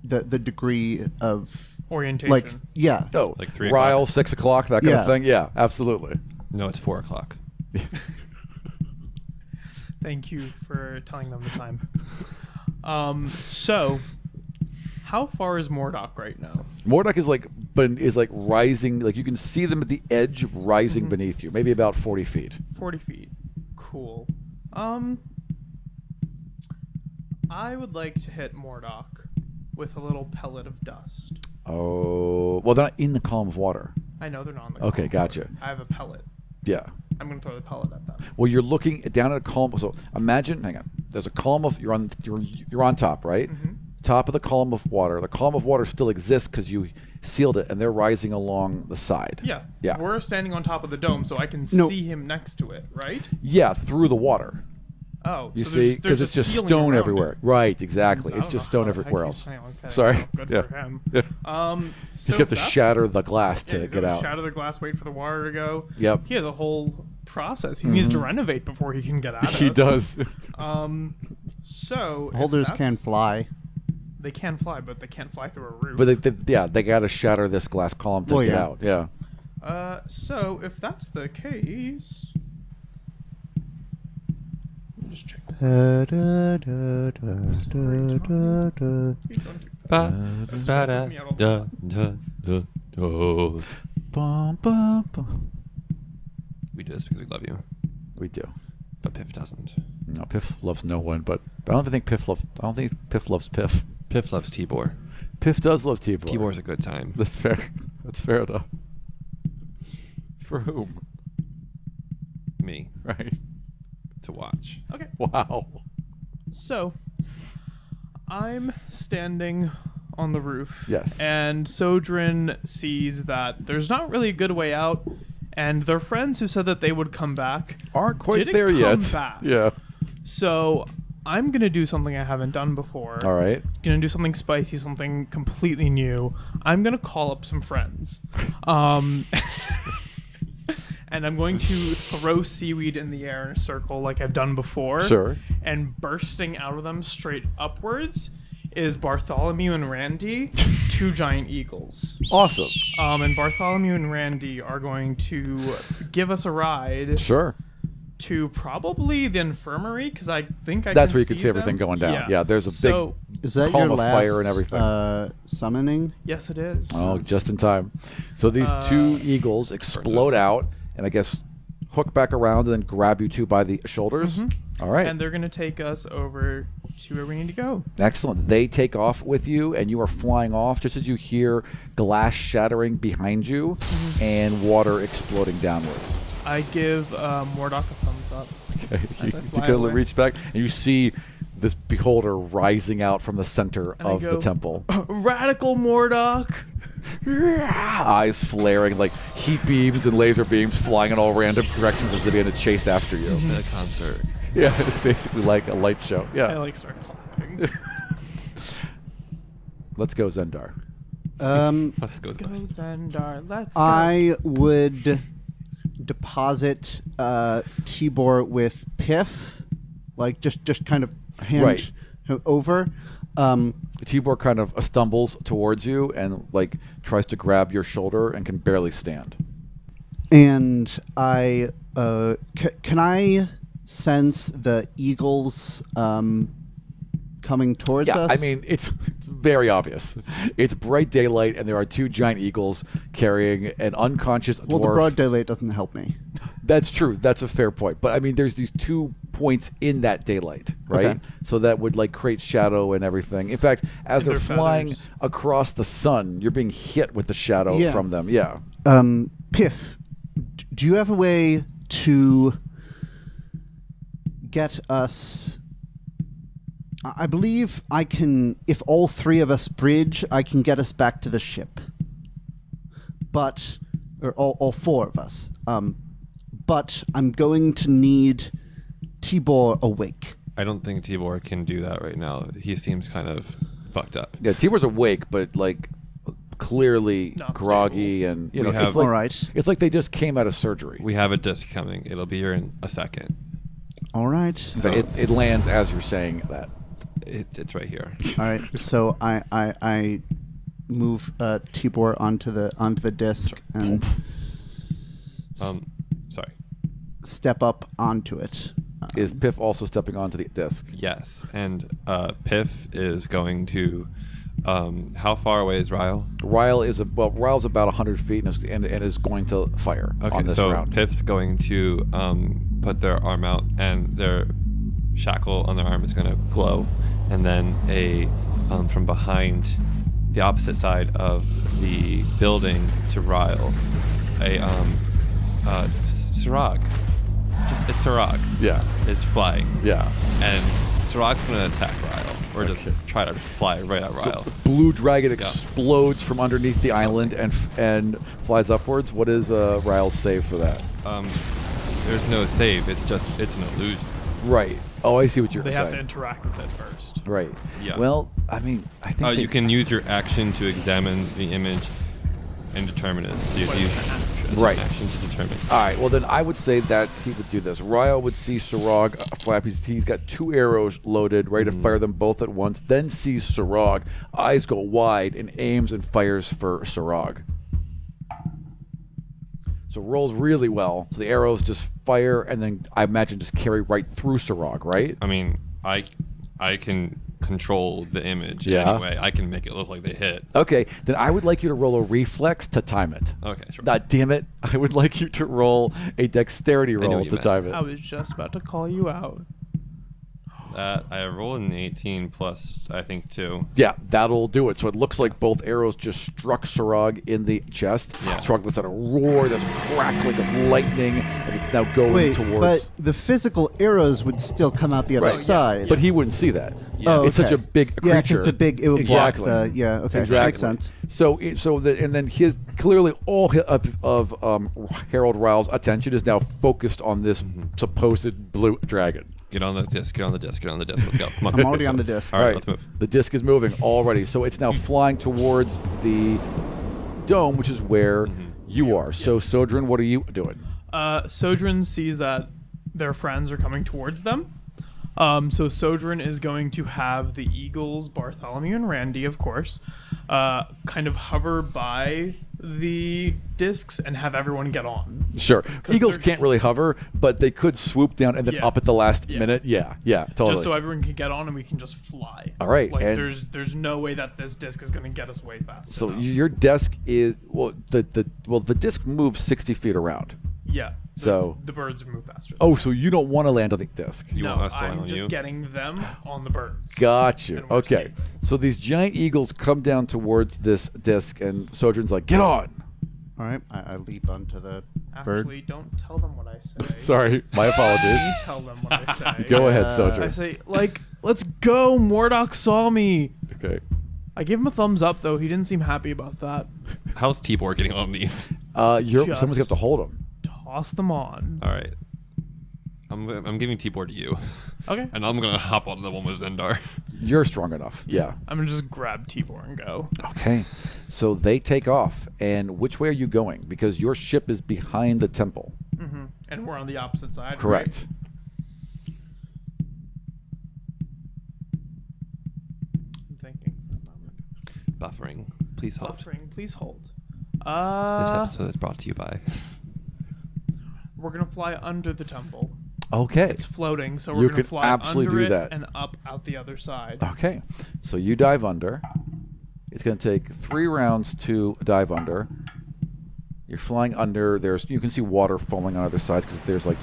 degree of Orientation. like yeah. Oh, Like 3 Ryle, o'clock. 6 o'clock, that kind of Yeah. thing. Yeah, absolutely. No, it's 4 o'clock. Thank you for telling them the time. So, how far is Mordock right now? Mordock is like rising. Like you can see them at the edge, rising beneath you, maybe about 40 feet. 40 feet. Cool. I would like to hit Mordock with a little pellet of dust. Oh, well, they're not in the column of water. I know they're not on the Okay, column. gotcha. I have a pellet. Yeah. I'm going to throw the pellet at them. Well, you're looking down at a column. So imagine, hang on. There's a column of you're on top, right? Top of the column of water. The column of water still exists because you sealed it, and they're rising along the side. Yeah. Yeah. We're standing on top of the dome, so I can No. see him next to it, right? Yeah, through the water. Oh, You so see, there's because it's a just ceiling stone around everywhere. it. Right, exactly. I It's don't just know stone how the heck everywhere he's else. saying, okay, Sorry. well, good Yeah. for him. Yeah. So Just have to that's- shatter the glass Yeah, to he's get gotta out. Shatter the glass, wait for the water to go. Yep. He has a whole process. He needs to renovate before he can get out of He it. does. So if Holders that's- can fly. They can fly, but they can't fly through a roof. But they got to shatter this glass column to Well, get yeah. out. Yeah. So if that's the case, let me just check. Please don't do that. Ba, ba, da, me out all da, da, da, da. Bum, bum, bum. We do this because we love you, We do. but Piff doesn't. No, Piff loves no one, but I don't think Piff loves. I don't think Piff loves Piff. Piff loves Tibor. Piff does love Tibor. Tibor's a good time. That's fair. That's fair enough. For whom? Me Right. to watch. Okay. Wow. So I'm standing on the roof. Yes. And Sodrin sees that there's not really a good way out, and their friends who said that they would come back Aren't quite didn't there come yet. back. Yeah. So I'm gonna do something I haven't done before. All right. Gonna do something spicy, something completely new. I'm gonna call up some friends. And I'm going to throw seaweed in the air in a circle like I've done before. Sure. And bursting out of them straight upwards is Bartholomew and Randy, two giant eagles. Awesome. And Bartholomew and Randy are going to give us a ride Sure. to probably the infirmary, because I think That's can where you can see them. everything going down. Yeah, there's a So, Is that column your of last fire and everything. Summoning? yes, it is. Oh, just in time. So these two eagles explode out, and I guess hook back around and then grab you two by the shoulders. All right. And they're going to take us over to where we need to go. Excellent. They take off with you, and you are flying off just as you hear glass shattering behind you and water exploding downwards. I give Mordock a thumbs up. Okay. As I You fly can away. reach back, and you see this beholder rising out from the center And I of go, the temple. Radical Mordock! eyes flaring, like heat beams and laser beams flying in all random directions as they begin to chase after you. It's a concert. Yeah, it's basically like a light show. I Yeah. like start clapping. Let's go, Zendar. Let's go. Let's go, Zendar. Let's go. I would deposit Tibor with Piff, like just kind of hand Right. him over. Tibor kind of stumbles towards you and like tries to grab your shoulder and can barely stand. And I can I sense the eagles coming towards Yeah, us? I mean, it's very obvious. It's bright daylight, and there are two giant eagles carrying an unconscious well, dwarf. the broad daylight doesn't help me. That's true. That's a fair point. But I mean, there's these 2 points in that daylight, right? Okay. So that would like create shadow and everything. In fact, as And they're their flying feathers. across the sun, you're being hit with the shadow Yeah. from them. Yeah. Piff, do you have a way to get us? I believe I can. If all 3 of us bridge, I can get us back to the ship. But, or all 4 of us. But I'm going to need Tibor awake. I don't think Tibor can do that right now. He seems kind of fucked up. Yeah. Tibor's awake, but like clearly Not groggy, and you know, We have- it's like All right. it's like they just came out of surgery. We have a disc coming. It'll be here in a second. All right. But it lands as you're saying that. It's right here. All right. So I move Tibor onto the disc and Sorry. step up onto it. Is Piff also stepping onto the disc? Yes, and Piff is going to. How far away is Ryle? Ryle's about 100 feet and is going to fire Okay, on this so round. Piff's going to put their arm out, and their shackle on their arm is going to glow, and then from behind the opposite side of the building to Ryle, Sirag. It's Sirag. Yeah, Is flying, yeah. and Sirag's going to attack Ryle, or just try to fly right at Ryle. So blue dragon explodes from underneath the island and flies upwards. What is Ryle's save for that? There's no save. It's an illusion. Right. Oh, I see what you're They saying. have to interact with it first. Right. Yeah. Well, I mean, I think they- You can use your action to examine the image and determine it. So you What can is use an action? Right. an action to determine. All right. Well, then I would say that he would do this. Ryle would see Sirag flap. He's got 2 arrows loaded, ready to fire them both at once. Then sees Sirag, eyes go wide, and aims and fires for Sirag. So rolls really well. So the arrows just fire, and then I imagine just carry right through Sirag, right? I mean, I can control the image Yeah. anyway. I can make it look like they hit. Okay. Then I would like you to roll a reflex to time it. Okay, sure. God damn it! I would like you to roll a dexterity know roll what you to meant. time it. I was just about to call you out. I rolled an 18 plus, I think, 2. Yeah, that'll do it. So it looks like both arrows just struck Sirag in the chest. Yeah. Sirag lets out a roar, this crackling of lightning, and it's now going Wait, towards. but the physical arrows would still come out the other Right. side. But he wouldn't see that. Yeah. Oh, It's such okay. a big Yeah, creature. just a big. It would Exactly. block the. Yeah. Okay. Exactly. Makes sense. So, and then his clearly all of Harold Ryle's attention is now focused on this supposed blue dragon. Get on the disc. Get on the disc. Get on the disc. Let's go. Come on. I'm already on the disc. All right, let's move. The disc is moving already, so it's now flying towards the dome, which is where you are. So, Sojourn, what are you doing? Sojourn sees that their friends are coming towards them. So Sojourn is going to have the Eagles, Bartholomew and Randy, of course, kind of hover by the discs and have everyone get on. Sure. Eagles they're- can't really hover, but they could swoop down and then Yeah. up at the last Yeah. minute. Yeah, totally. Just so everyone can get on and we can just fly. All right, Like and- there's no way that this disc is going to get us way fast. So enough. your desk is the disc moves 60 feet around. Yeah. So- the birds move faster. Oh, so you don't want to land on the disc? You no, want us to land I'm on just you? getting them on the birds. Got you. And we're Okay. safe. So these giant eagles come down towards this disc, and Sojourn's like, "Get on!" All right. I leap onto the bird. Actually, don't tell them what I say. Sorry, my You apologies. tell them what I say. Go ahead, Uh, Sojourn. I say, like, let's go. Mordok saw me. Okay. I gave him a thumbs up though. He didn't seem happy about that. How's Tibor getting on these? Someone's gonna have to hold him. Toss them on. All right. I'm giving Tibor to you. Okay. And I'm gonna hop on the one with Zendar. You're strong enough. Yeah. I'm gonna just grab Tibor and go. Okay. So they take off, and which way are you going? Because your ship is behind the temple. Mm-hmm. And we're on the opposite side. Correct. Right? I'm thinking for a moment. Buffering. Please hold. Buffering. Please hold. This episode is brought to you by. We're gonna fly under the temple. Okay. It's floating, so You we're gonna could fly absolutely under do it that. and up out the other side. Okay. So you dive under. It's going to take 3 rounds to dive under. You're flying under. You can see water falling on other sides because there's like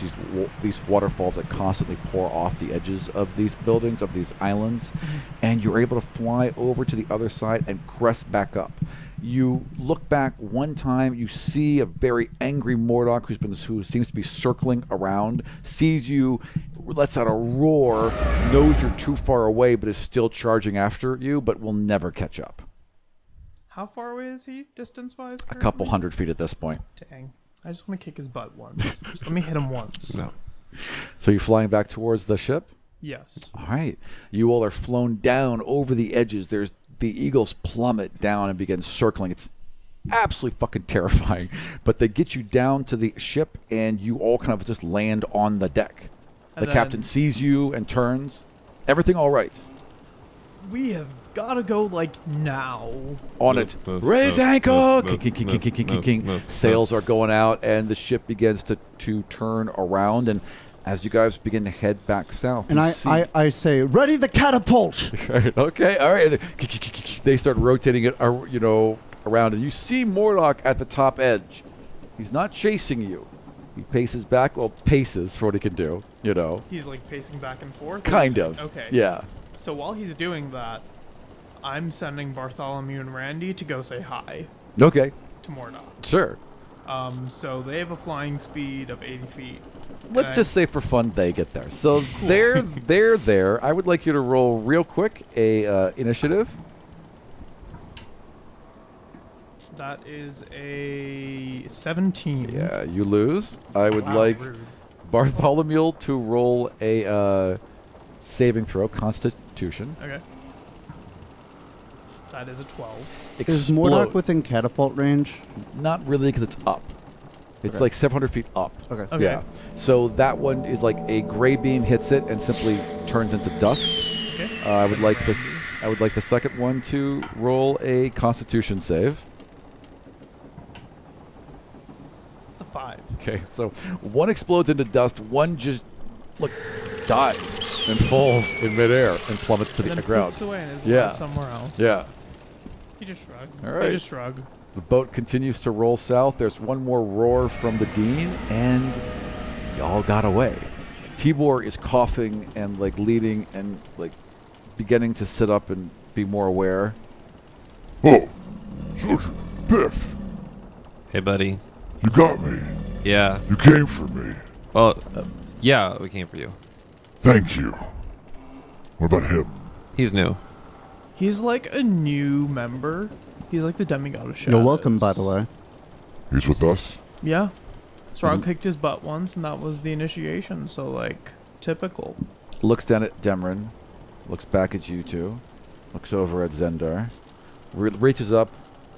these waterfalls that constantly pour off the edges of these buildings, of these islands, and you're able to fly over to the other side and crest back up. You look back one time. You see a very angry Mordok who seems to be circling around, sees you, lets out a roar, knows you're too far away, but is still charging after you, but will never catch up. How far away is he, distance-wise? A couple 100 feet at this point. Dang. I just want to kick his butt once. Just let me hit him once. No. So you're flying back towards the ship? Yes. All right. You all are flown down over the edges. The eagles plummet down and begin circling. It's absolutely fucking terrifying. But they get you down to the ship, and you all kind of just land on the deck. The captain sees you and turns. Everything all right? We have got to go, like, now. On Move, it. move, Raise move, anchor! move, King. move. Sails are going out, and the ship begins to turn around. And as you guys begin to head back south, And you see- I say, ready the catapult! Okay, all right. They start rotating it, around, and you see Mordok at the top edge. He's not chasing you. He paces back. Well, paces for what he can do. He's, like, pacing back and forth? Kind of. Okay. Yeah. So while he's doing that, I'm sending Bartholomew and Randy to go say hi Okay. to Mordok. Sure. So they have a flying speed of 80 feet. Let's And just say for fun they get there. So they're there. I would like you to roll real quick a initiative. That is a 17. Yeah, you lose. I would Wow, like rude. Bartholomew to roll a saving throw, Constitution. Okay. That is a 12. Is Mordok Explode. within catapult range? Not really, because it's up. It's Okay. like 700 feet up. Okay. Okay. Yeah. So that one is like a gray beam hits it and simply turns into dust. Okay. I would like this. I would like the second one to roll a Constitution save. It's a 5. Okay. So one explodes into dust. One just dies and falls in midair and plummets to And the then ground. poops away and is Yeah. alive somewhere else. Yeah. He just shrugged. All right. He just shrugged. The boat continues to roll south. There's one more roar from the Dean, and y'all got away. Tibor is coughing and leading and beginning to sit up and be more aware. Oh, Soldier, Biff, Hey, buddy. you got me. Yeah. You came for me. Well, yeah, we came for you. Thank you. What about him? He's new. He's like a new member. He's like the demigod of shadows. You're welcome, by the way. He's with us? Yeah. Srog kicked his butt once, and that was the initiation. So, typical. Looks down at Demrin, looks back at you two, looks over at Zendar, reaches up.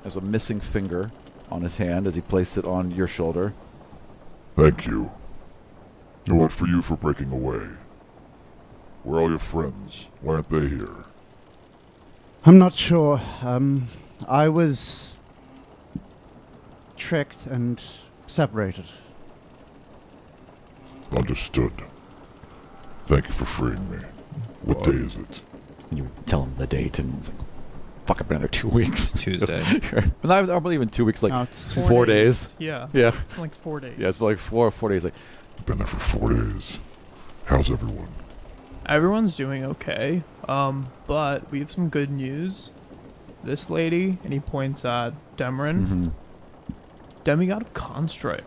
There's a missing finger on his hand as he places it on your shoulder. Thank you. And what for you for breaking away? Where are all your friends? Why aren't they here? I'm not sure. I was tricked and separated. Understood. Thank you for freeing me. What day is it? And you tell him the date, and he's like, "Fuck, I've been there 2 weeks." Tuesday. And I believe in 2 weeks, No, it's 4 days. Yeah. Yeah. It's been 4 days. Yeah, it's like 4 days. Been there for 4 days. How's everyone? Everyone's doing okay. But we have some good news. This lady, and he points at Demrin, Mm-hmm. demigod of constructs.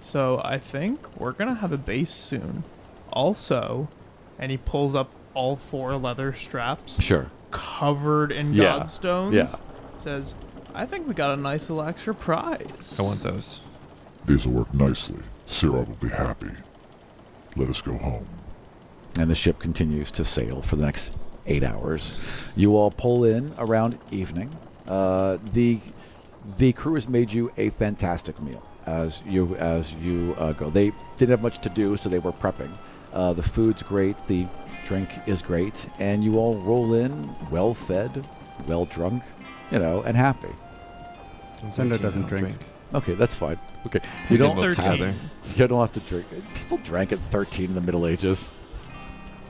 So I think we're gonna have a base soon. Also, and he pulls up all 4 leather straps. Sure. covered in Yeah. godstones, Yeah. says, I think we got a nice little extra prize. I want those. These will work nicely. Sarah will be happy. Let us go home. And the ship continues to sail for the next 8 hours. You all pull in around evening. The crew has made you a fantastic meal as you go. They didn't have much to do, so they were prepping. The food's great, the drink is great, and you all roll in well fed, well drunk, and happy. Sender doesn't drink. Okay, that's fine. Okay, He's don't 13. you don't have to drink. People drank at 13 in the Middle Ages.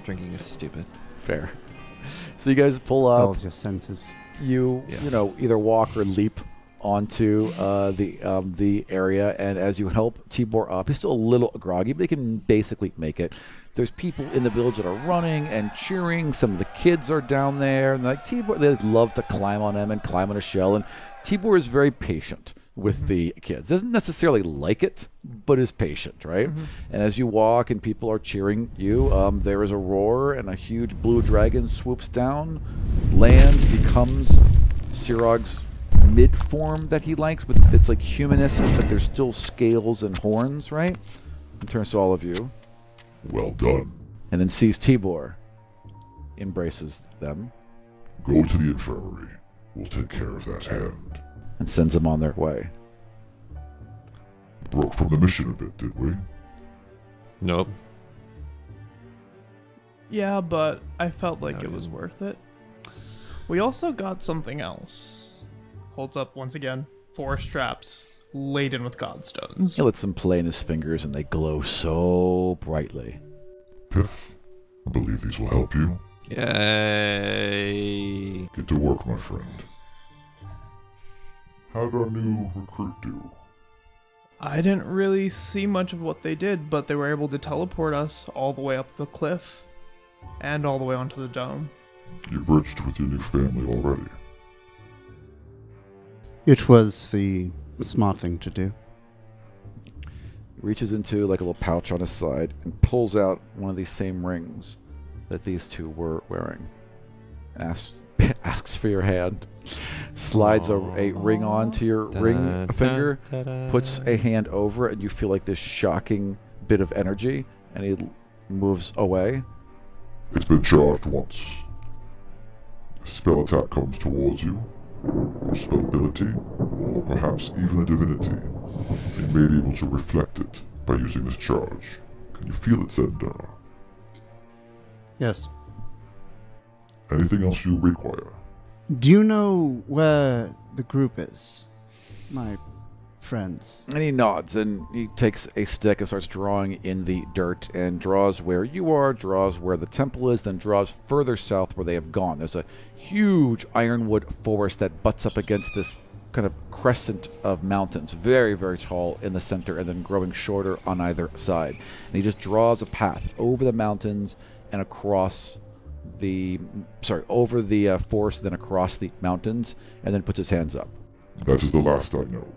Drinking is stupid. Fair. So you guys pull up. All your senses. You either walk or leap onto the area, and as you help Tibor up, he's still a little groggy, but he can basically make it. There's people in the village that are running and cheering. Some of the kids are down there, and like Tibor, they love to climb on him and climb on a shell. And Tibor is very patient with the kids. Doesn't necessarily like it, but is patient, right? And as you walk and people are cheering you, there is a roar, and a huge blue dragon swoops down, lands, becomes Sirog's mid-form that he likes, but it's like humanist, but there's still scales and horns, right? And turns to all of you, Well done. and then sees Tibor, embraces them, Go to the infirmary. We'll take care of that hand. and sends them on their way. Broke from the mission a bit, did we? Nope. Yeah, but I felt like No, it was yeah. worth it. We also got something else. Holds up once again. 4 straps laden with godstones. He lets them play in his fingers, and they glow so brightly. Piff, I believe these will help you. Yay. Get to work, my friend. How'd our new recruit do? I didn't really see much of what they did, but they were able to teleport us all the way up the cliff and all the way onto the dome. You bridged with your new family already. It was the smart thing to do. Reaches into like a little pouch on his side and pulls out one of these same rings that these two were wearing. Asks for your hand. Slides a ring onto your ring finger, puts a hand over it, and you feel like this shocking bit of energy, and he moves away. It's been charged once. A spell attack comes towards you, or spell ability, or perhaps even a divinity. You may be able to reflect it by using this charge. Can you feel it, Zendar? Yes. Anything else you require? Do you know where the group is? My friends. And he nods, and he takes a stick and starts drawing in the dirt, and draws where you are, draws where the temple is, then draws further south where they have gone. There's a huge ironwood forest that butts up against this kind of crescent of mountains, very, very tall in the center, and then growing shorter on either side. And he just draws a path over the mountains and across over the forest, then across the mountains, and then puts his hands up. That is the last I know.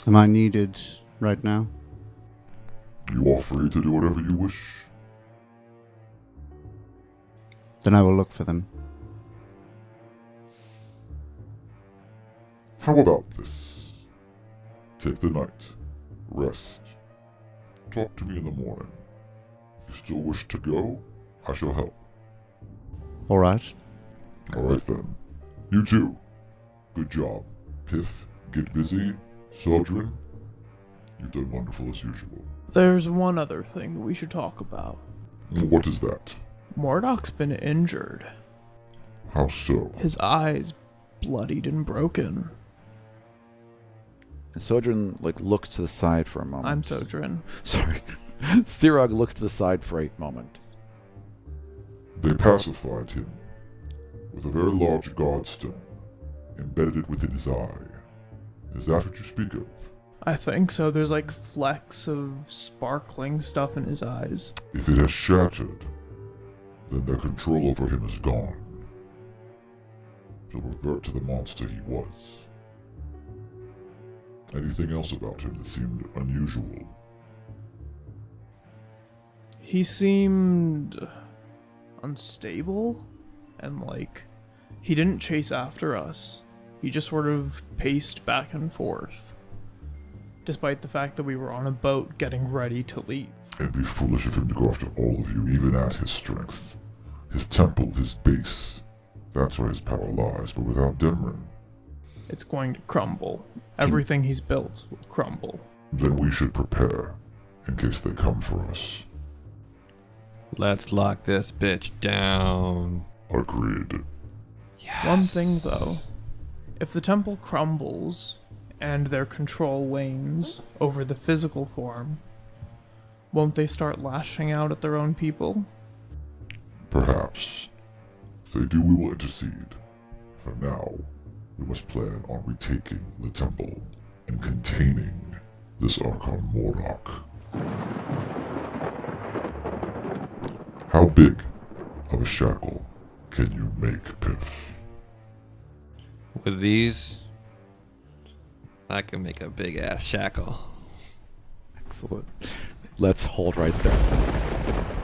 Am I needed right now? You are free to do whatever you wish. Then I will look for them. How about this? Take the night. Rest. Talk to me in the morning. If you still wish to go, I shall help. All right. Alright then. You too. Good job. Piff, get busy. Sodrin, you've done wonderful as usual. There's one other thing that we should talk about. What is that? Mordok's been injured. How so? His eyes bloodied and broken. And Sodrin looks to the side for a moment. I'm Sodrin. Sorry. Sirog looks to the side for a moment. They pacified him with a very large godstone, embedded it within his eye. Is that what you speak of? I think so. There's flecks of sparkling stuff in his eyes. If it has shattered, then their control over him is gone. He'll revert to the monster he was. Anything else about him that seemed unusual? He seemed unstable, and like he didn't chase after us. He just sort of paced back and forth, despite the fact that we were on a boat getting ready to leave. It'd be foolish of him to go after all of you, even at his strength. His temple, his base, that's where his power lies, but without Demrin, It's going to crumble. Everything he's built will crumble. then we should prepare, in case they come for us. Let's lock this bitch down. Agreed. One thing though, if the temple crumbles and their control wanes over the physical form, won't they start lashing out at their own people? Perhaps. If they do, we will intercede. For now, we must plan on retaking the temple and containing this Archon Mordok. How big of a shackle can you make, Piff? With these, I can make a big ass shackle. Excellent. Let's hold right there.